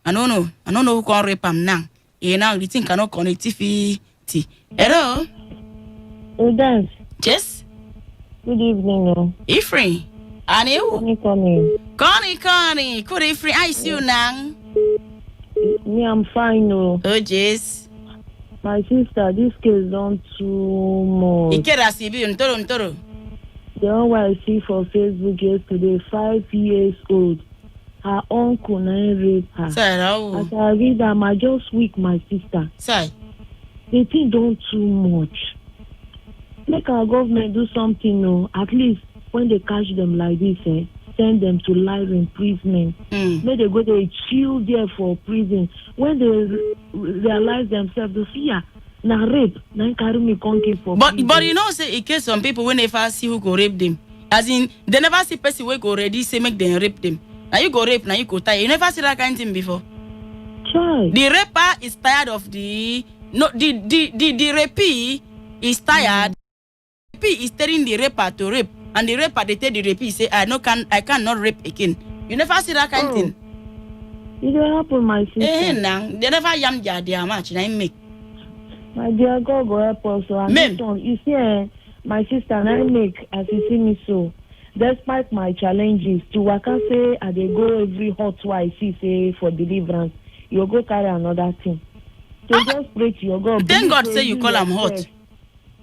I don't know who can rape him now. Now the thing cannot connectivity. Hello. Dance. Yes. Good evening. Iframe. And you? Connie. Good evening. I see you now. Me, I'm fine. Oh, jeez. My sister, this case don't too much. The one I see for Facebook yesterday, 5 years old. Her uncle raped her. As I read them, I just weak my sister. The thing don't too much. Make our government do something, at least when they catch them like this, send them to life imprisonment. May they go to chill there for prison. When they realize themselves, they fear. Now rape, now carry me conquer for but you know, say in case some people when they first see who go rape them, as in they never see person who go ready say make them rape them. Now you go rape, now you go tie. You never see that kind of thing before. Try. The raper is tired of the rapee is tired. The rapee is telling the raper to rape. And the raper, they tell the rapist, say, I cannot rape again. You never see that kind of thing. It will happen, my sister. Now, they never yam their match, and I make. My dear God, go help us. You see, my sister, and I make, as you see me so, despite my challenges, to work and say, I they go every hot twice, say, for deliverance, you'll go carry another thing. So just pray to your God. Thank God say you call them hot.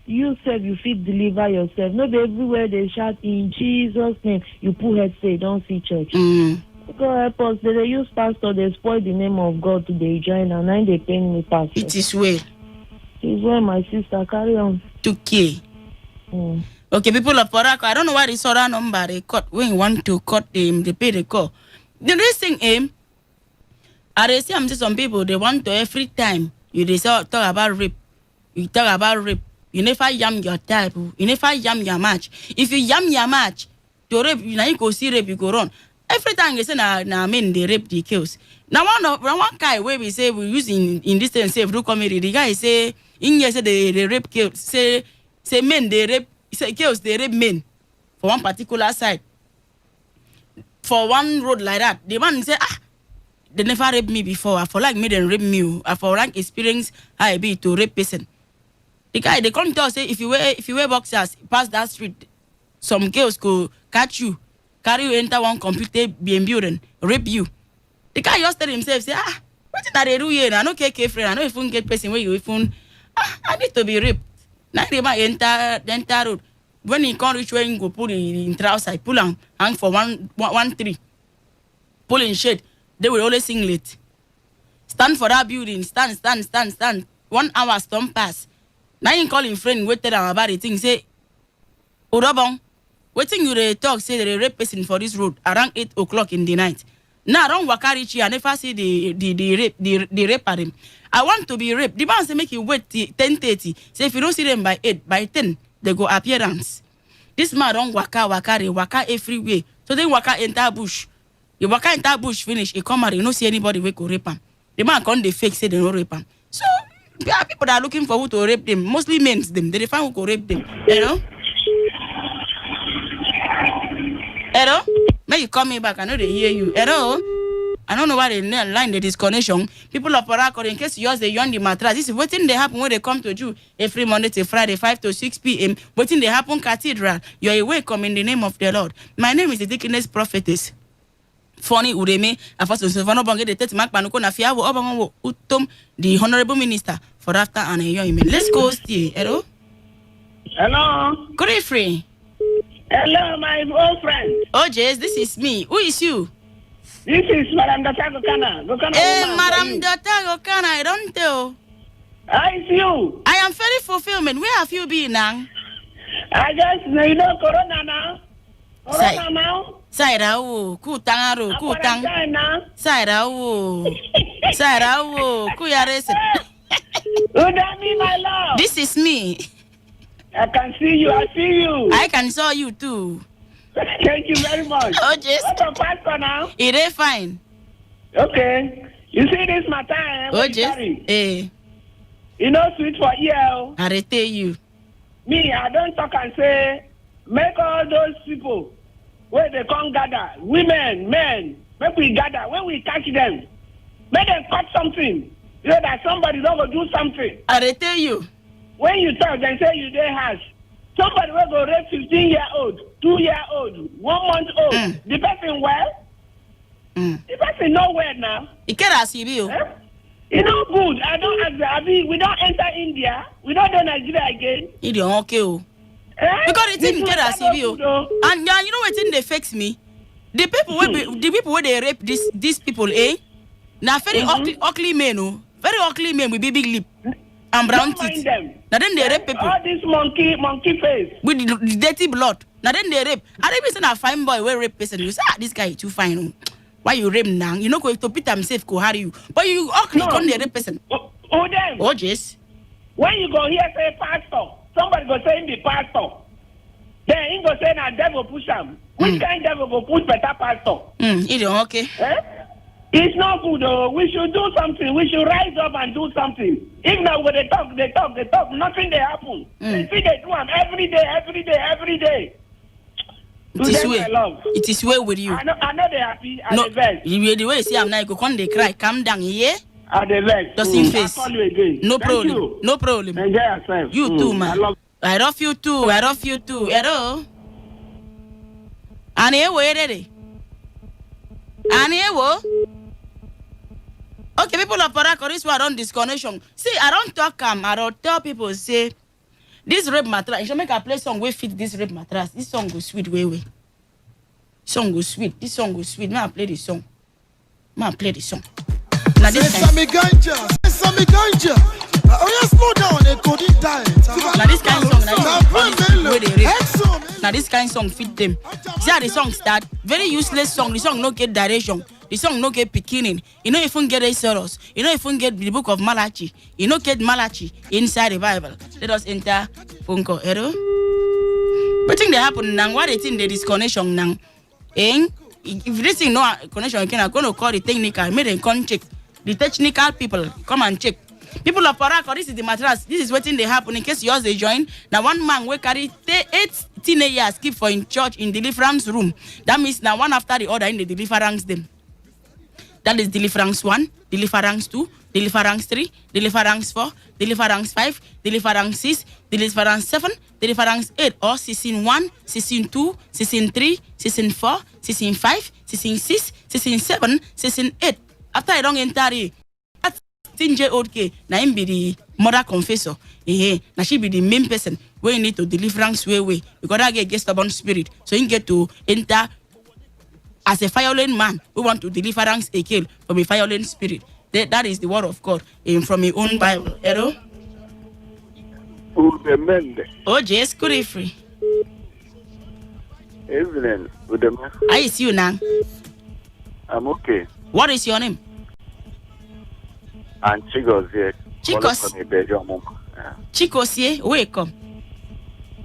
You said you fit deliver yourself. Not everywhere they shout in Jesus' name. You put head say don't see church. God help us. They use pastor. They spoil the name of God to they join and now they pay me pastor. It is well. It is well, my sister. Carry on. 2K. Okay, people of Porako, I don't know why this other number they cut. When you want to cut them, they pay the call. The reason I see I'm some people they want to every time you talk about rape. You talk about rape. You never yam your type. You never yam your match. If you yam your match, to rape, now you go see rape, you go run. Every time you say, nah, men, they rape the kills. Now, one guy where we say we use in this and say, do comedy, the guy say, in here say they rape kills. Say men, they rape say girls they rape men for one particular side. For one road like that, the man say, they never raped me before. I for like me then rape me. I for like experience how it be to rape person. The guy they come tell us say if you wear boxers pass that street, some girls could catch you, carry you enter one computer building, rape you. The guy just tell himself say what did I do here? I no care friend. I know if you get person where you phone. I need to be raped. Now they might enter road. When he can't reach where he go pull in trouser, pull and hang for one tree. Pull in shade. They will always sing late. Stand for that building. Stand. 1 hour storm pass. Now he call him friend, wait tell him about the thing. Say, Odobong, waiting you they talk, say they rape person for this road around 8 o'clock in the night. Now I don't walk out here and if I see the rape at him. I want to be raped. The man say make you wait till 10:30. Say if you don't see them by 8, by 10. They go appearance. This man don't waka everywhere. So then waka enter bush. You waka enter bush finish. He come out, you don't see anybody who go rape him. The man come they fake say they don't rape him. So there are people that are looking for who to rape them. Mostly men them. They find who go rape them. You know? Hello? May you call me back? I know they hear you. Hello? I don't know why they line the disconnection. People of Paracord, in case you use the yawn the mattress, this is what thing they happen when they come to you every Monday to Friday, 5 to 6 p.m. What thing they happen cathedral. You are awake, come in the name of the Lord. My name is the Deaconess Prophetess. Funny Ureme, Afaso Silvano Bange, the Tet Mark Panuko Nafia, Obango Utom, the Honorable Minister for after and a young man. Let's go stay. Hello? Hello? Good evening. Hello, my old friend. Oh, Jess, this is me. Who is you? This is Madam Data Gokana. Madam Data Gokana, I don't tell. It's you. I am very fulfillment. Where have you been now? I just, Corona now. Corona now. Sairao, Kutangaro, Kutang. Sairao, Kuyares. Udami, my love. This is me. I can see you. I see you. I can saw you too. Thank you very much. Oh, just. What's the pastor now? It is fine. Okay. You see this matter? Oh, just. You know, sweet for ear. I tell you. Me, I don't talk and say, make all those people where they come gather, women, men, make we gather. When we catch them, make them cut something. You know that somebody's going to do something. I tell you. When you talk, they say you dey harsh. Somebody will go rape 15-year-old, 2-year-old, 1 month old. The person well? The person no well now. It can't see you. It's not good. I don't ask. We don't enter India. We don't do Nigeria again. It don't okay. Because the thing can't see you. And you know what thing they fix me? The people where they rape these people, now very ugly men, very ugly men with big lip. And brown teeth. Now then they rape people. All this monkey face. With the dirty blood. Now then they rape. I don't even say a fine boy will rape person. You say, this guy is too fine. Why you rape now? You know, go to Peter himself, go harry you. But you ugly on the rape person. Who them? Oh, yes. When you go here say pastor, somebody go say him the pastor. Then he go say na devil push him. Which kind devil go push better pastor? It don't okay. It's not good though. We should do something. We should rise up and do something. If now when they talk, nothing they happen. They see they do them every day. It is well with you. I know they happy. No, the way you see I'm now, go come they cry. Calm down, yeah? At the vex. Doesn't face. I'll call you again. No problem. You. No problem. Enjoy yourself. You too, man. I love you too. Hello? Annie, where are they? Annie, okay, people of Paracord, this one on disconnection. See, I don't talk I don't tell people, say, this rape mattress, you should make a play song where fit this rape mattress. This song goes sweet, way. Song goes sweet. This song goes sweet. Now I play the song. Now this kind of song, now this kind of song fit them. See how the song start? Very useless song. The song no get direction. The song no get beginning. You know if you get Exodus. You know if you get the book of Malachi. You know get Malachi inside the Bible. Let us enter phone call. Hello? But thing they happen now. What they think the disconnection now? If this thing no connection, I'm going to call the technical. Make them come check. The technical people come and check. People of Parako, this is the mattress. This is waiting they happen in case yours they join. Now one man will carry 8 teenagers keep for in church in deliverance room. That means now one after the other in the deliverance them. That is deliverance 1, deliverance 2, deliverance 3, deliverance 4, deliverance 5, deliverance 6, deliverance 7, deliverance 8, or season 1, season 2, season 3, season 4, season 5, season 6, season 7, season 8. After I don't enter it, that's 10 old K. Now him be the mother confessor. Now she be the main person where you need to deliverance way. Because I get stubborn spirit. So you get to enter as a violent man. We want to deliverance a kill from a violent spirit. That is the word of God from your own Bible. Hello? Oh, yes, good free. Evening, I see you now. I'm okay. What is your name? And Chigos here. Chicos. Chicos here. Welcome.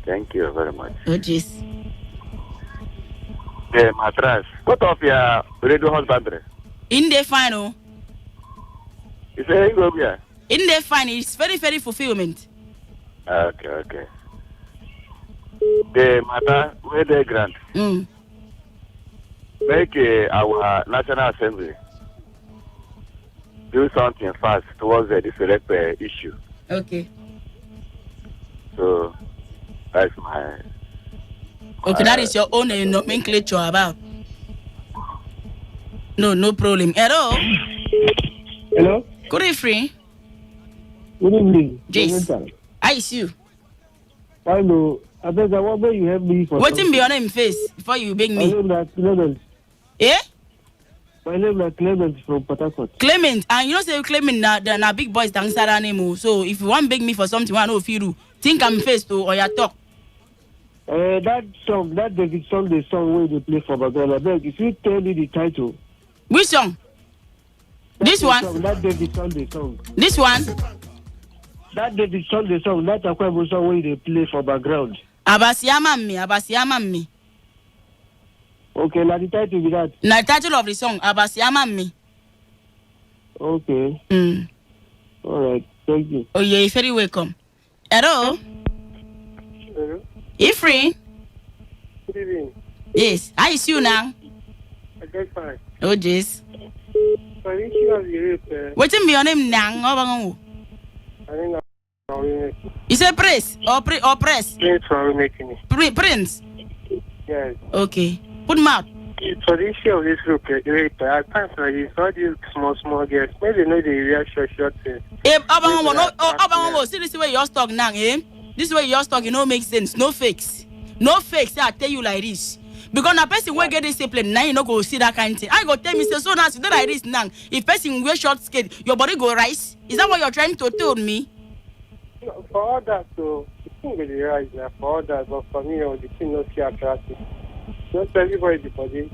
Thank you very much. Oh, yes. Yeah, mattress. What of your radio husbandry? In the final. You say go here? In the final, it's very, very fulfillment. Okay. The matter where they grant. Make our National Assembly do something fast towards the select issue. Okay. So that's my. Okay, that is your own nomenclature about. No problem. Hello. Hello. Good evening. Good evening. Yes. I see you. Hello. I beg I want you help me for. What's in your name face before you beg me? My name is Clement. Eh? My name is Clement from Port Harcourt. Clement, and you know say Clement na big boys dancer name. So if you want beg me for something, I know if you do. Think I'm face to or your talk. That song, that David song, the song where they play for Bagala. I beg if you tell me the title. Which song? This one? Song, that David Sunday song. This one? That David Sunday song, that Akwebo song where they play for background. Abasiyama me. Okay, now the title be that. Now the title of the song, Abasiyama me. Okay. All right, thank you. Oh, you're very welcome. Hello? Hello? You free? Good evening. Yes, I see you now. I get fine. Oh, yes. So I think you have the rape. What's your name now? I think you say Prince or Press? Prince for making it. Prince? Yes. Okay. Put him out. For the issue of this rape, at times like this, all these small girls, maybe they know the real short things. See this way you're stuck now, eh? This way you're stuck, make sense. No fakes. No fakes, I tell you like this. Because a person will get discipline, now you not go see that kind of thing. I go tell me, so now, you know like this now. If person wear short skirt, your body go rise. Is that what you're trying to tell me? No, for all that, so it can't really rise now. For all that, but for me, the thing not too attractive. Just everybody the body.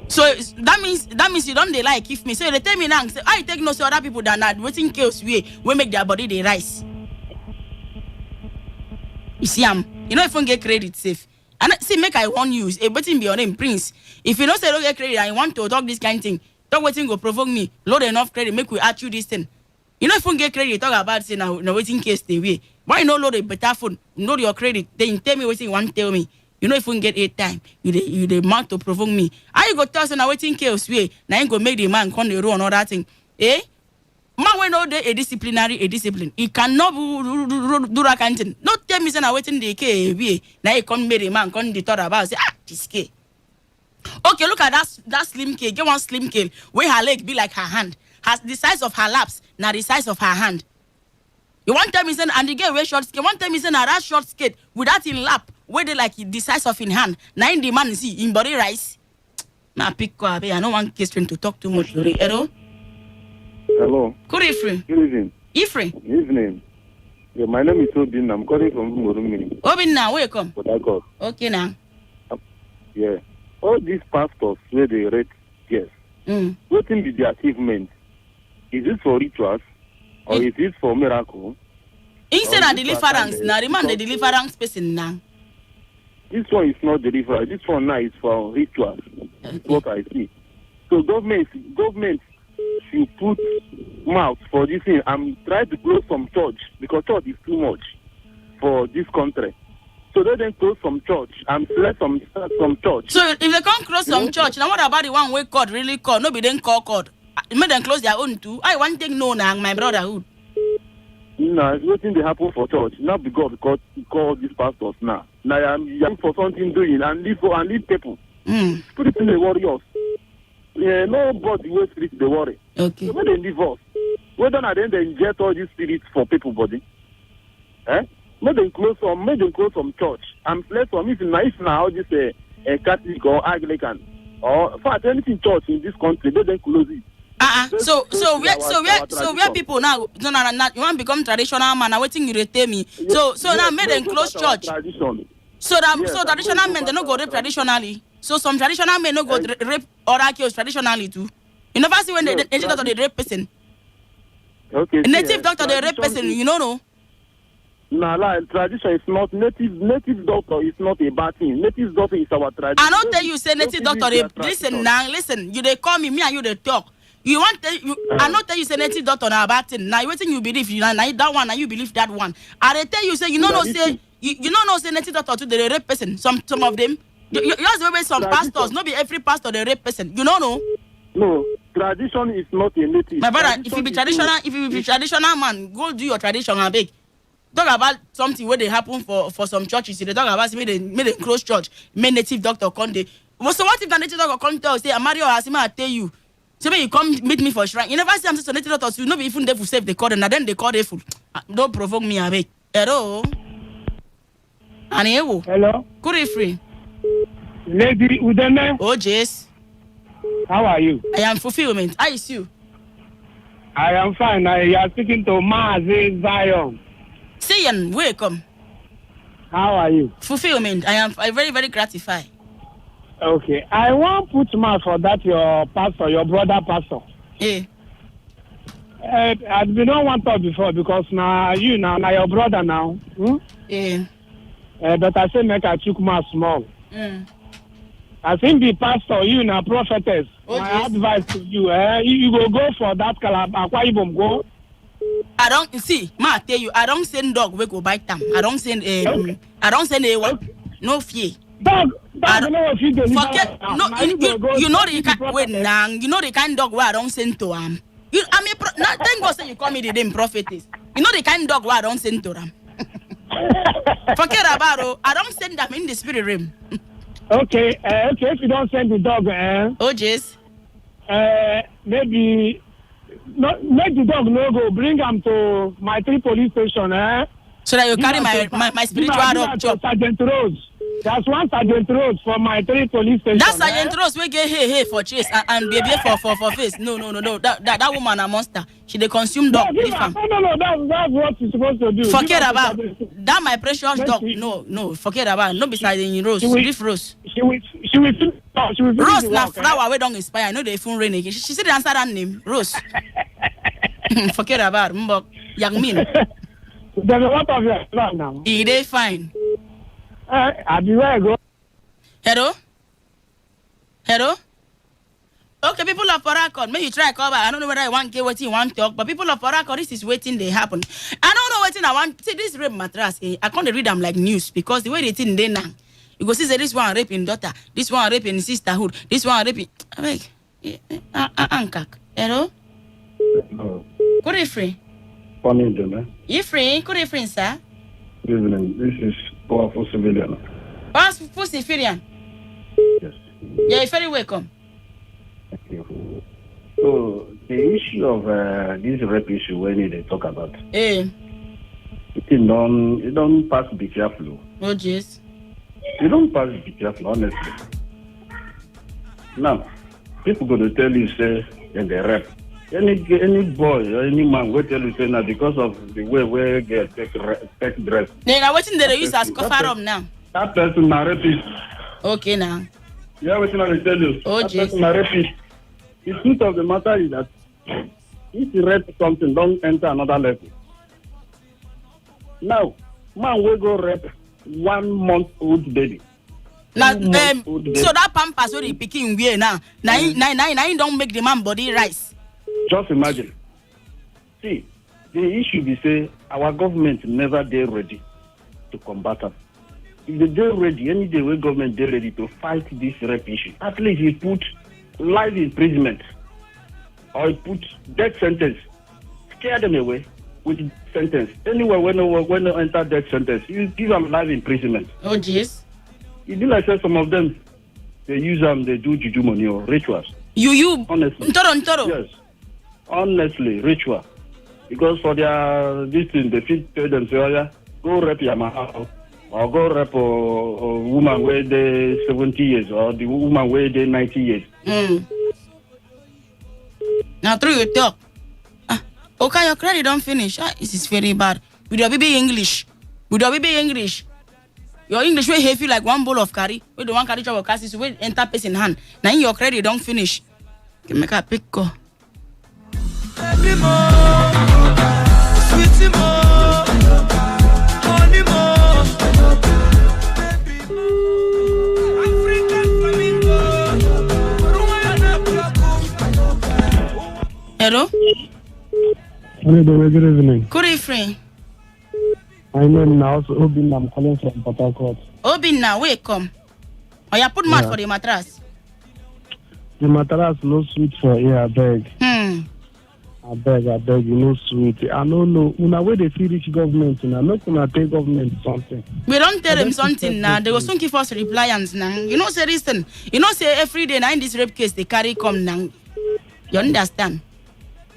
So that means you don't they like give me. So they tell me now, say, I take no so other people than that waiting chaos we make their body they rise. You see, you know if you get credit safe. And see, make I want use a button be your name, Prince. If you don't say don't get credit and you want to talk this kind of thing, don't waiting go provoke me. Load enough credit, make we ask you this thing. You know if you get credit, talk about say now waiting case they way. Why not load a better phone? Load your credit, then tell me what you want to tell me. You know if you get 8 time, you the mouth to provoke me. I go tell now waiting chaos way. Now you go make the man come the row and all that thing. Eh? Man when no day a discipline. He cannot do that kind of thing. Not tell me say now waiting the K. Now he come make the man come the thought about say this K. Okay, look at that slim K. Get one slim K where her leg be like her hand. Has the size of her laps, now the size of her hand. You want tell me say and the girl wear short skirt. One tell me say now that short skirt with that in lap where they like the size of in hand. Now in the man see in body rise. Now pick up. I don't want Catherine to talk too much. Hello. Hello. Good evening. Good evening. Evening. Evening. Yeah, my name is Obin. I'm calling from Morumini. Obin now, welcome. But I got. Okay now. Yeah. All these pastors where they rate, yes. What will be the achievement? Is it for rituals or is it for miracle? Instead of deliverance, now remind the deliverance person now. This one is not deliverance. This one now is for rituals. That's what I see. So government should put mouth for this thing and try to close some church because church is too much for this country. So they then close some church and select some church. So if they can't close some church, now what about the one way God really called? Nobody then call God. Make them close their own too. I want to know now, my brotherhood. No, it's nothing they happen for church. Not because he called these pastors now. Now I'm young for something doing and leave people. Spirit in the warriors. Yeah, nobody will spirit the worry. Okay. So when they leave us, whether or then they inject all these spirits for people body. Make them close some church and let some if now this a Catholic or Anglican or in fact anything church in this country, they then close it. So where people now you want to become traditional man and waiting you retain me. So now make them close church. So traditional men they no go rape traditionally. So some traditional men no go rape other girls traditionally too. You never see when the native doctor they rape person. Okay. Native doctor they rape person, you know no? No, tradition is not native doctor is not a bad thing. Native doctor is our tradition. I don't tell you say native doctor they listen, you they call me and you they talk. You want I not tell you say native doctor na bad thing. Now waiting you believe you that one and you believe that one. I they tell you say you know say you know say native doctor to the rape person. Some of them. You just some pastors, not be every pastor they rape person. You know no? No, tradition is not a native. My brother, if you be traditional man, go do your tradition and beg. Talk about something where they happen for some churches. They talk about made a close church, made native doctor come there. So what if the native doctor come tell say, Mario Asima, I tell you. So when you come meet me for shrine, you never see I'm so native doctors, you know even they will save the call and then they call they full. Don't provoke me, I beg. Hello? Hello? Good evening. Lady Udeme. Oh, Jess. How are you? I am fulfillment. How is you? I am fine. You are speaking to Mazi Zion. Zion, welcome. How are you? Fulfillment. I am very, very gratified. Okay. I want to put mouth for that your pastor, your brother pastor. Yeah. I don't want to talk before because now your brother now. Yeah. But I say make I took my small. I think the pastor, you now prophetess. My advice to you, you go for that Calabar. Go. I don't see. Ma tell you, I don't send dog we go bite them. I don't send I don't send a no fear. Dog no fear. Forget no. You know the kind wait now. You know the kind dog where I don't send to him. You I mean thank God say you call me the name prophetess. You know the kind dog where I don't send to them. Forget about it. I don't send them in the spirit realm. Okay, if you don't send the dog, oh, yes. Maybe make the dog no go. Bring him to my 3 police station, so that you carry my spiritual dog job. Sergeant Rose. That's one Sergeant Rose for my 3 police station. That's Sergeant Rose. We get hey for chase and baby for face. No. That woman a monster. She they consume dog. No, that's what you're supposed to do. Forget about that. My precious dog. No. Forget about. No beside in Rose. Leave Rose. She will. Rose na flower. We don't inspire. I know they phone rain again. She said the answer that name. Rose. Forget about Mbok. Young mean. There's a lot of your plan now. They fine. I'll be where I go. Hello? Okay, people of Paracord, may you try call back. I don't know whether I want to get what you want to talk, but people of Paracord, this is waiting they happen. I don't know what I want. See, this rape mattress, I can't read them like news because the way they think they now. You go see this one raping daughter, this one raping sisterhood, this one raping. Hello? No. Good evening. Funny, man. You free? Good evening, sir. Good evening. This is powerful civilian. Powerful civilian? Yes. Yeah, you're very welcome. Thank you. So, the issue of this rape issue, when they talk about, it don't pass be careful. Oh, jeez. You don't pass be careful, honestly. Now, people going to tell you, say, and they rape. Any boy or any man will tell you say now because of the way we get take dress. Then I waiting they use as cover up now. That person na rapist. Okay now. Yeah, waiting I tell you. Oh, that person na rapist. The truth of the matter is that if you rape something, don't enter another level. Now, man will go rape 1 month old baby. Now, so that pampers where the picking wear now. Now, don't make the man body rise. Just imagine. See, the issue be say our government never dey ready to combat them. If they dey ready, any day when government dey ready to fight this rape issue, at least he put life imprisonment or he put death sentence, scare them away with sentence. Anywhere when no enter death sentence, you give them life imprisonment. Oh jeez. It be like say some of them they use them, they do juju money or rituals. You honestly. Ntoro. Yes. Honestly, ritual. Because for their this thing, they fit tell them, say, oh, yeah, go rape your man or go rape a woman where they 70 years or the woman where they 90 years. Now through your talk. Okay, your credit don't finish. This is very bad. With your baby English. Your English will heavy like one bowl of curry. We don't want carry trouble classes will enter pace in hand. Now your credit don't finish. You make a pick go. Baby more, sweetie more, honey more, baby more, African flamingo. Hello? Good evening. Good evening. My name now is Obin. I'm calling from Port Harcourt. Obin, now wait, come. Oh, you put mat for the mattress. The mattress no sweet for here, I beg. I beg, you know sweet. I don't know. Una where they see rich government, now not gonna take government something. We don't tell them something now. They will soon give us repliance now. You know, say listen. You know, say every day now in this rape case they carry come now. You understand?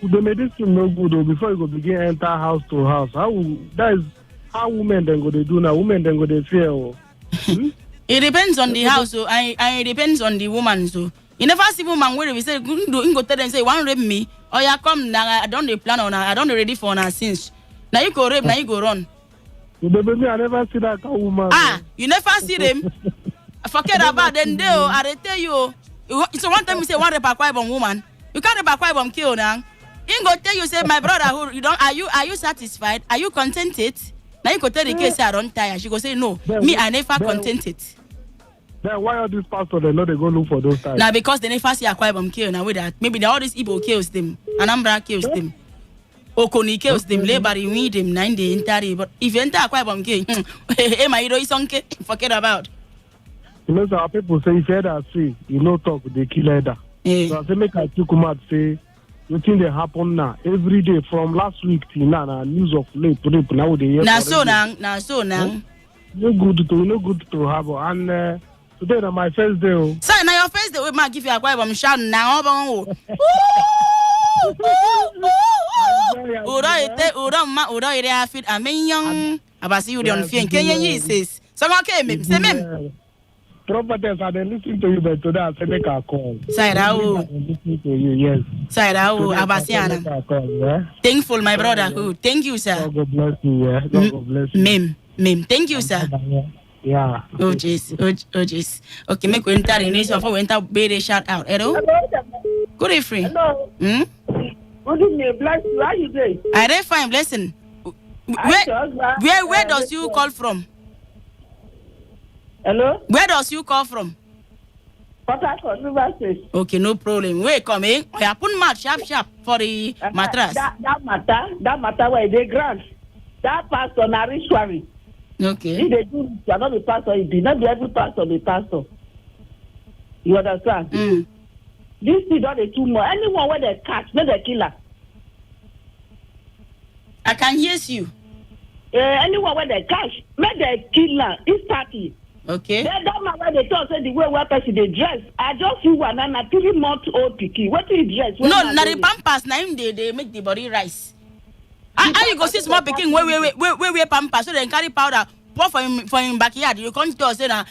The medicine no good though. Before you go begin enter house to house, how women then go they do now? Women then go they fear. It depends on the house, so it depends on the woman. So you never see woman where we say go tell them say one rape me. Oh yeah, come now. I don't plan on. I don't ready for her since. Now you go rape. Now you go run. Baby, I never see that woman. You never see them. Forget about them. I tell you. So one time you say one rape a quiet woman. You can't rape a quiet kill now. He go tell you say my brother who you don't are you satisfied? Are you contented? Now you go tell the case I don't tire. She go say no. Me I never contented. Then why are these pastors they know they go look for those types? Now because they never see a quiet kill now with that. Maybe all these Igbo kills them. Anambra kills them. Okoni kills them. Labor we them 9 day enter. But if you enter a quiet kill, hey my hero is okay. Forget about. You know our people say if you that say you know talk they kill either. So I say make I took come out say you think they happen now every day from last week till now news of rape now they hear. Now so now. No good to have and today na my first day. So now your first day we might give you a quiet shout now. Ura ire afit amenyong abasi you don fien Kenya Jesus. So okay me say mem. Properties are they listening to you but today I say make a call. Sairao. Listening to you, yes. Sairao abasiana. Thankful my brother who. Thank you sir. God bless you, yeah. God bless you. Mem. Thank you sir. Yeah. Oh jeez. Okay, make we enter in this before we enter baby shout out. Hello? Good evening. Hello. Good evening, bless you. How you doing? I dey fine, blessing. Where does you call from? Hello? Where does you call from? Port Harcourt, River State. Okay, no problem. Wait, come in. I have put match sharp for the mattress. That matter where they grant. That pastor na ritual. Okay. If they do, you are not the pastor. It did not be every pastor the pastor. You understand? This thing don't they too much. Anyone where they catch, make the killer. I can hear you. Anyone where they catch, make the killer. It's 30. Okay. That man where they talk say the way where person they dress. I just see one and a 3-month-old pikin. What do you dress? No, na the pampers. Na him they make the body rise. How you go see small pikin where pampers so they carry powder pour for him backyard. You can't tell say na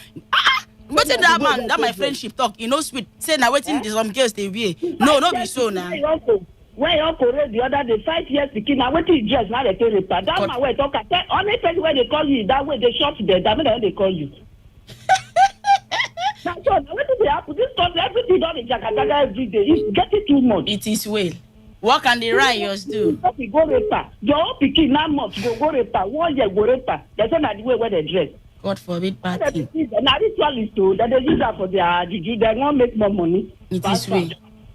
but that man that my friendship talk. You know sweet. Say na waiting some girls they wear. No be so now. When you parade the other day 5 years pikin now what you dress now they tell you that man where talk only person where they call you that way they short them that mean they call you. Now, so, what did they happen? This stuff, everything done in Jakarta every day. It's getting too much. It is well. What can the riots do? Go raper. Your own pikin 9 months go raper. 1 year go raper. That's not the way where they dress. God forbid party. Now this one is too that they use that for their juju. They won't make more money. It is well.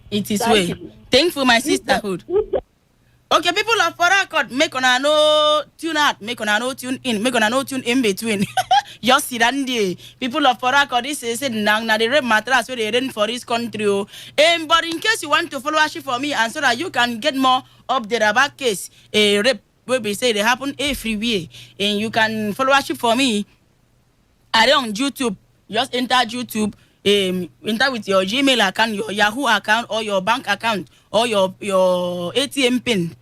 It is well. Thankful my sisterhood. Okay, people of Port make on a no tune out, make on a no tune in, make on a no tune in between. Just sit down there. People of Port this is it now. Now the rape mattress where they rent for this country. But in case you want to follow us for me, and so that you can get more update about case, rape where we say they happen everywhere, and you can follow us for me. Are on YouTube? Just enter YouTube. Enter with your Gmail account, your Yahoo account, or your bank account, or your ATM pin.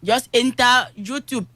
Just enter YouTube.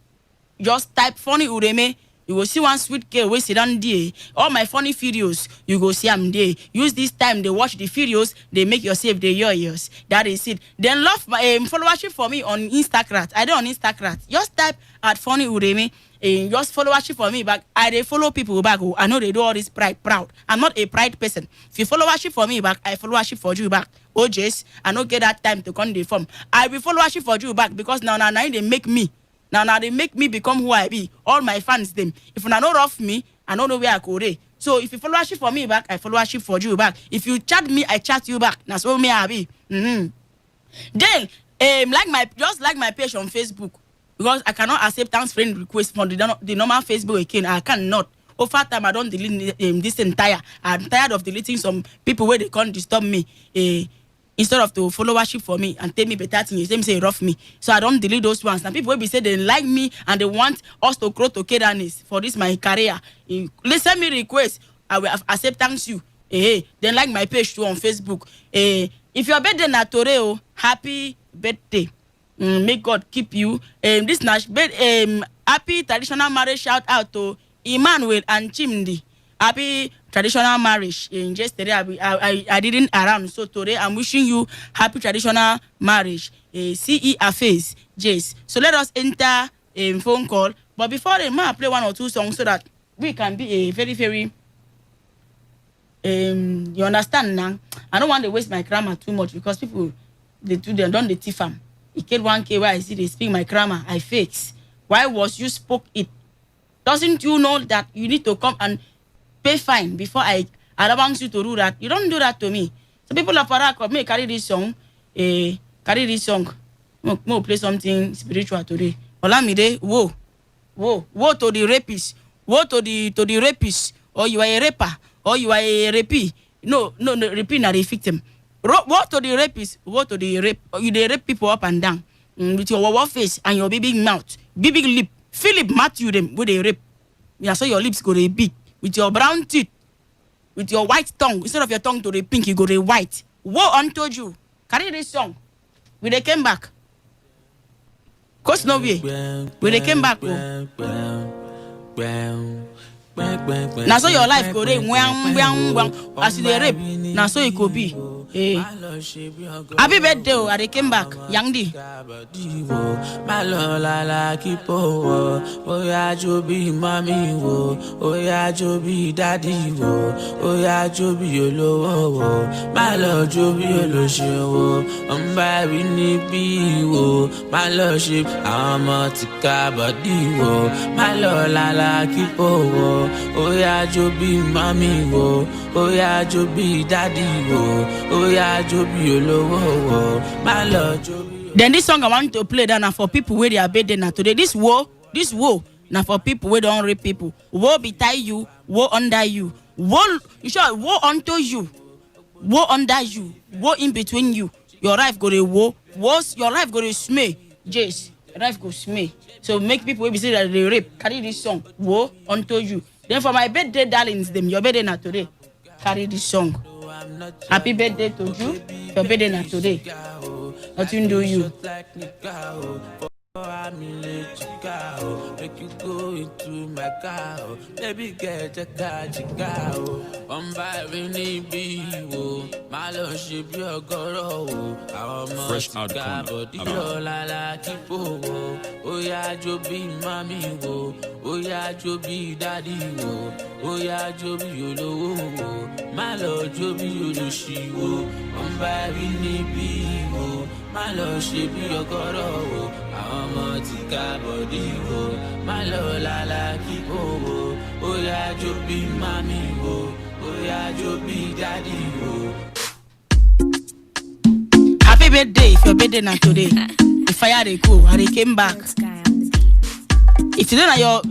Just type Funny Ureme. You will see one sweet girl we sit down there. All my funny videos, you go see them there. Use this time, they watch the videos, they make yourself the yours. That is it. Then love my followership for me on Instagram. I do on Instagram. Just type at Funny Ureme. Just followership for me back. I follow people back. I know they do all this proud. I'm not a pride person. If you followership for me back, I followership for you back. Oh, Jess, I don't get that time to come the form. I will followership for you back because now they make me. Now they make me become who I be. All my fans them. If you not rough me, I don't know where I go. So if you followership for me back, I followership for you back. If you chat me, I chat you back. That's what me I be. Then like my page on Facebook. Because I cannot accept thanks friend request from the normal Facebook again. I cannot. Over time, I don't delete this entire. I'm tired of deleting some people where they can't disturb me. Instead of to followership for me and tell me better things, you say rough me. So I don't delete those ones. Now people will be say they like me and they want us to grow togetherness for this my career. Send me request. I will accept thanks you. Then like my page too on Facebook. If your birthday na today, happy birthday. May God keep you. This Nash happy traditional marriage shout out to Emmanuel and Chimdi. Happy traditional marriage. Yesterday I didn't around, so today I'm wishing you happy traditional marriage. CE affairs, Jace. So let us enter a phone call. But before then, I play one or two songs so that we can be a very, very you understand now? I don't want to waste my grammar too much because people they don't the thief am. It get 1K where I see they speak my grammar, I fix. Why was you spoke it? Doesn't you know that you need to come and pay fine before I want you to do that? You don't do that to me. So people of Farakot, may carry this song. Carry this song. Mo play something spiritual today. Olamide, woe to the rapist. Woe to the rapist. Or you are a rapper. Or you are a rapee. No, rapee not a victim. Woe to the rapist. Woe to the rape. You they rape people up and down. With your wawa face and your big mouth. Big lip. Philip Matthew them with a rape. Yeah, so your lips go to big. With your brown teeth. With your white tongue. Instead of your tongue to the pink, you go to white. Woe unto you. Carry this song. When they came back. Cause no way. When they came back. Now so your life go there. As they rape. Now so it could be. Happy birthday, I they came back, young D. Malola kipo, oya jobi mami wo, oya jobi daddy wo, oya jobi olowo, malo jobi oloshewo, omba wini bi wo, malo ship amatika body wo, malola kipo wo, oya jobi mami wo, oya jobi daddy wo. Then this song I want to play down for people where they are better now today. This woe now for people where don't rape people. Woe betide you, woe under you. Woe, you sure woe unto you, woe under you, woe in between you. Your life go to woe, your life go to smay. Jace, your life go smay. So make people be say that they rape. Carry this song, woe unto you. Then for my birthday darlings, them your birthday now today. Carry this song. Happy birthday to you. Your birthday not today. Nothing do you. Make you go into my car, baby get a car, by Winnie B. My love ship your girl. Fresh out oh yeah, Joby, mommy, oh yeah, Joby, daddy, oh yeah, Joby, you my lord, Joby, you she by Winnie B. My love ship your girl. Body, my lola keep oh yeah, Joby, mommy, oh yeah, Joby, daddy, birthday, if your birthday not today, the fire they go and they came back. If you don't know your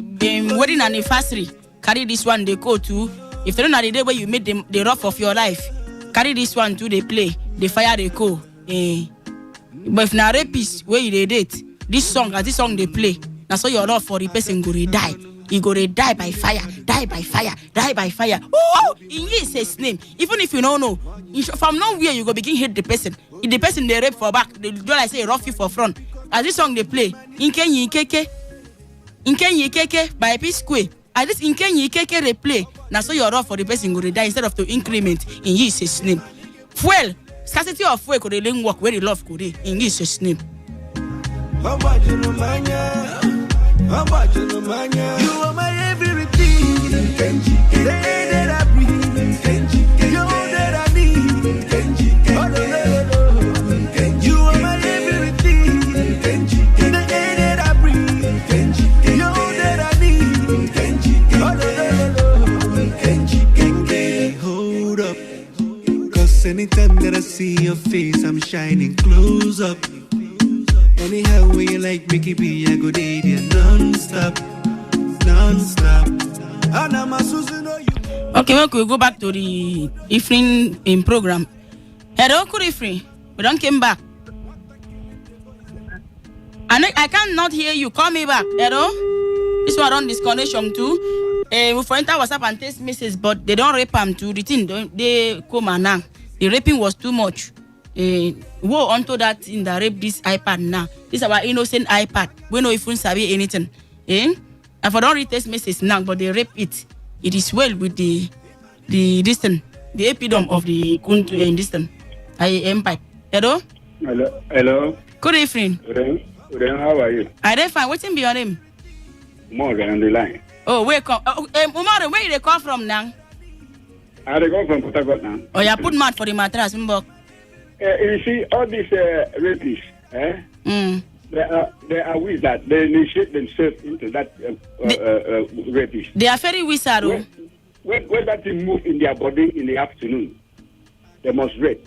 wedding anniversary, carry this one they go to. If you don't know the day where you made the rough of your life, carry this one too. They play the fire they go. But if na rapist where you date, this song they play. Now so your love for the person go to die. He go to die by fire, die by fire, die by fire. Oh, in his name. Even if you don't know, from nowhere you go begin hate the person. If the person they rape for back, they do like say rough you for front. As this song they play, Inkenyi Keke by P Square. As this Inkenyi Keke they play. Now so your rough for the person go to die instead of to increment in his name. Fuel, scarcity of fuel could they work where the love could they in his name. You are my everything. The air that I breathe. You that I need. You are my everything. The air that I breathe. You that I need. Hold up. 'Cause anytime that I see your face, I'm shining close up. Anyhow, when you like Mickey B, I go date you non-stop. Okay, well, we go back to the evening in program. Hello, good evening. We don't came back. I cannot hear you. Call me back. Hello? This one on disconnection too. We for enter WhatsApp and text messages, but they don't rape them too. The thing they come now. The raping was too much. Woe onto that in the rape this iPad now. This is our innocent iPad. We know if we sabi anything. If I don't read text message now, but they rape it. It is well with the distance, the epidome of the country in distance. Empire. Hello? Hello. Good evening. Good, how are you? I don't fine. What's in your name? Morgan on the line. Oh, where come? Umar, where they come from now? I come from Port Harcourt now. Oh, you put mat for the mattress, Mbok. You see, all these rapists, they are wizards. They initiate themselves into that rapist. They are very wizard. When that thing move in their body in the afternoon, they must rape.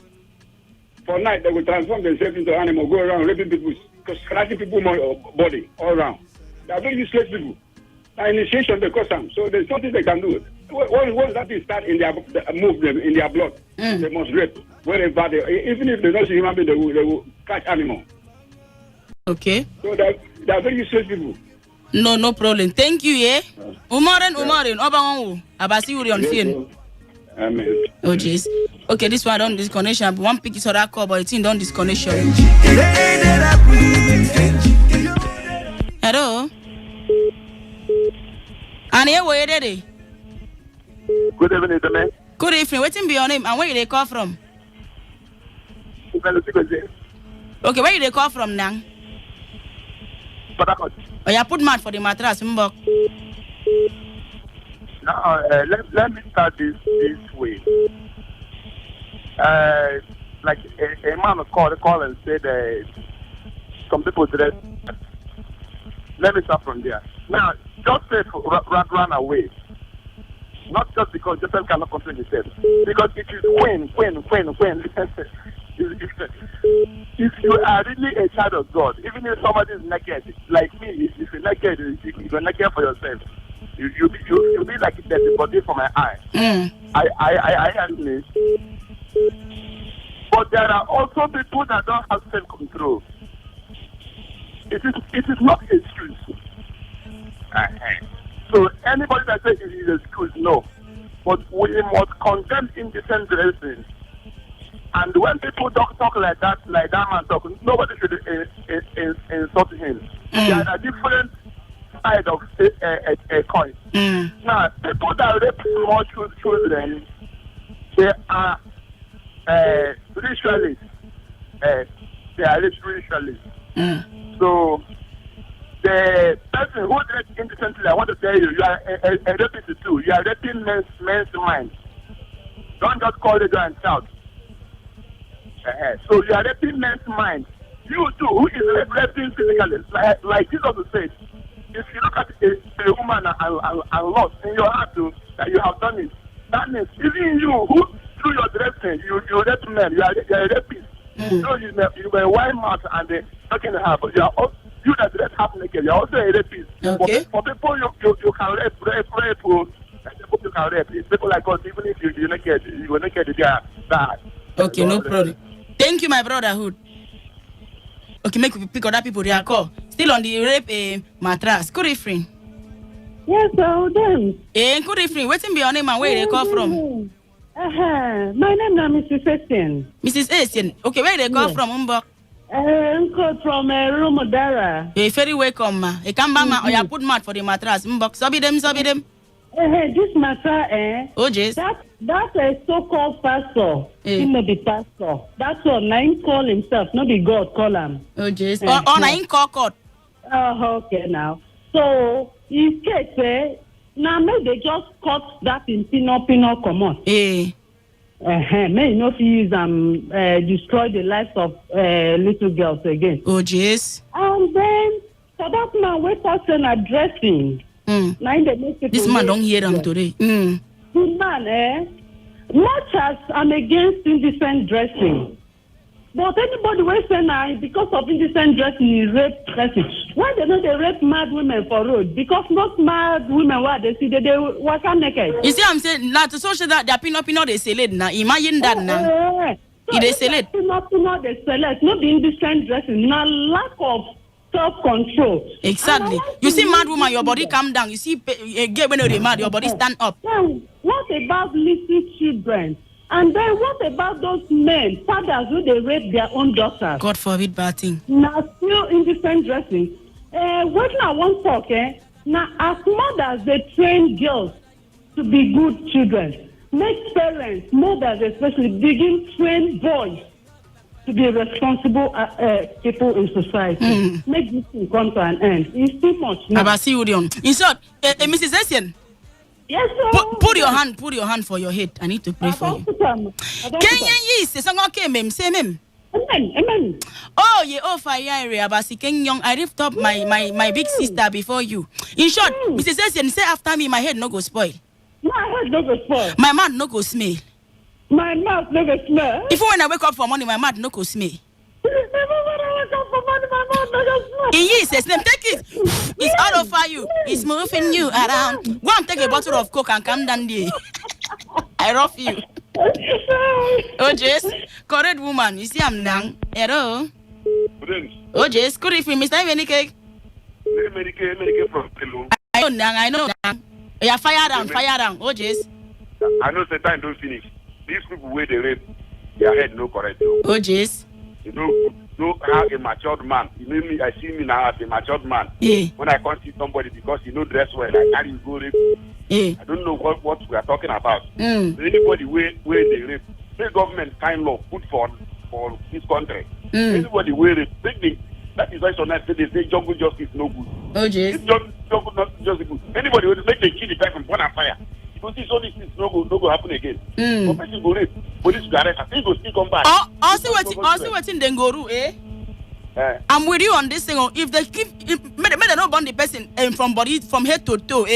For night, they will transform themselves into animals, go around raping people, scratching people's body all around. They are very useless people. By initiation, they cause them. So there's nothing they can do. Once that is start in their move them in their blood, they must rape. Wherever they, even if they don't see human being, they will catch animal. Okay. So they are very useless people. No problem. Thank you, yeah. Umarin, Obangu. Abasi Uri on film. Amen. Oh, jeez. Okay, this one don't disconnection. One pick is on call, but it's in don't disconnection. Hello. And here where they? Good evening, man. Good evening. What's in your name and where they call from? Okay, where they call from now? Oh, you put mat for the mattress, Mbok. Now, let me start this way. Like a man call and said some people today. Let me start from there. Now, Joseph ran away. Not just because Joseph cannot control himself. Because it is when. If you are really a child of God, even if somebody is naked, like me, if you're naked, if you're naked for yourself, you'll be like there's a body for my eye. I admit. But there are also people that don't have self-control. It is not an excuse. So anybody that says it is an excuse, no. But we must condemn indecent dressing. And when people talk like that man talk, nobody should insult him. There are different sides of a coin. Now, people that rape small children, they are ritualists. They are ritualists. So, the person who did indecently, I want to tell you, you are a rapist too. You are raping men's mind. Don't just call it and shout. So you are raping men's mind. You too, who is raping physically, like Jesus said. If you look at a woman and lost in your heart too, that you have done it, that means even you who through your dressing, you rape men, you are a rapist. So you were a white mouth and they talking to her, but you that dress half naked, you're also a rapist. Okay. For people you can rape, you can rape. It's people like us, even if you're naked, they are bad. Okay, no problem. Thank you, my brotherhood. Okay, make we pick other people they are call. Still on the rape mattress. Good evening. Yes, so then. Good evening. Waiting be your name and where they call from? My name is Mrs. Essien. Mrs. Essien. Okay, where they call from, Umbo? From Rumodara. Very welcome, ma. Come back, ma. Or you put mat for the mattress. Umbo, sobi them. This matter, oh, yes. That's a so-called pastor. He may be pastor. That's what Naim call himself, not be God call him. Oh, yes. Or Naim call God. Oh, okay, now. So, in case, now may they just cut that in pino come on. May not use destroy the lives of little girls again. Oh, yes. And then, for that man, we person addressing. This man don't hear them today. The man, much as I'm against indecent dressing, but anybody will say now because of indecent dressing, he rape person. Why they rape mad women for road? Because most mad women, what they see, they walk naked. You see, I'm saying that to social that they're pin they select now. Imagine that now. They select. Pin they select. Not the indecent dressing. Now lack of self-control. Exactly. You see mad woman, your body calm down. You see get when you're mad, your body stand up. Then what about little children? And then what about those men, fathers who they rape their own daughters? God forbid bad thing. Now still indecent dressing. What I want to talk, now as mothers they train girls to be good children. Make parents, mothers especially, begin train boys to be responsible people in society. Make this thing come to an end. It's too much now. In short, Mrs. Essien. Yes, sir. Put your hand for your head. I need to pray for you. Kenyan yes, song okay, ma'am. Say ma'am. Amen. Oh, yeah, oh, fire, Abasi Kenyon. I lift up my big sister before you. In short, Mrs. Essien, say after me, my head no go spoil. My head no go spoil. My mouth no go smell. My mouth no go smell. Before when I wake up for morning, my mouth no go smell. In Jesus' name, take it. It's all over you. It's moving you around. Go and take a bottle of Coke and come down there. I rough you. Oh, Jess, correct woman. You see, I'm down. Hello. Oh, Jess, good evening, Mr. Emenike. I know. Yeah, fire down. Oh, Jess. I know the time don't finish. These people where they rape, their head no correct. Oh, Jess. You know how a matured man. You know me. I see me now as a matured man. Yeah. When I can't see somebody because you know dress well, I can't go rape. Yeah. I don't know what we are talking about. Anybody where they rape, the government kind law put for this country. Anybody where rape, that is why sometimes they say jungle justice no good. Oh, Jess. Jungle not just good. Anybody will make the kill the person burn and fire. Because this all these things no go happen again. But person go rape, police go arrest, I think go still come back. Also what in Dengoru, I'm with you on this thing. If they keep may they not burn the person from head to toe,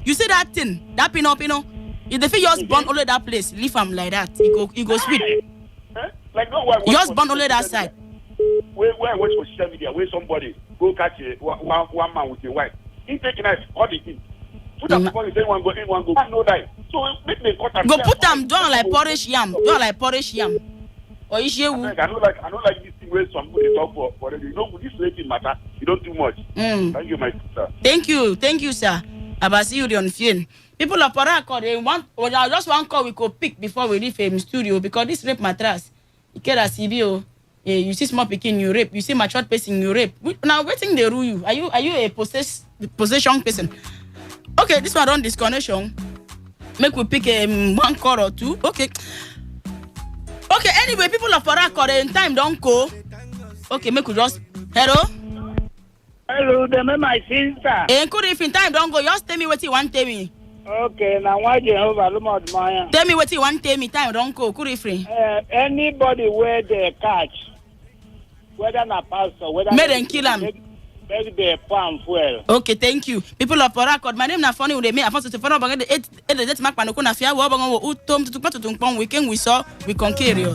You see that thing, that pin up, if they feel yours burn only that place, leave them like that. You go sweet. Like no one. Yours burn only that side. Where I watch for social media, where somebody go catch one man with a wife, he take a knife, all the thing. Put them before you say one go, no die. So make them cut them. Go put them down like porridge yam. Or is you? I don't like this thing where some people talk for you know this rating matter. You don't do much. Thank you, my sister. Thank you, sir. Abasi you on phone. People of Paracor, they want just one call we could pick before we leave studio because this rape mattress. You get a CBO. You see small picking you rape. You see matured person you rape. Now waiting they rule you. Are you a possession person? Okay, this one on disconnection. Make we pick one call or two. Okay, anyway, people of Paracor, in time don't go. Okay, make we just hello, them my sister. Good evening, time don't go. Just tell me what you want, tell me. Okay, now why Jehovah look my. Tell me what you want, tell me. Time don't go. Good evening. Anybody where they catch, whether na pastor, whether may then kill him. Make the palm fuel. Okay, thank you. People of Paracor, my name na funny when they make a first to follow about the mark panokuna fia we to weekend we saw we conquer you.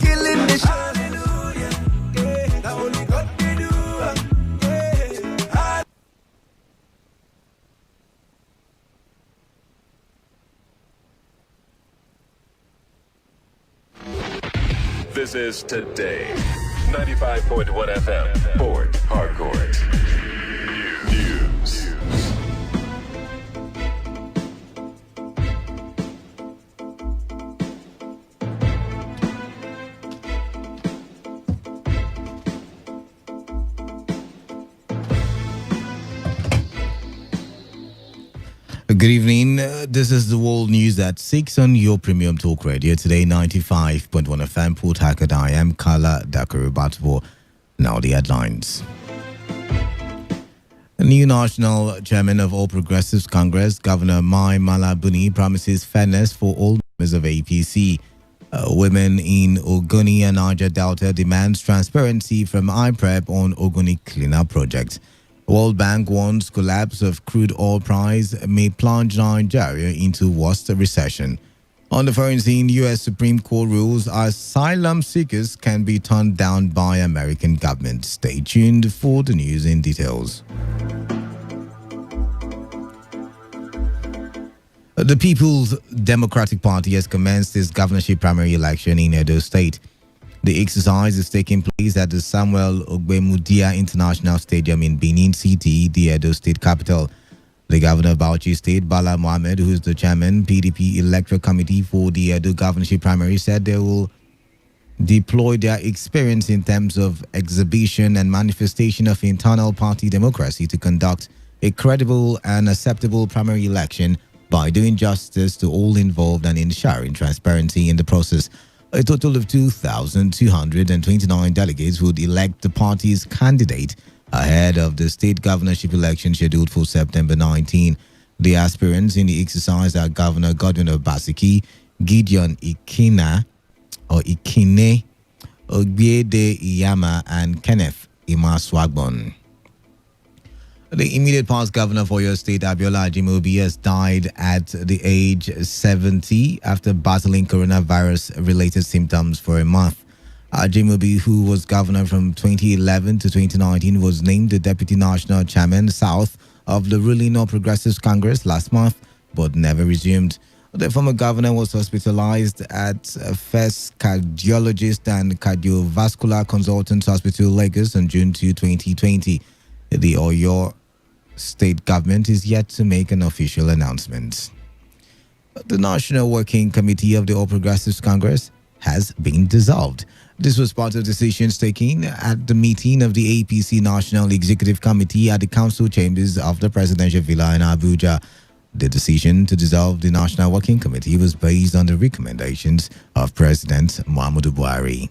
This is Today 95.1 FM, Port Harcourt. News. Good evening. This is the world news at 6 on your premium talk radio. Today, 95.1 FM, Port Harcourt. I am Kala Dakarubatvo. Now the headlines. The new national chairman of All Progressives Congress, Governor Mai Mala Buni, promises fairness for all members of APC. Women in Ogoni and Niger Delta demands transparency from IPREP on Ogoni cleanup project. World Bank warns collapse of crude oil price may plunge Nigeria into worst recession. On the foreign scene, U.S. Supreme Court rules asylum seekers can be turned down by American government. Stay tuned for the news in details. The People's Democratic Party has commenced its governorship primary election in Edo State. The exercise is taking place at the Samuel Ogbemudia International Stadium in Benin City, the Edo State capital. The governor of Bauchi State, Bala Mohammed, who is the chairman, PDP Electoral Committee for the Edo governorship primary, said they will deploy their experience in terms of exhibition and manifestation of internal party democracy to conduct a credible and acceptable primary election by doing justice to all involved and ensuring transparency in the process. A total of 2,229 delegates would elect the party's candidate ahead of the state governorship election scheduled for September 19. The aspirants in the exercise are Governor Godwin Obaseki, Gideon Ikine, Obiede Iyama, and Kenneth Imaswagbon. The immediate past governor for your state, Abiola Ajimobi, has died at the age 70 after battling coronavirus-related symptoms for a month. Ajimobi, who was governor from 2011 to 2019, was named the deputy national chairman south of the ruling All Progressives Congress last month, but never resumed. The former governor was hospitalized at First Cardiologist and Cardiovascular Consultants Hospital, Lagos on June 2, 2020. The Oyo state government is yet to make an official announcement. The National Working Committee of the All Progressives Congress has been dissolved. This was part of decisions taken at the meeting of the APC National Executive Committee at the council chambers of the Presidential Villa in Abuja. The decision to dissolve the National Working Committee was based on the recommendations of President Muhammadu Buhari.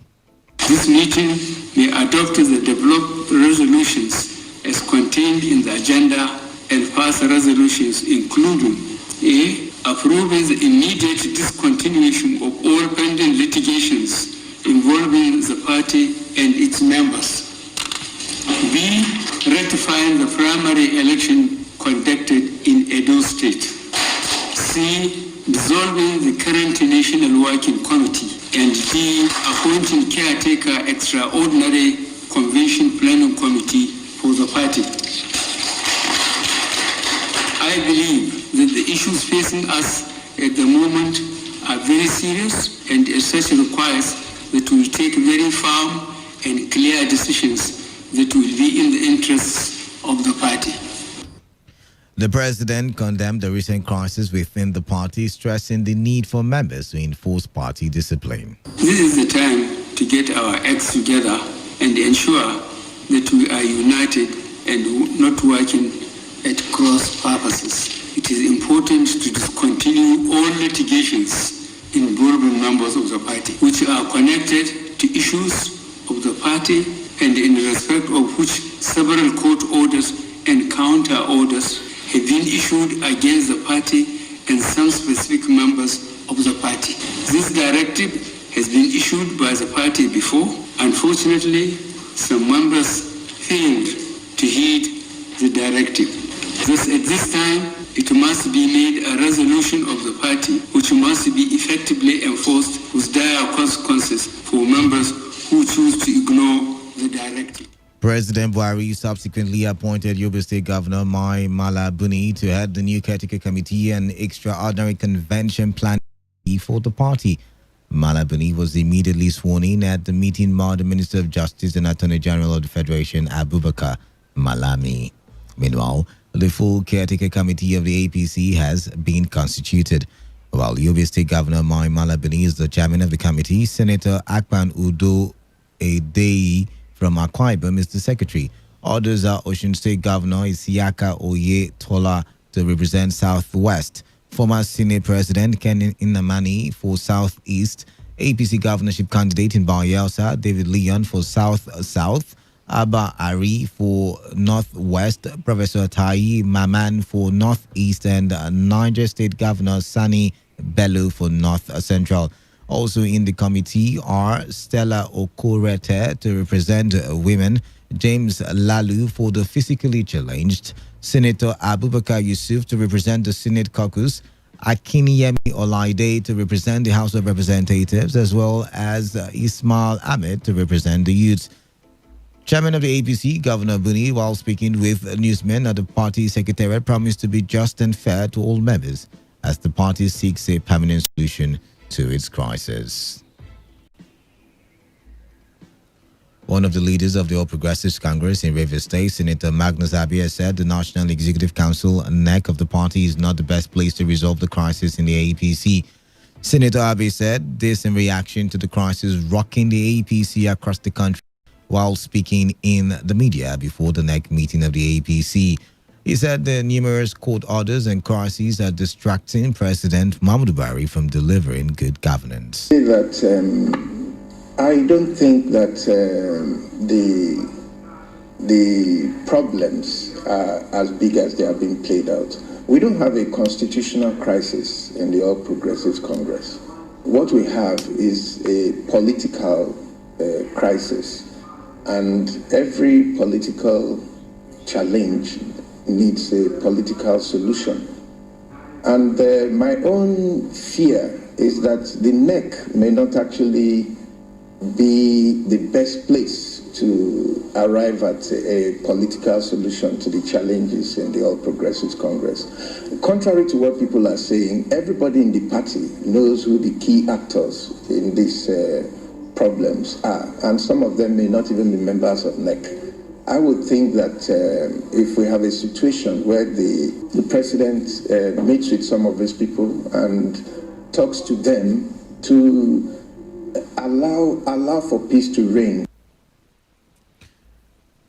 This meeting may adopt the developed resolutions as contained in the agenda and pass resolutions including A. Approving the immediate discontinuation of all pending litigations involving the party and its members. B. Ratifying the primary election conducted in Edo State. C. Dissolving the current National Working Committee. And D. Appointing caretaker extraordinary convention planning committee for the party. I believe that the issues facing us at the moment are very serious and as such requires that we take very firm and clear decisions that will be in the interests of the party. The president condemned the recent crisis within the party, stressing the need for members to enforce party discipline. This is the time to get our acts together and ensure that we are united and not working at cross purposes. It is important to discontinue all litigations involving members of the party, which are connected to issues of the party and in respect of which several court orders and counter orders have been issued against the party and some specific members of the party. This directive has been issued by the party before. Unfortunately, some members failed to heed the directive. Thus, at this time, it must be made a resolution of the party which must be effectively enforced with dire consequences for members who choose to ignore the directive. President Buhari subsequently appointed Yobe State Governor Mai Mala Buni to head the new caretaker committee and extraordinary convention planning for the party. Malabuni was immediately sworn in at the meeting by the Minister of Justice and Attorney General of the Federation, Abubakar Malami. Meanwhile, the full caretaker committee of the APC has been constituted. While Yobe State Governor Mai Malabuni is the chairman of the committee, Senator Akpan Udo Adei from Akwa Ibom is the secretary. Others are Osun State Governor Isiaka Oye Tola to represent Southwest, former Senate President Ken Inamani for Southeast, APC governorship candidate in Bayelsa David Leon for South, Abba Ari for Northwest, Professor Tai Maman for Northeast, and Niger State Governor Sani Bello for North Central. Also in the committee are Stella Okorete to represent women, James Lalu for the physically challenged, Senator Abubakar Yusuf to represent the Senate caucus, Akinyemi Olaide to represent the House of Representatives, as well as Ismail Ahmed to represent the youth. Chairman of the APC, Governor Buni, while speaking with newsmen at the party secretariat, promised to be just and fair to all members as the party seeks a permanent solution to its crisis. One of the leaders of the All Progressives Congress in Rivers State, Senator Magnus Abia, said the National Executive Council neck of the party is not the best place to resolve the crisis in the APC. Senator Abe said this in reaction to the crisis rocking the APC across the country while speaking in the media before the NEC meeting of the APC. He said the numerous court orders and crises are distracting President Muhammadu Buhari from delivering good governance. I don't think that the problems are as big as they are being played out. We don't have a constitutional crisis in the All Progressives Congress. What we have is a political crisis, and every political challenge needs a political solution. And my own fear is that the NEC may not actually be the best place to arrive at a political solution to the challenges in the All Progressives Congress. Contrary to what people are saying, everybody in the party knows who the key actors in these problems are, and some of them may not even be members of NEC. I would think that if we have a situation where the president meets with some of these people and talks to them to allow for peace to reign.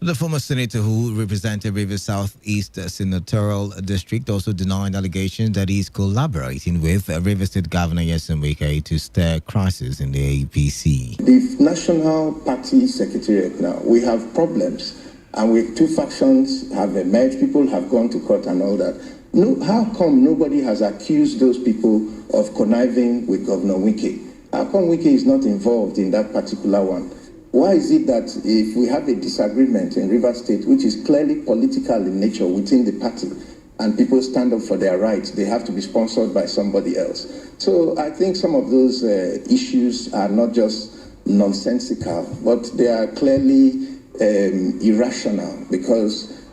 The former senator who represented Rivers Southeast Senatorial District also denied allegations that he is collaborating with Rivers State Governor Nyesom Wike to stir crisis in the APC. The National Party Secretariat now, we have problems, and with two factions have emerged, people have gone to court and all that. No, how come nobody has accused those people of conniving with Governor Wike? How come Wike is not involved in that particular one? Why is it that if we have a disagreement in Rivers State, which is clearly political in nature within the party, and people stand up for their rights, they have to be sponsored by somebody else? So I think some of those issues are not just nonsensical, but they are clearly irrational, because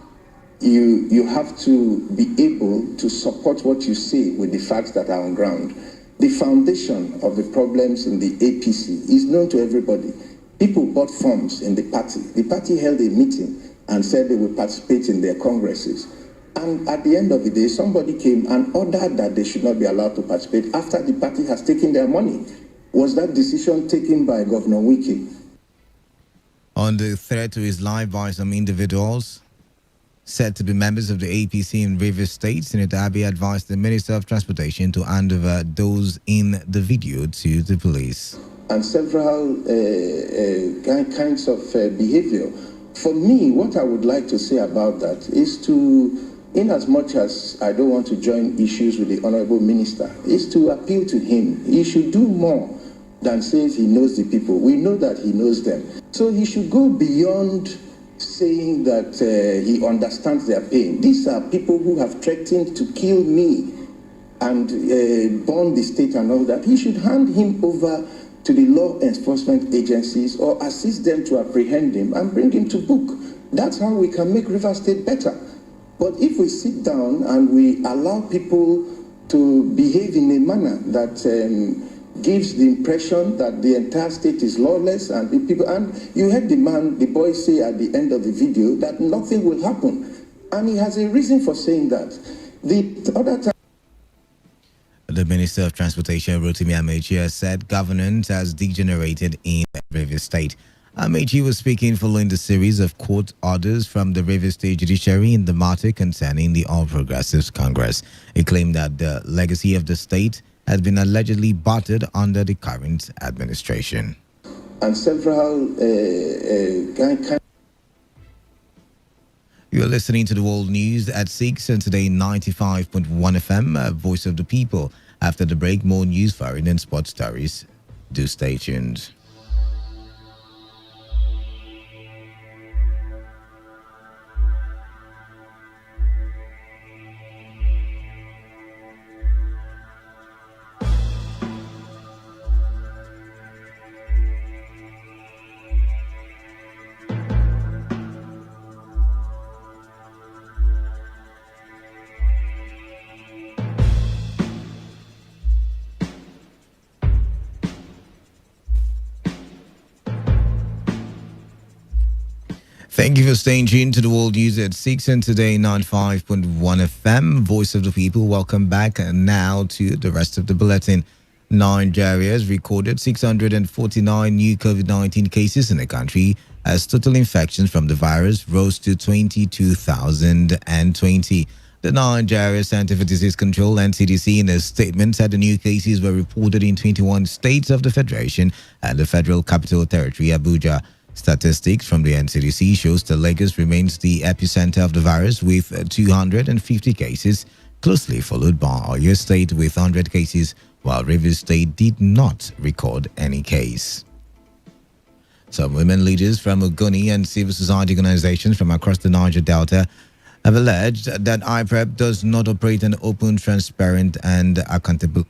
you have to be able to support what you say with the facts that are on ground. The foundation of the problems in the APC is known to everybody. People bought forms in the party. The party held a meeting and said they would participate in their congresses. And at the end of the day, somebody came and ordered that they should not be allowed to participate after the party has taken their money. Was that decision taken by Governor Wike? On the threat to his life by some individuals said to be members of the APC in Rivers State, Senator Abe advised the Minister of Transportation to hand over those in the video to the police. And several kinds of behavior. For me, what I would like to say about that is to, in as much as I don't want to join issues with the Honorable Minister, is to appeal to him. He should do more than says he knows the people. We know that he knows them. So he should go beyond saying that he understands their pain. These are people who have threatened to kill me and burn the state and all that. He should hand him over to the law enforcement agencies or assist them to apprehend him and bring him to book. That's how we can make Rivers State better. But if we sit down and we allow people to behave in a manner that gives the impression that the entire state is lawless, and the people. And you heard the boy say at the end of the video that nothing will happen, and he has a reason for saying that. The other time. The Minister of Transportation, Rotimi Amechi, said governance has degenerated in Rivers State. Amechi was speaking following the series of court orders from the Rivers State Judiciary in the matter concerning the All Progressives Congress. He claimed that the legacy of the state has been allegedly battered under the current administration. And several You're listening to the World News at 6 and today 95.1 FM, Voice of the People. After the break, more news, foreign and sports stories. Do stay tuned. Thank you for staying tuned to the World News at 6 and today 95.1 FM, Voice of the People. Welcome back now to the rest of the bulletin. Nigeria has recorded 649 new COVID-19 cases in the country as total infections from the virus rose to 22,020. The Nigeria Center for Disease Control and CDC in a statement said the new cases were reported in 21 states of the Federation and the Federal Capital Territory, Abuja. Statistics from the NCDC shows that Lagos remains the epicenter of the virus with 250 cases, closely followed by Oyo State with 100 cases, while Rivers State did not record any case. Some women leaders from Ogoni and civil society organizations from across the Niger Delta have alleged that IPREP does not operate an open, transparent and accountable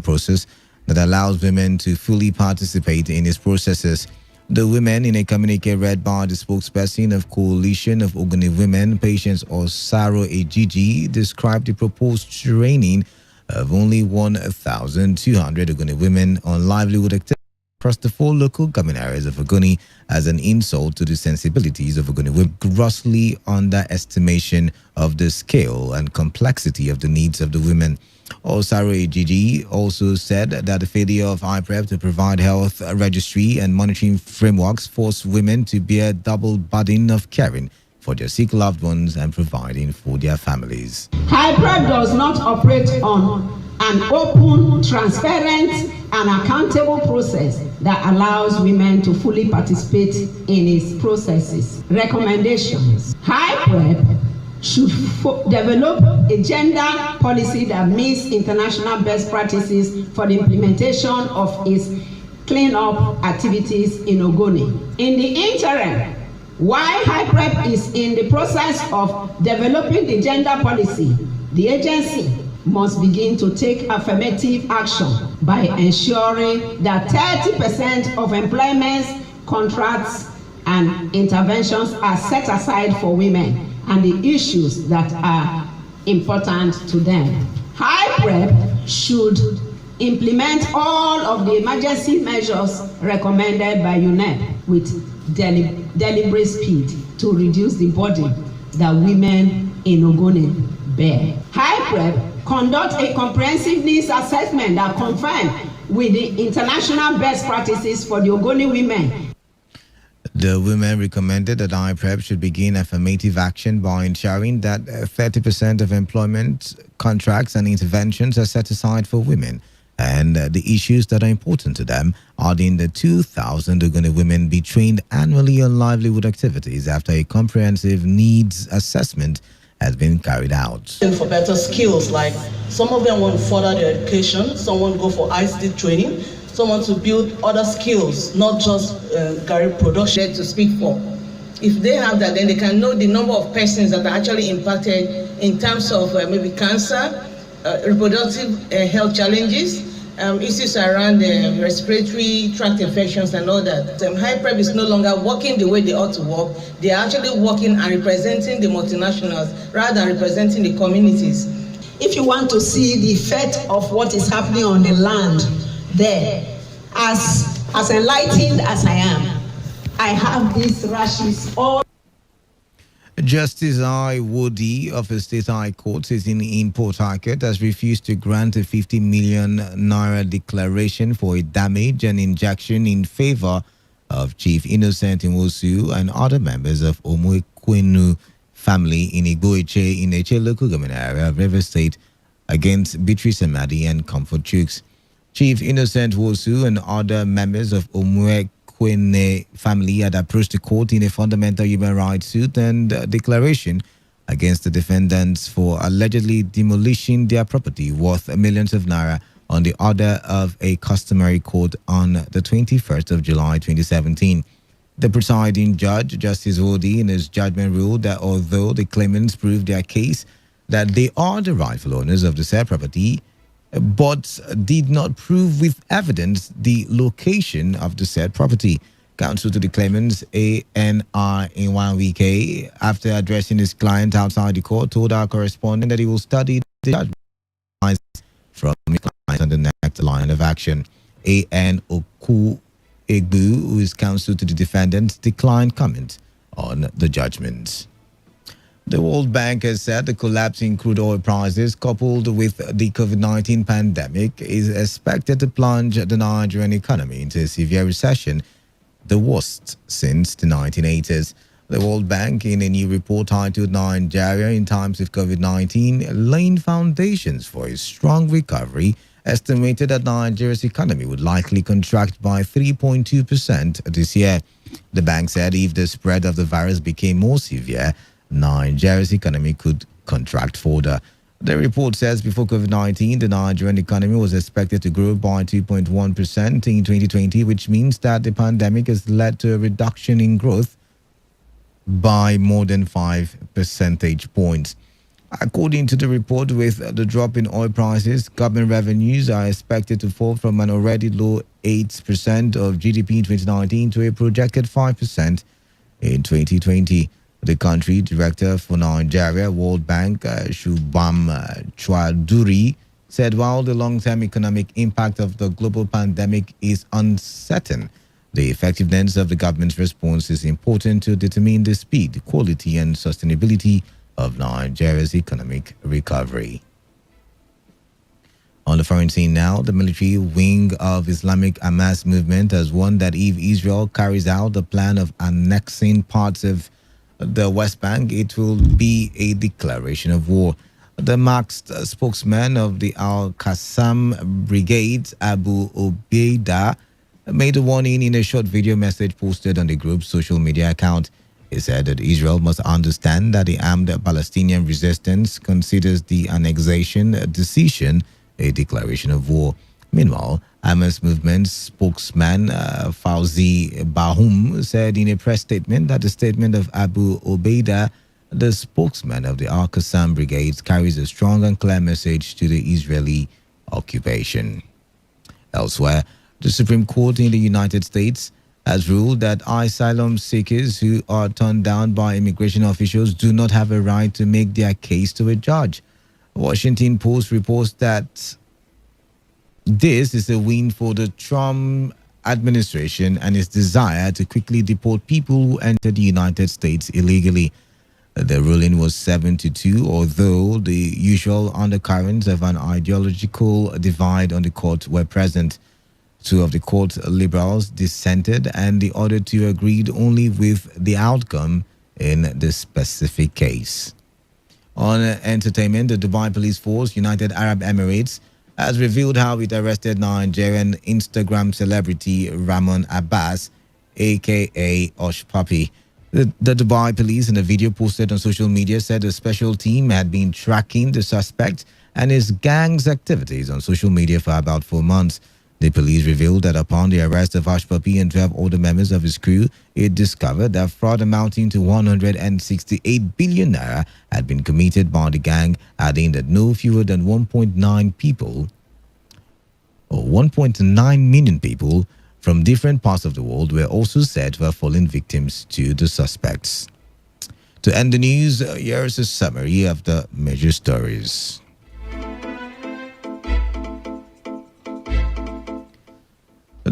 process that allows women to fully participate in its processes. The women, in a communique read by the spokesperson of Coalition of Ogoni Women, Patience Osaro Ejiji, described the proposed training of only 1,200 Ogoni women on livelihood activities across the 4 local government areas of Ogoni as an insult to the sensibilities of Ogoni women, grossly underestimation of the scale and complexity of the needs of the women. Osaro Ejiji also said that the failure of IPREP to provide health registry and monitoring frameworks force women to bear double burden of caring for their sick loved ones and providing for their families. IPREP does not operate on an open, transparent and accountable process that allows women to fully participate in its processes. Recommendations. IPREP should develop a gender policy that meets international best practices for the implementation of its clean-up activities in Ogoni. In the interim, while IPREP is in the process of developing the gender policy, the agency must begin to take affirmative action by ensuring that 30% of employment contracts and interventions are set aside for women and the issues that are important to them. IPREP should implement all of the emergency measures recommended by UNEP with deliberate speed to reduce the burden that women in Ogoni bear. IPREP conduct a comprehensive needs assessment that confirms with the international best practices for the Ogoni women. The women recommended that IPREP should begin affirmative action by ensuring that 30% of employment contracts and interventions are set aside for women and the issues that are important to them, adding the 2,000 Ogoni women be trained annually on livelihood activities after a comprehensive needs assessment has been carried out. For better skills, like some of them want to further their education, some want to go for ICT training, someone to build other skills, not just career production to speak for. If they have that, then they can know the number of persons that are actually impacted in terms of maybe cancer, reproductive health challenges, issues around respiratory tract infections and all that. IPREP is no longer working the way they ought to work. They are actually working and representing the multinationals rather than representing the communities. If you want to see the effect of what is happening on the land, there. As enlightened as I am, I have these rashes all. Justice I. Wodi of the State High Court sitting in Port Harcourt has refused to grant a 50 million naira declaration for a damage and injunction in favor of Chief Innocent Nwosu and other members of Omoekwenu family in Igboeche in Eche local government area of River State against Beatrice Amadi and Comfort Chooks. Chief Innocent Nwosu and other members of Omoekwene family had approached the court in a fundamental human rights suit and declaration against the defendants for allegedly demolishing their property worth millions of naira on the order of a customary court on the 21st of July 2017. The presiding judge, Justice Wodi, in his judgment ruled that although the claimants proved their case that they are the rightful owners of the said property, but did not prove with evidence the location of the said property. Counsel to the claimants, ANR in 1 week, after addressing his client outside the court, told our correspondent that he will study the judgment from his client on the next line of action. AN Oku Egbu, who is counsel to the defendants, declined comment on the judgment. The World Bank has said the collapse in crude oil prices coupled with the COVID-19 pandemic is expected to plunge the Nigerian economy into a severe recession, the worst since the 1980s. The World Bank, in a new report titled Nigeria in Times of COVID-19, laying foundations for a strong recovery, estimated that Nigeria's economy would likely contract by 3.2% this year. The bank said if the spread of the virus became more severe, Nigeria's economy could contract further. The report says before COVID-19, the Nigerian economy was expected to grow by 2.1% in 2020, which means that the pandemic has led to a reduction in growth by more than 5 percentage points. According to the report, with the drop in oil prices, government revenues are expected to fall from an already low 8% of GDP in 2019 to a projected 5% in 2020. The country director for Nigeria, World Bank, Shubham Chwaduri, said while the long-term economic impact of the global pandemic is uncertain, the effectiveness of the government's response is important to determine the speed, quality, and sustainability of Nigeria's economic recovery. On the foreign scene now, the military wing of Islamic Hamas movement has warned that if Israel carries out the plan of annexing parts of the West Bank, it will be a declaration of war. The masked spokesman of the Al-Qassam Brigade, Abu Ubaidah, made a warning in a short video message posted on the group's social media account. He said that Israel must understand that the armed Palestinian resistance considers the annexation decision a declaration of war. Meanwhile, Hamas movement spokesman Fauzi Bahum said in a press statement that the statement of Abu Ubaidah, the spokesman of the Al-Qassam Brigade, carries a strong and clear message to the Israeli occupation. Elsewhere, the Supreme Court in the United States has ruled that asylum seekers who are turned down by immigration officials do not have a right to make their case to a judge. Washington Post reports that this is a win for the Trump administration and its desire to quickly deport people who entered the United States illegally. The ruling was 7-2, although the usual undercurrents of an ideological divide on the court were present. Two of the court liberals dissented and the other two agreed only with the outcome in the specific case. On entertainment, the Dubai Police Force, United Arab Emirates, has revealed how it arrested Nigerian Instagram celebrity Ramon Abbas, aka Osh Papi. The Dubai police, in a video posted on social media, said a special team had been tracking the suspect and his gang's activities on social media for about 4 months. The police revealed that upon the arrest of Osh Papi and 12 other members of his crew, it discovered that fraud amounting to 168 billion naira had been committed by the gang, adding that no fewer than 1.9 million people from different parts of the world were also said to have fallen victims to the suspects. To end the news, here's a summary of the major stories.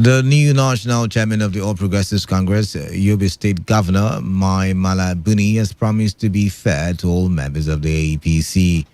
The new national chairman of the All Progressives Congress, Yobe State Governor Mai Mala Buni, has promised to be fair to all members of the APC.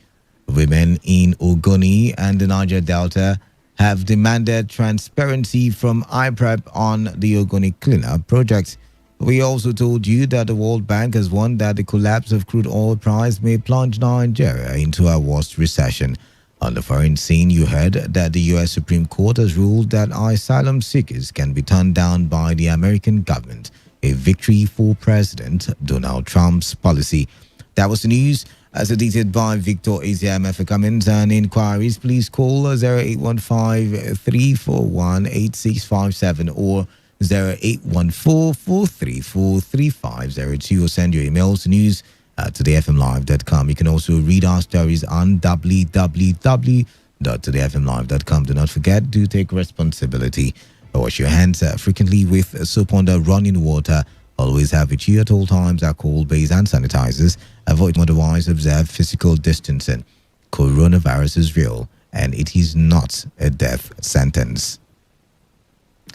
Women in Ogoni and the Niger Delta have demanded transparency from IPREP on the Ogoni cleanup project. We also told you that the World Bank has warned that the collapse of crude oil price may plunge Nigeria into a worst recession. On the foreign scene, you heard that the U.S. Supreme Court has ruled that asylum seekers can be turned down by the American government, a victory for President Donald Trump's policy. That was the news. As edited by Victor Eziama. For comments and inquiries, please call 0815-341-8657 or 0814-434-3502 or send your emails to news@todayfmlive.com. You can also read our stories on www.todayfmlive.com. Do not forget to take responsibility. Wash your hands frequently with soap under running water. Always have with you at all times alcohol based hand sanitizers. Avoid otherwise observe physical distancing. Coronavirus is real and it is not a death sentence.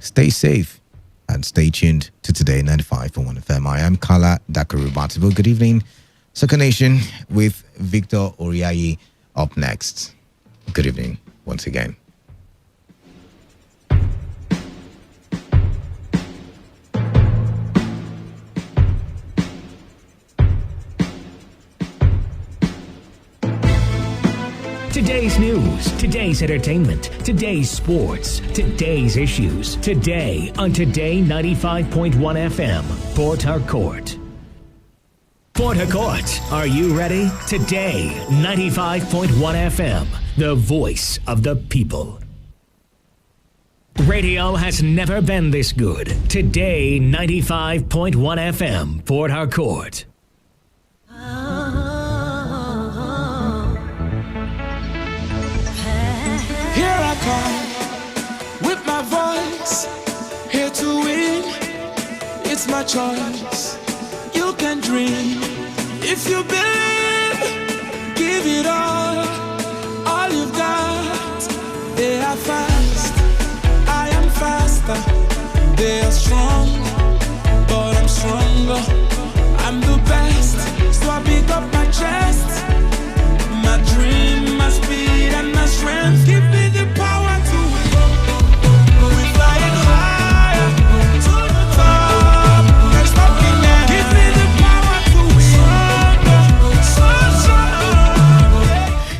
Stay safe and stay tuned to Today 95.1 FM. I am Kala Dakarubatibo. Good evening. Soccer Nation with Victor Oriayi up next. Good evening once again. Today's news, today's entertainment, today's sports, today's issues. Today on Today 95.1 FM, Port Harcourt. Port Harcourt, are you ready? Today 95.1 FM, the voice of the people. Radio has never been this good. Today 95.1 FM, Port Harcourt. Here I come with my voice, here to win. It's my choice. You can dream if you believe. Give it all you've got. They are fast, I am faster. They are strong, but I'm stronger. I'm the best, so I pick up my chest. My dream, my speed, and my strength. Give me the power to win. We're flying higher to the top. We're stopping there. Give me the power to win.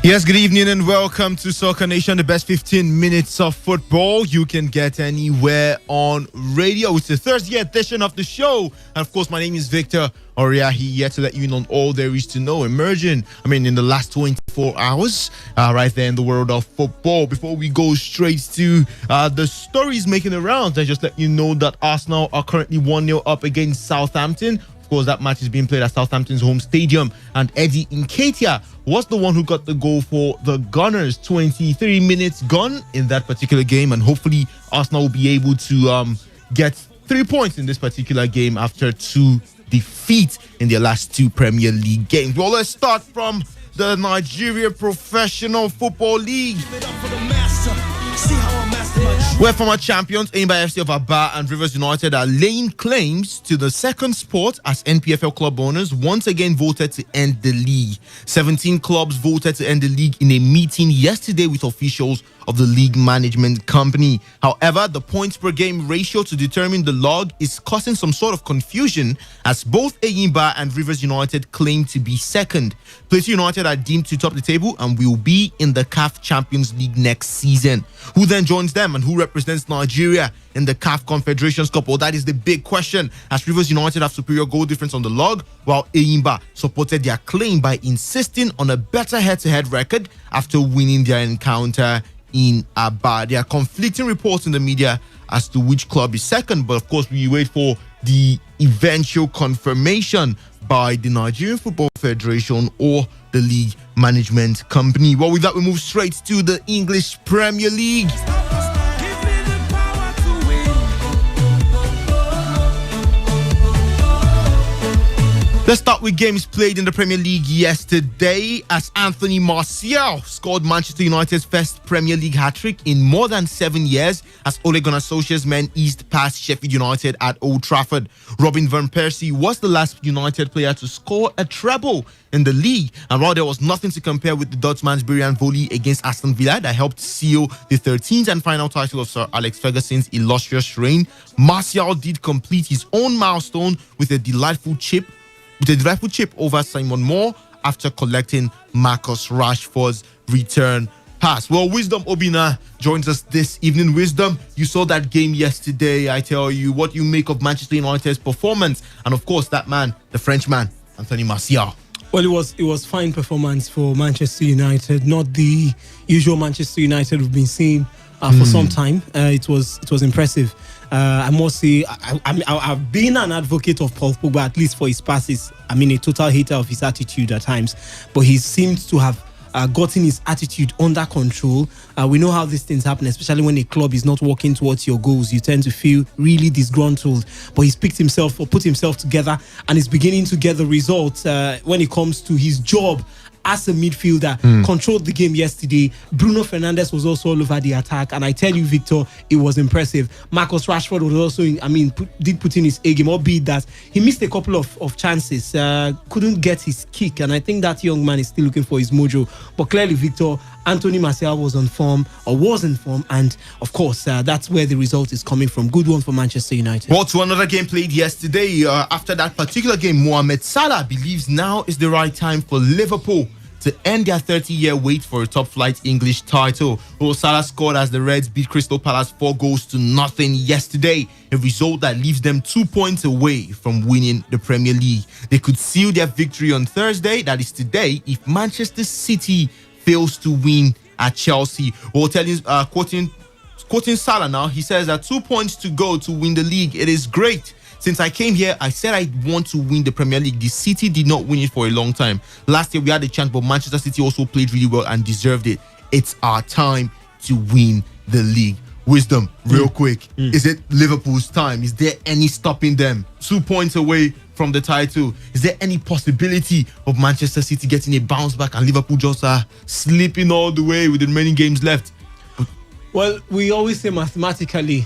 Yes, good evening and welcome to Soccer Nation, the best 15 minutes of football you can get anywhere on radio. It's the Thursday edition of the show. And of course, my name is Victor Oriahi, here to let you know all there is to know emerging, in the last 24 hours, right there in the world of football. Before we go straight to the stories making the rounds, I just let you know that Arsenal are currently 1-0 up against Southampton. Of course, that match is being played at Southampton's home stadium, and Eddie Nketiah was the one who got the goal for the Gunners. 23 minutes gone in that particular game, and hopefully Arsenal will be able to get 3 points in this particular game after 2 defeats in their last 2 Premier League games. Well, let's start from the Nigeria Professional Football League, where former champions Enyimba FC of Aba and Rivers United are laying claims to the second spot as NPFL club owners once again voted to end the league. 17 clubs voted to end the league in a meeting yesterday with officials of the league management company. However, the points per game ratio to determine the log is causing some sort of confusion, as both Enyimba and Rivers United claim to be second. Plateau United are deemed to top the table and will be in the CAF Champions League next season. Who then joins them and who represents Nigeria in the CAF Confederations Cup? Well, that is the big question, as Rivers United have superior goal difference on the log, while Enyimba supported their claim by insisting on a better head-to-head record after winning their encounter in Aba. There are conflicting reports in the media as to which club is second, but of course we wait for the eventual confirmation by the Nigerian Football Federation or the league management company. Well, with that, we move straight to the English Premier League. Let's start with games played in the Premier League yesterday as Anthony Martial scored Manchester United's first Premier League hat-trick in more than 7 years as Ole Gunnar Solskjaer's men eased past Sheffield United at Old Trafford. Robin van Persie was the last United player to score a treble in the league, and while there was nothing to compare with the Dutchman's brilliant volley against Aston Villa that helped seal the 13th and final title of Sir Alex Ferguson's illustrious reign, Martial did complete his own milestone with a delightful chip over Simon Moore after collecting Marcus Rashford's return pass. Well, Wisdom Obina joins us this evening. Wisdom, you saw that game yesterday. I tell you, what you make of Manchester United's performance, and of course that man, the Frenchman, Anthony Martial. Well, it was fine performance for Manchester United, not the usual Manchester United we've been seeing for some time. It was impressive. I must say, I've been an advocate of Paul Pogba, at least for his passes. I mean, a total hater of his attitude at times, but he seems to have gotten his attitude under control. We know how these things happen, especially when a club is not working towards your goals. You tend to feel really disgruntled, but he's put himself together and is beginning to get the results when it comes to his job as a midfielder. Controlled the game yesterday. Bruno Fernandes was also all over the attack, and I tell you, Victor, it was impressive. Marcus Rashford was also did put in his A game, albeit that he missed a couple of chances, couldn't get his kick, and I think that young man is still looking for his mojo. But clearly, Victor, Anthony Martial was in form, and of course that's where the result is coming from. Good one for Manchester United. Well, to another game played yesterday. After that particular game, Mohamed Salah believes now is the right time for Liverpool to end their 30-year wait for a top-flight English title. Well, Salah scored as the Reds beat Crystal Palace 4-0 yesterday, a result that leaves them 2 points away from winning the Premier League. They could seal their victory on Thursday, that is today, if Manchester City fails to win at Chelsea. Well, quoting Salah now, he says that 2 points to go to win the league. It is great. Since I came here, I said I want to win the Premier League. The City did not win it for a long time. Last year, we had a chance, but Manchester City also played really well and deserved it. It's our time to win the league. Wisdom, real quick. Is it Liverpool's time? Is there any stopping them? 2 points away from the title. Is there any possibility of Manchester City getting a bounce back and Liverpool just slipping all the way with the remaining games left? Well, we always say mathematically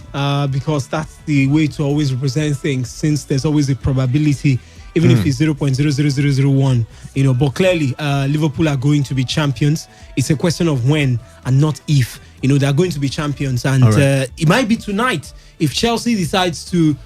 because that's the way to always represent things, since there's always a probability, even if it's 0.00001, but clearly Liverpool are going to be champions. It's a question of when and not if. They're going to be champions, and it might be tonight if Chelsea decides to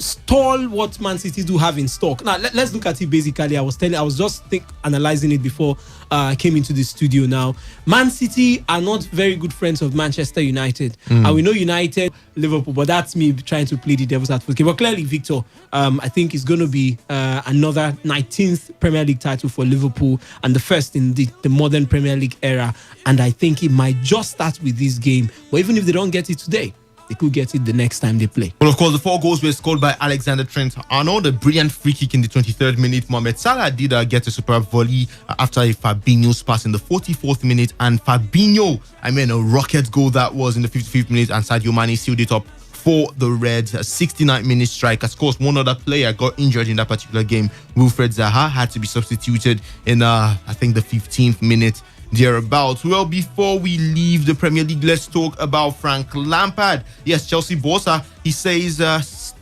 stall what Man City do have in stock. Now, let's look at it basically. I was just analyzing it before I came into the studio now. Man City are not very good friends of Manchester United. And we know United, Liverpool, but that's me trying to play the devil's advocate. But clearly, Victor, I think it's going to be another 19th Premier League title for Liverpool and the first in the modern Premier League era. And I think it might just start with this game. But even if they don't get it today, they could get it the next time they play. Well, of course, the 4 goals were scored by Alexander Trent-Arnold. A brilliant free kick in the 23rd minute. Mohamed Salah did get a superb volley after a Fabinho's pass in the 44th minute. And Fabinho, a rocket goal that was in the 55th minute. And Sadio Mane sealed it up for the Reds. A 69-minute strike. Of course, one other player got injured in that particular game. Wilfred Zaha had to be substituted in, I think, the 15th minute. Thereabouts. Well, before we leave the Premier League, let's talk about Frank Lampard. Yes, Chelsea boss, he says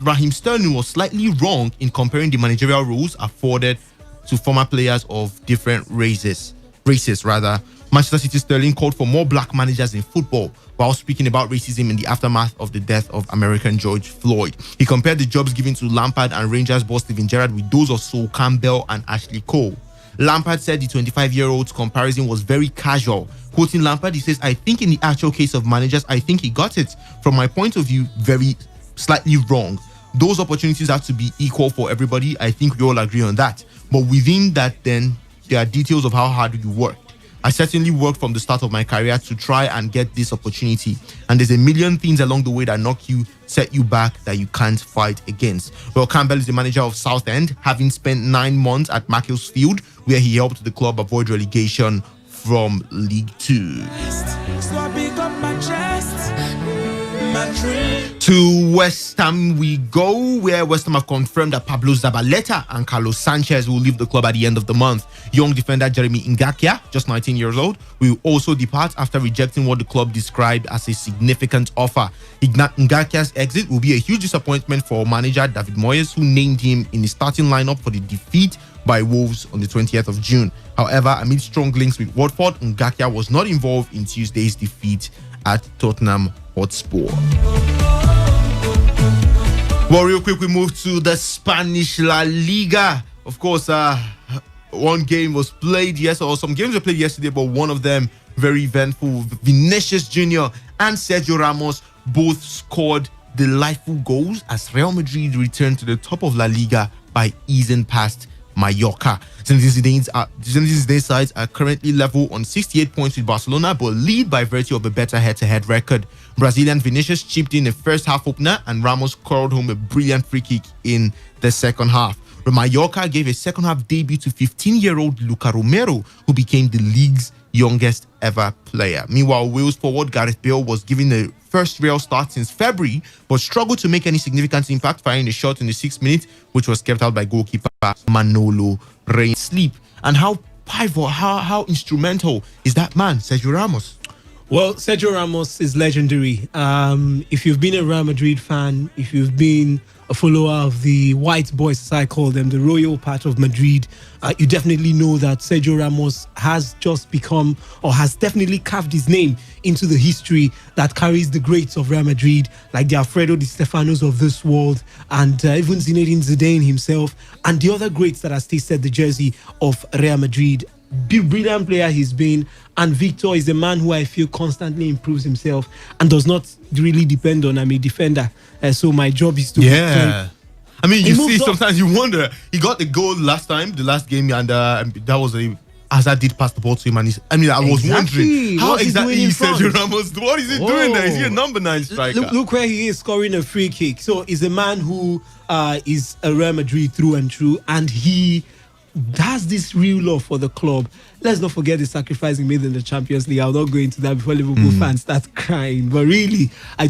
Raheem Sterling was slightly wrong in comparing the managerial roles afforded to former players of different races. Manchester City Sterling called for more black managers in football while speaking about racism in the aftermath of the death of American George Floyd. He compared the jobs given to Lampard and Rangers boss Steven Gerrard with those of Sol Campbell and Ashley Cole. Lampard said the 25-year-old's comparison was very casual. Quoting Lampard, he says, "I think in the actual case of managers, I think he got it. From my point of view, very slightly wrong. Those opportunities have to be equal for everybody. I think we all agree on that. But within that, then, there are details of how hard you work. I certainly worked from the start of my career to try and get this opportunity. And there's a million things along the way that set you back that you can't fight against." Well, Campbell is the manager of Southend, having spent 9 months at Macclesfield, where he helped the club avoid relegation from League 2. So I pick up my chest. To West Ham we go, where West Ham have confirmed that Pablo Zabaleta and Carlos Sanchez will leave the club at the end of the month. Young defender Jeremy Ngakia, just 19 years old, will also depart after rejecting what the club described as a significant offer. Ngakia's exit will be a huge disappointment for manager David Moyes, who named him in the starting lineup for the defeat by Wolves on the 20th of June. However, amid strong links with Watford, Ngakia was not involved in Tuesday's defeat at Tottenham Hotspur. Well, real quick, we move to the Spanish La Liga. Of course, one game was played yesterday, or some games were played yesterday, but one of them very eventful. Vinicius Jr. and Sergio Ramos both scored delightful goals as Real Madrid returned to the top of La Liga by easing past Mallorca. Zidane's sides are currently level on 68 points with Barcelona, but lead by virtue of a better head-to-head record. Brazilian Vinicius chipped in a first half opener and Ramos curled home a brilliant free kick in the second half. Mallorca gave a second half debut to 15-year-old Luca Romero, who became the league's youngest ever player. Meanwhile, Wales forward Gareth Bale was given a first real start since February, but struggled to make any significant impact, firing a shot in the 6th minute, which was kept out by goalkeeper Manolo Rey. Sleep. And how pivotal, how instrumental is that man, Sergio Ramos? Well, Sergio Ramos is legendary. If you've been a Real Madrid fan, if you've been a follower of the white boys, as I call them, the royal part of Madrid, you definitely know that Sergio Ramos has just become, or has definitely carved his name into the history that carries the greats of Real Madrid, like the Alfredo Di Stefanos of this world, and even Zinedine Zidane himself, and the other greats that has tasted the jersey of Real Madrid. Brilliant player he's been, and Victor is a man who I feel constantly improves himself and does not really depend on I'm a defender. So my job is to I mean, you see, sometimes you wonder. He got the goal last time, the last game, and that was Hazard did pass the ball to him, and I was wondering how exactly Sergio Ramos. What is he doing there? Is he a number 9 striker? Look where he is, scoring a free kick. So he's a man who is a Real Madrid through and through, and he has this real love for the club. Let's not forget the sacrifice he made in the Champions League. I'll not go into that before Liverpool fans start crying. But really, I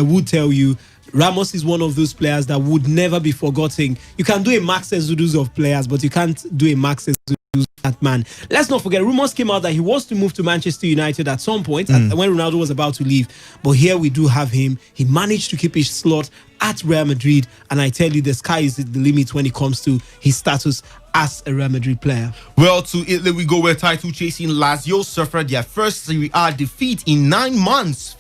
would tell you, Ramos is one of those players that would never be forgotten. You can do a Max Exodus of players, but you can't do a Max Exodus of that man. Let's not forget, rumors came out that he was to move to Manchester United at some point when Ronaldo was about to leave. But here we do have him. He managed to keep his slot at Real Madrid, and I tell you, the sky is the limit when it comes to his status as a Real Madrid player. Well, to Italy we go, where title-chasing Lazio suffered their first Serie A defeat in 9 months,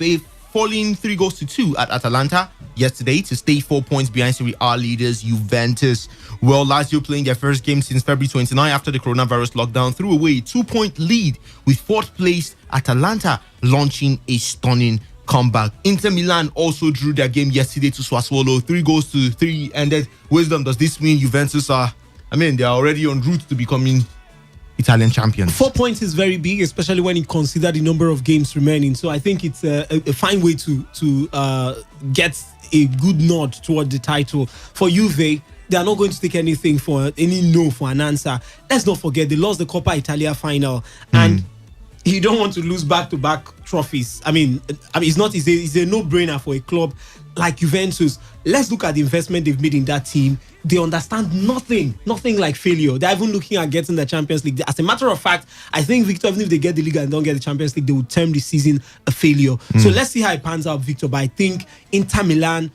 falling 3-2 at Atalanta yesterday to stay 4 points behind Serie A leaders Juventus. Well, Lazio playing their first game since February 29 after the coronavirus lockdown threw away a 2-point lead, with 4th placed Atalanta launching a stunning comeback. Inter Milan also drew their game yesterday to Sassuolo, 3-3 ended. Wisdom, does this mean Juventus are, they are already en route to becoming Italian champions? 4 points is very big, especially when you consider the number of games remaining. So I think it's a fine way to get a good nod toward the title. For Juve, they are not going to take anything for an answer. Let's not forget, they lost the Coppa Italia final, and you don't want to lose back-to-back trophies. It's a no-brainer for a club like Juventus. Let's look at the investment they've made in that team. They understand nothing like failure. They're even looking at getting the Champions League. As a matter of fact, I think, Victor, even if they get the league and don't get the Champions League, they will term the season a failure. So let's see how it pans out, Victor. But I think Inter Milan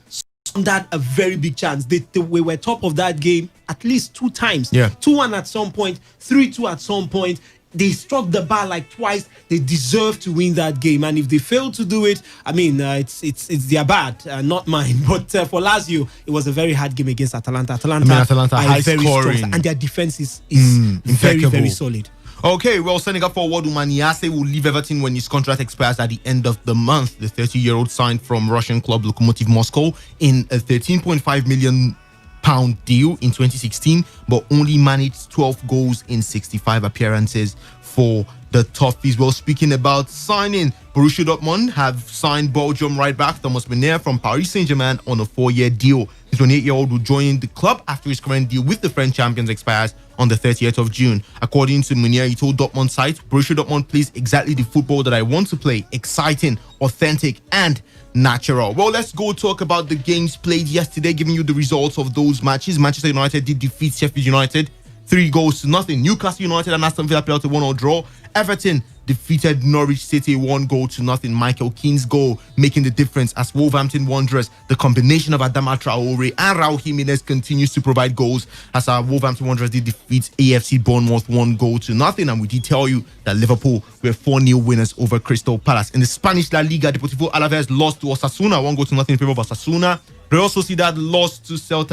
that a very big chance. They were top of that game at least 2 times. 2-1 at some point, 3-2 at some point. They struck the bar like twice. They deserve to win that game, and if they fail to do it, it's their bad, not mine. But for Lazio, it was a very hard game against Atalanta. Atalanta high very scoring, strong, and their defense is very, very solid. Okay, well, Senegal forward Oumaniase will leave Everton when his contract expires at the end of the month. The 30-year-old signed from Russian club Lokomotiv Moscow in a £13.5 million deal in 2016, but only managed 12 goals in 65 appearances for the Toffees. Well, speaking about signing, Borussia Dortmund have signed Belgium right back Thomas Meunier from Paris Saint-Germain on a 4-year deal. His 28-year-old will join the club after his current deal with the French champions expires on the 30th of June. According to Munier, he told Dortmund site, Borussia Dortmund plays exactly the football that I want to play. Exciting, authentic, and natural. Well, let's go talk about the games played yesterday, giving you the results of those matches. Manchester United did defeat Sheffield United 3-0. Newcastle United and Aston Villa played out a 1-1 draw. Everton defeated Norwich City 1-0. Michael Keane's goal making the difference as Wolverhampton Wanderers, the combination of Adama Traore and Raul Jimenez, continues to provide goals as our Wolverhampton Wanderers did defeat AFC Bournemouth 1-0. And we did tell you that Liverpool were 4-0 winners over Crystal Palace. In the Spanish La Liga, Deportivo Alaves lost to Osasuna 1-0 in favor of Osasuna. Real Sociedad lost to Celta